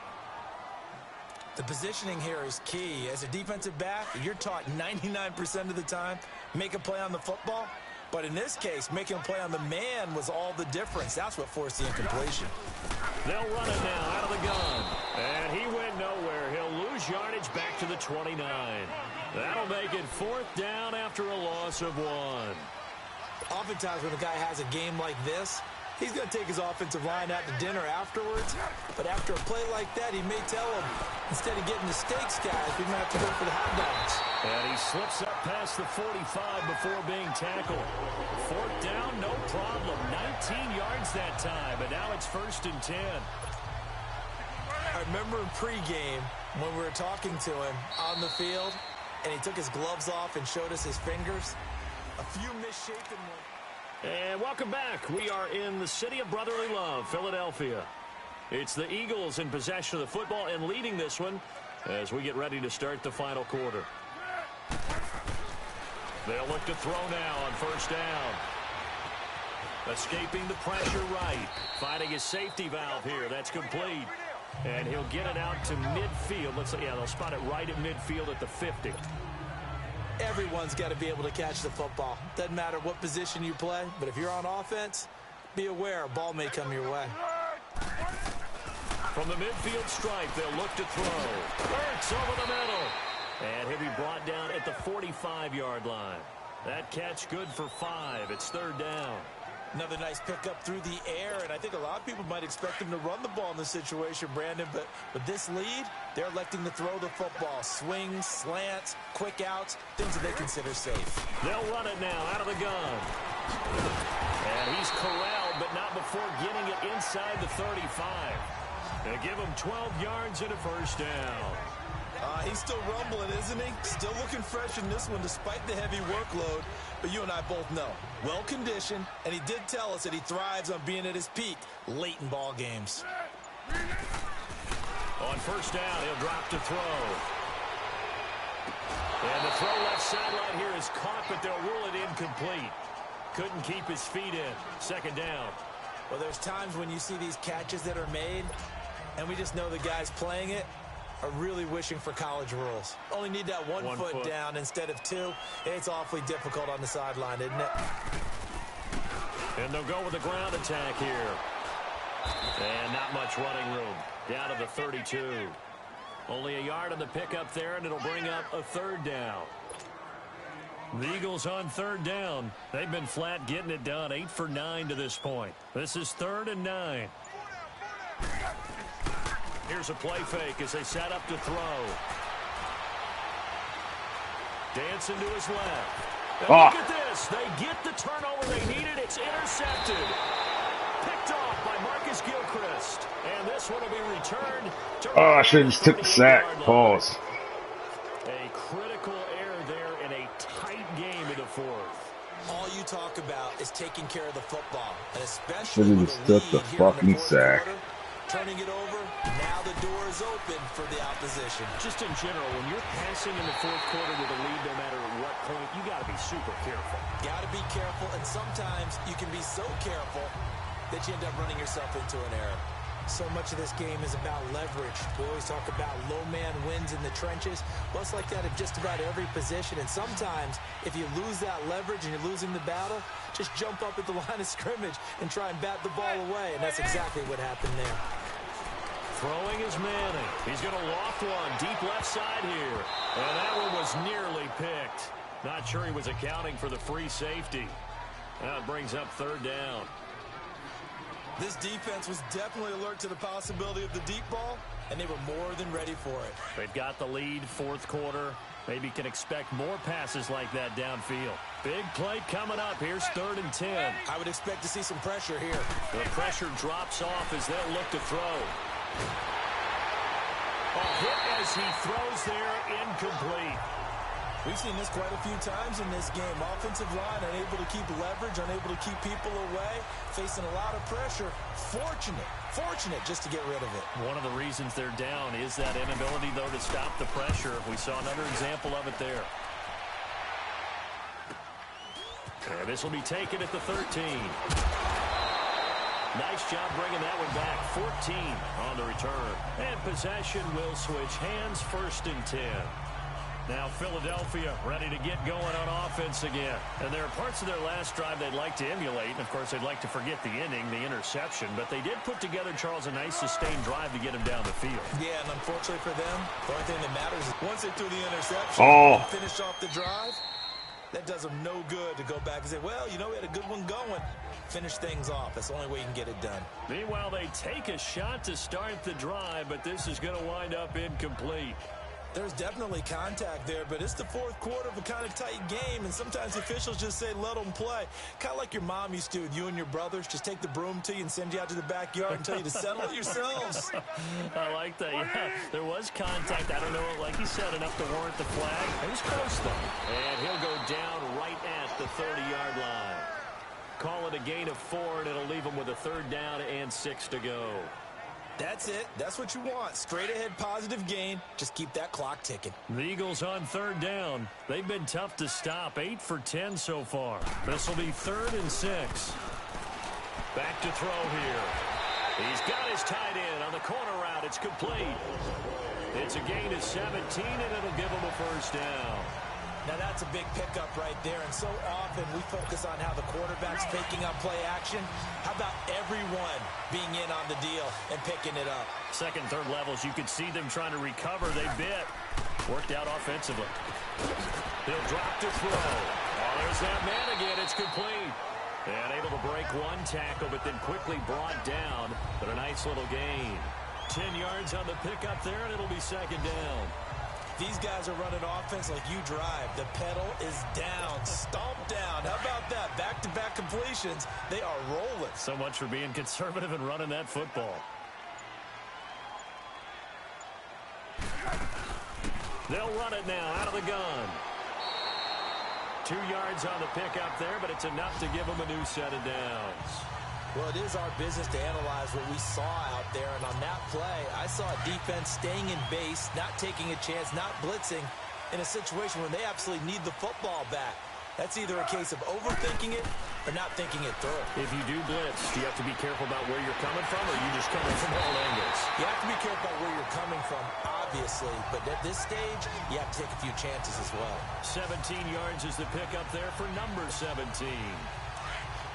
The positioning here is key. As a defensive back, you're taught 99% of the time, make a play on the football. But in this case, making a play on the man was all the difference. That's what forced the incompletion. They'll run it now out of the gun. And he went nowhere. He'll lose yardage back to the 29. That'll make it 4th down after a loss of 1. Oftentimes when a guy has a game like this, he's going to take his offensive line out to dinner afterwards. But after a play like that, he may tell him, instead of getting the steaks, guys, we're going to have to go for the hot dogs. And he slips up past the 45 before being tackled. 4th down, no problem. 19 yards that time, and now it's 1st and 10. I remember in pregame when we were talking to him on the field, and he took his gloves off and showed us his fingers. A few misshapen ones. And welcome back. We are in the city of brotherly love, Philadelphia. It's the Eagles in possession of the football and leading this one as we get ready to start the final quarter. They'll look to throw now on 1st down. Escaping the pressure right. Finding his safety valve here. That's complete. And he'll get it out to midfield. Let's see. Yeah, they'll spot it right at midfield at the 50. Everyone's got to be able to catch the football. Doesn't matter what position you play, but if you're on offense, be aware a ball may come your way. From the midfield stripe, they'll look to throw. Hurts over the middle. And he'll be brought down at the 45-yard line. That catch good for 5. It's 3rd down. Another nice pickup through the air, and I think a lot of people might expect him to run the ball in this situation, Brandon, but with this lead, they're electing to throw the football. Swings, slants, quick outs, things that they consider safe. They'll run it now out of the gun. And he's corralled, but not before getting it inside the 35. They give him 12 yards and a 1st down. He's still rumbling, isn't he? Still looking fresh in this one despite the heavy workload. But you and I both know, well-conditioned, and he did tell us that he thrives on being at his peak late in ball games. On 1st down, he'll drop to throw. And the throw left sideline here is caught, but they'll rule it incomplete. Couldn't keep his feet in. 2nd down. Well, there's times when you see these catches that are made, and we just know the guys playing it are really wishing for college rules. Only need that one foot down instead of 2. It's awfully difficult on the sideline, isn't it? And they'll go with the ground attack here. And not much running room. Down to the 32. Only a yard on the pickup there, and it'll bring up a 3rd down. The Eagles on 3rd down. They've been flat getting it done. 8 for 9 to this point. This is 3rd and 9. Here's a play fake as they set up to throw. Dancing to his left. And look at this. They get the turnover they needed. It's intercepted. Picked off by Marcus Gilchrist. And this one will be returned. I should have just took the sack. Pause. A critical error there in a tight game in the 4th. All you talk about is taking care of the football, and especially Should have with just a lead took the here in fucking the 4th sack. quarter. Turning it over, now the door is open for the opposition. Just in general, when you're passing in the 4th quarter with a lead, no matter what point, you got to be super careful. Got to be careful, and sometimes you can be so careful that you end up running yourself into an error. So much of this game is about leverage. We always talk about low man wins in the trenches. Well, it's like that at just about every position. And sometimes, if you lose that leverage and you're losing the battle, just jump up at the line of scrimmage and try and bat the ball away. And that's exactly what happened there. Throwing is Manning. He's going to loft one deep left side here. And that one was nearly picked. Not sure he was accounting for the free safety. That brings up 3rd down. This defense was definitely alert to the possibility of the deep ball, and they were more than ready for it. They've got the lead, fourth quarter. Maybe can expect more passes like that downfield. Big play coming up. Here's 3rd and 10. I would expect to see some pressure here. The pressure drops off as they'll look to throw. A hit as he throws there, incomplete. We've seen this quite a few times in this game. Offensive line unable to keep leverage, unable to keep people away, facing a lot of pressure. Fortunate just to get rid of it. One of the reasons they're down is that inability, though, to stop the pressure. We saw another example of it there. And this will be taken at the 13. Nice job bringing that one back. 14 on the return. And possession will switch hands, 1st and 10. Now Philadelphia ready to get going on offense again. And there are parts of their last drive they'd like to emulate. And, of course, they'd like to forget the inning, the interception. But they did put together, Charles, a nice sustained drive to get him down the field. Yeah, and unfortunately for them, the only thing that matters is once they threw the interception and finish off the drive, that does them no good to go back and say, well, you know, we had a good one going. Finish things off. That's the only way you can get it done. Meanwhile, they take a shot to start the drive, but this is going to wind up incomplete. There's definitely contact there, but it's the fourth quarter of a kind of tight game, and sometimes officials just say, let them play. Kind of like your mom used to with you and your brothers. Just take the broom to you and send you out to the backyard and tell you to settle it yourselves. I like that. Yeah, there was contact. I don't know, like he said, enough to warrant the flag. It was close, though. And he'll go down right at the 30-yard line. Call it a gain of 4, and it'll leave him with a 3rd down and 6 to go. That's it. That's what you want. Straight ahead positive gain. Just keep that clock ticking. The Eagles on 3rd down. They've been tough to stop. 8 for 10 so far. This will be 3rd and 6. Back to throw here. He's got his tight end on the corner route. It's complete. It's a gain of 17, and it'll give him a 1st down. Now that's a big pickup right there, and so often we focus on how the quarterback's taking up play action. How about everyone being in on the deal and picking it up? Second, third levels, you could see them trying to recover. They bit. Worked out offensively. He'll drop to throw. Oh, there's that man again. It's complete. And able to break one tackle, but then quickly brought down. But a nice little gain. 10 yards on the pickup there, and it'll be 2nd down. These guys are running offense like you drive. The pedal is down, stomped down. How about that? Back-to-back completions. They are rolling. So much for being conservative and running that football. They'll run it now out of the gun. 2 yards on the pickup there, but it's enough to give them a new set of downs. Well, it is our business to analyze what we saw out there, and on that play, I saw a defense staying in base, not taking a chance, not blitzing, in a situation where they absolutely need the football back. That's either a case of overthinking it or not thinking it through. If you do blitz, do you have to be careful about where you're coming from, or are you just coming from all angles? You have to be careful about where you're coming from, obviously, but at this stage, you have to take a few chances as well. 17 yards is the pickup there for number 17.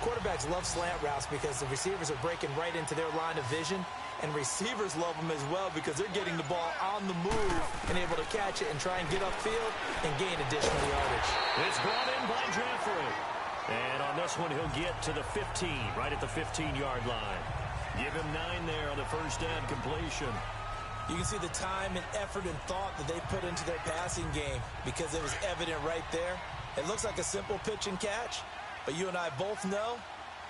Quarterbacks love slant routes because the receivers are breaking right into their line of vision, and receivers love them as well because they're getting the ball on the move and able to catch it and try and get upfield and gain additional yardage. It's brought in by Jeffrey. And on this one, he'll get to the 15, right at the 15-yard line. Give him 9 there on the 1st down completion. You can see the time and effort and thought that they put into their passing game because it was evident right there. It looks like a simple pitch and catch, but you and I both know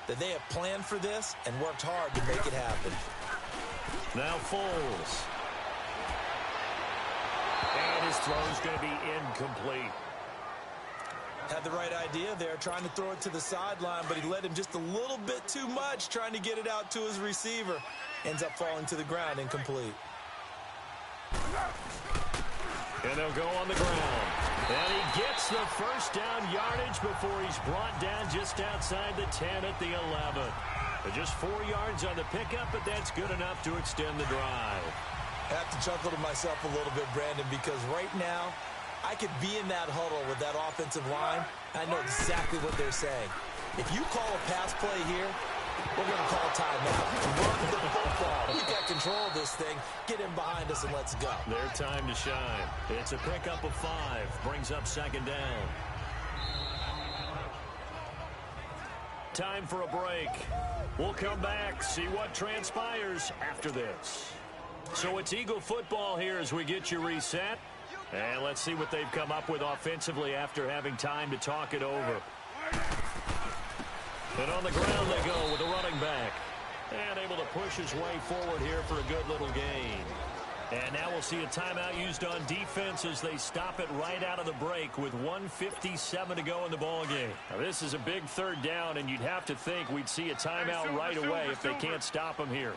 that they have planned for this and worked hard to make it happen. Now Foles. And his throw's going to be incomplete. Had the right idea there, trying to throw it to the sideline, but he led him just a little bit too much, trying to get it out to his receiver. Ends up falling to the ground, incomplete. And they'll go on the ground. And he gets the 1st down yardage before he's brought down just outside the 10 at the 11. But just 4 yards on the pickup, but that's good enough to extend the drive. I have to chuckle to myself a little bit, Brandon, because right now, I could be in that huddle with that offensive line. I know exactly what they're saying. If you call a pass play here, we're going to call timeout. Run the football. We got control of this thing. Get in behind us and let's go. Their time to shine. It's a pickup of 5. Brings up 2nd down. Time for a break. We'll come back, see what transpires after this. So it's Eagle football here as we get you reset. And let's see what they've come up with offensively after having time to talk it over. And on the ground they go with a running back. And able to push his way forward here for a good little gain. And now we'll see a timeout used on defense as they stop it right out of the break with 1:57 to go in the ballgame. Now this is a big third down, and you'd have to think we'd see a timeout right away if they can't stop him here.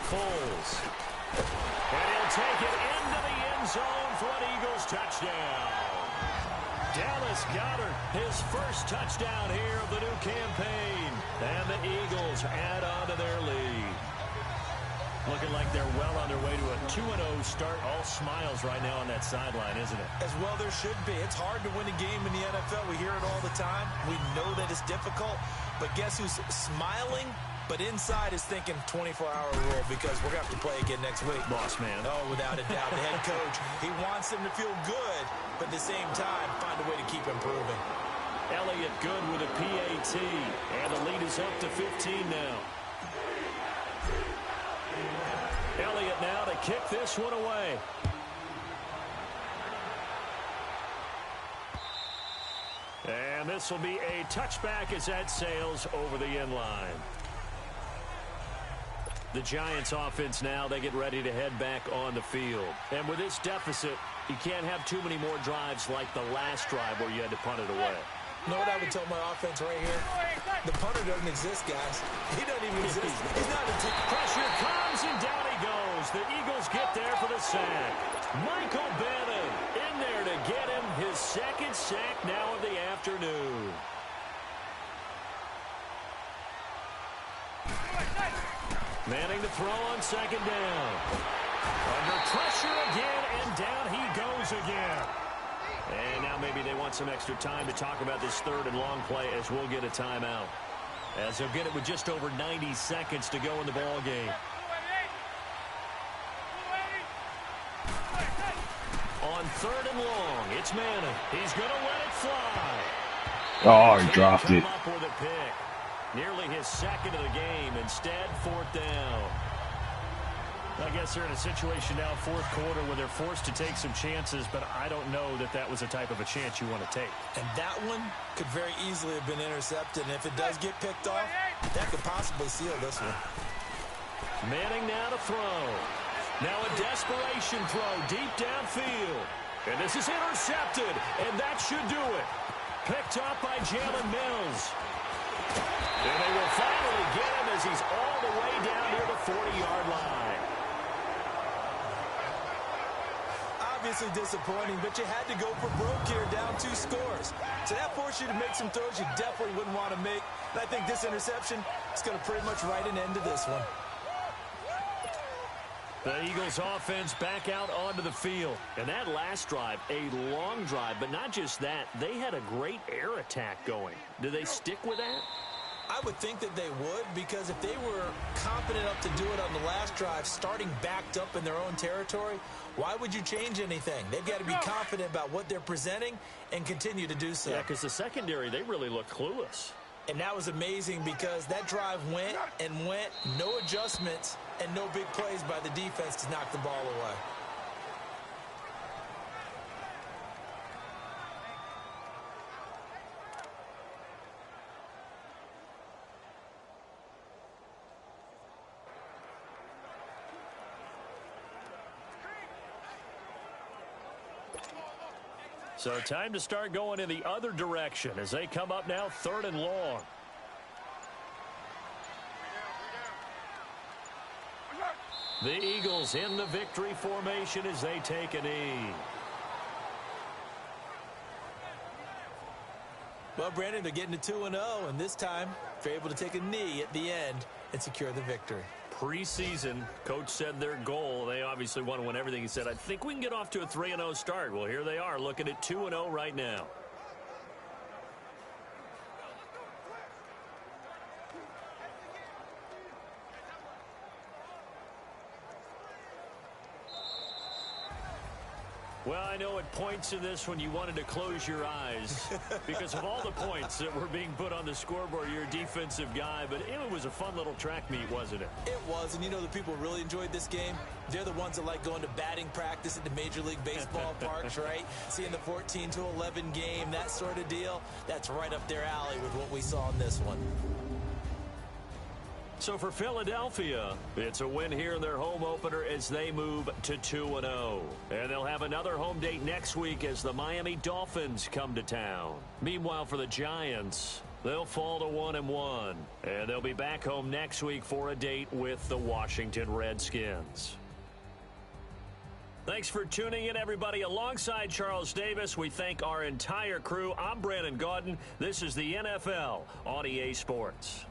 Foles. And he'll take it into the end zone for an Eagles touchdown. Dallas Goedert, his first touchdown here of the new campaign. And the Eagles add on to their lead. Looking like they're well on their way to a 2-0 start. All smiles right now on that sideline, isn't it? As well there should be. It's hard to win a game in the NFL. We hear it all the time. We know that it's difficult. But guess who's smiling? But inside is thinking 24-hour rule because we're going to have to play again next week. Boss man. Oh, without a doubt. The head coach, he wants them to feel good, but at the same time, find a way to keep improving. Elliott good with a PAT. And the lead is up to 15 now. Elliott now to kick this one away. And this will be a touchback as that sails over the end line. The Giants offense now, they get ready to head back on the field. And with this deficit, you can't have too many more drives like the last drive where you had to punt it away. You know what I would tell my offense right here? The punter doesn't exist, guys. He doesn't even exist. He's not a team. Pressure comes, and down he goes. The Eagles get there for the sack. Michael Bannon in there to get him his second sack now of the afternoon. Manning to throw on second down. Under pressure again, and down he goes again. And now maybe they want some extra time to talk about this third and long play as we'll get a timeout. As they'll get it with just over 90 seconds to go in the ball game. On third and long, it's Manning. He's going to let it fly. Oh, he dropped it. Up with a pick. Nearly his second of the game. Instead, fourth down. I guess they're in a situation now, fourth quarter, where they're forced to take some chances, but I don't know that that was the type of a chance you want to take. And that one could very easily have been intercepted, and if it does get picked off, that could possibly seal this one. Manning now to throw. Now a desperation throw deep downfield. And this is intercepted, and that should do it. Picked up by Jalen Mills. And they will finally get him as he's all the way down near the 40-yard line. Obviously disappointing, but you had to go for broke here, down 2 scores. So that forced you to make some throws you definitely wouldn't want to make. And I think this interception is going to pretty much write an end to this one. The Eagles offense back out onto the field. And that last drive, a long drive, but not just that, they had a great air attack going. Do they stick with that? I would think that they would, because if they were confident enough to do it on the last drive, starting backed up in their own territory, why would you change anything? They've got to be confident about what they're presenting and continue to do so. Yeah, because the secondary, they really looked clueless. And that was amazing because that drive went and went, no adjustments, and no big plays by the defense to knock the ball away. So time to start going in the other direction as they come up now third and long. The Eagles in the victory formation as they take a knee. Well, Brandon, they're getting to 2-0, and this time they're able to take a knee at the end and secure the victory. Preseason, coach said their goal, they obviously want to win everything. He said, I think we can get off to a 3-0 start. Well, here they are looking at 2-0 right now. Well, I know at points in this when you wanted to close your eyes because of all the points that were being put on the scoreboard. You're a defensive guy, but it was a fun little track meet, wasn't it? It was, and you know the people really enjoyed this game? They're the ones that like going to batting practice at the Major League Baseball parks, right? Seeing the 14-11 game, that sort of deal. That's right up their alley with what we saw in this one. So for Philadelphia, it's a win here in their home opener as they move to 2-0. And they'll have another home date next week as the Miami Dolphins come to town. Meanwhile, for the Giants, they'll fall to 1-1. And they'll be back home next week for a date with the Washington Redskins. Thanks for tuning in, everybody. Alongside Charles Davis, we thank our entire crew. I'm Brandon Gaudin. This is the NFL on EA Sports.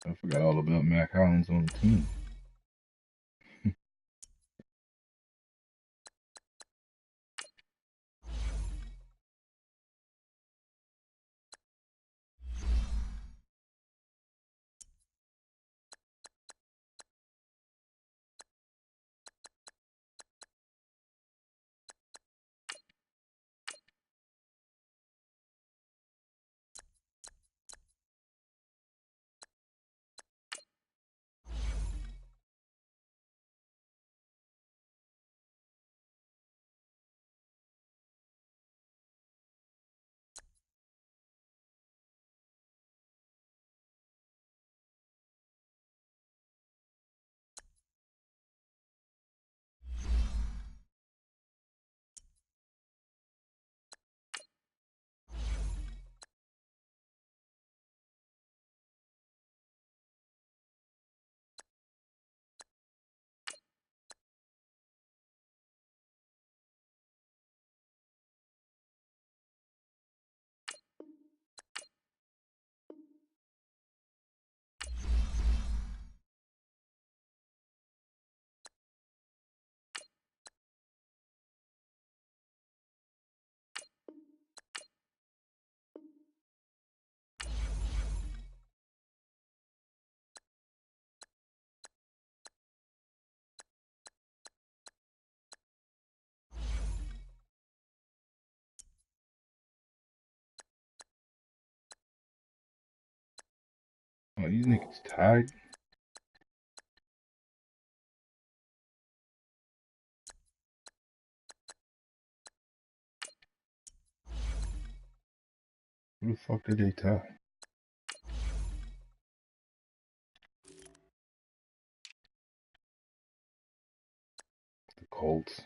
I forgot all about Mac Hollins on the team. Oh, these niggas tied. Who the fuck did they tie? The Colts.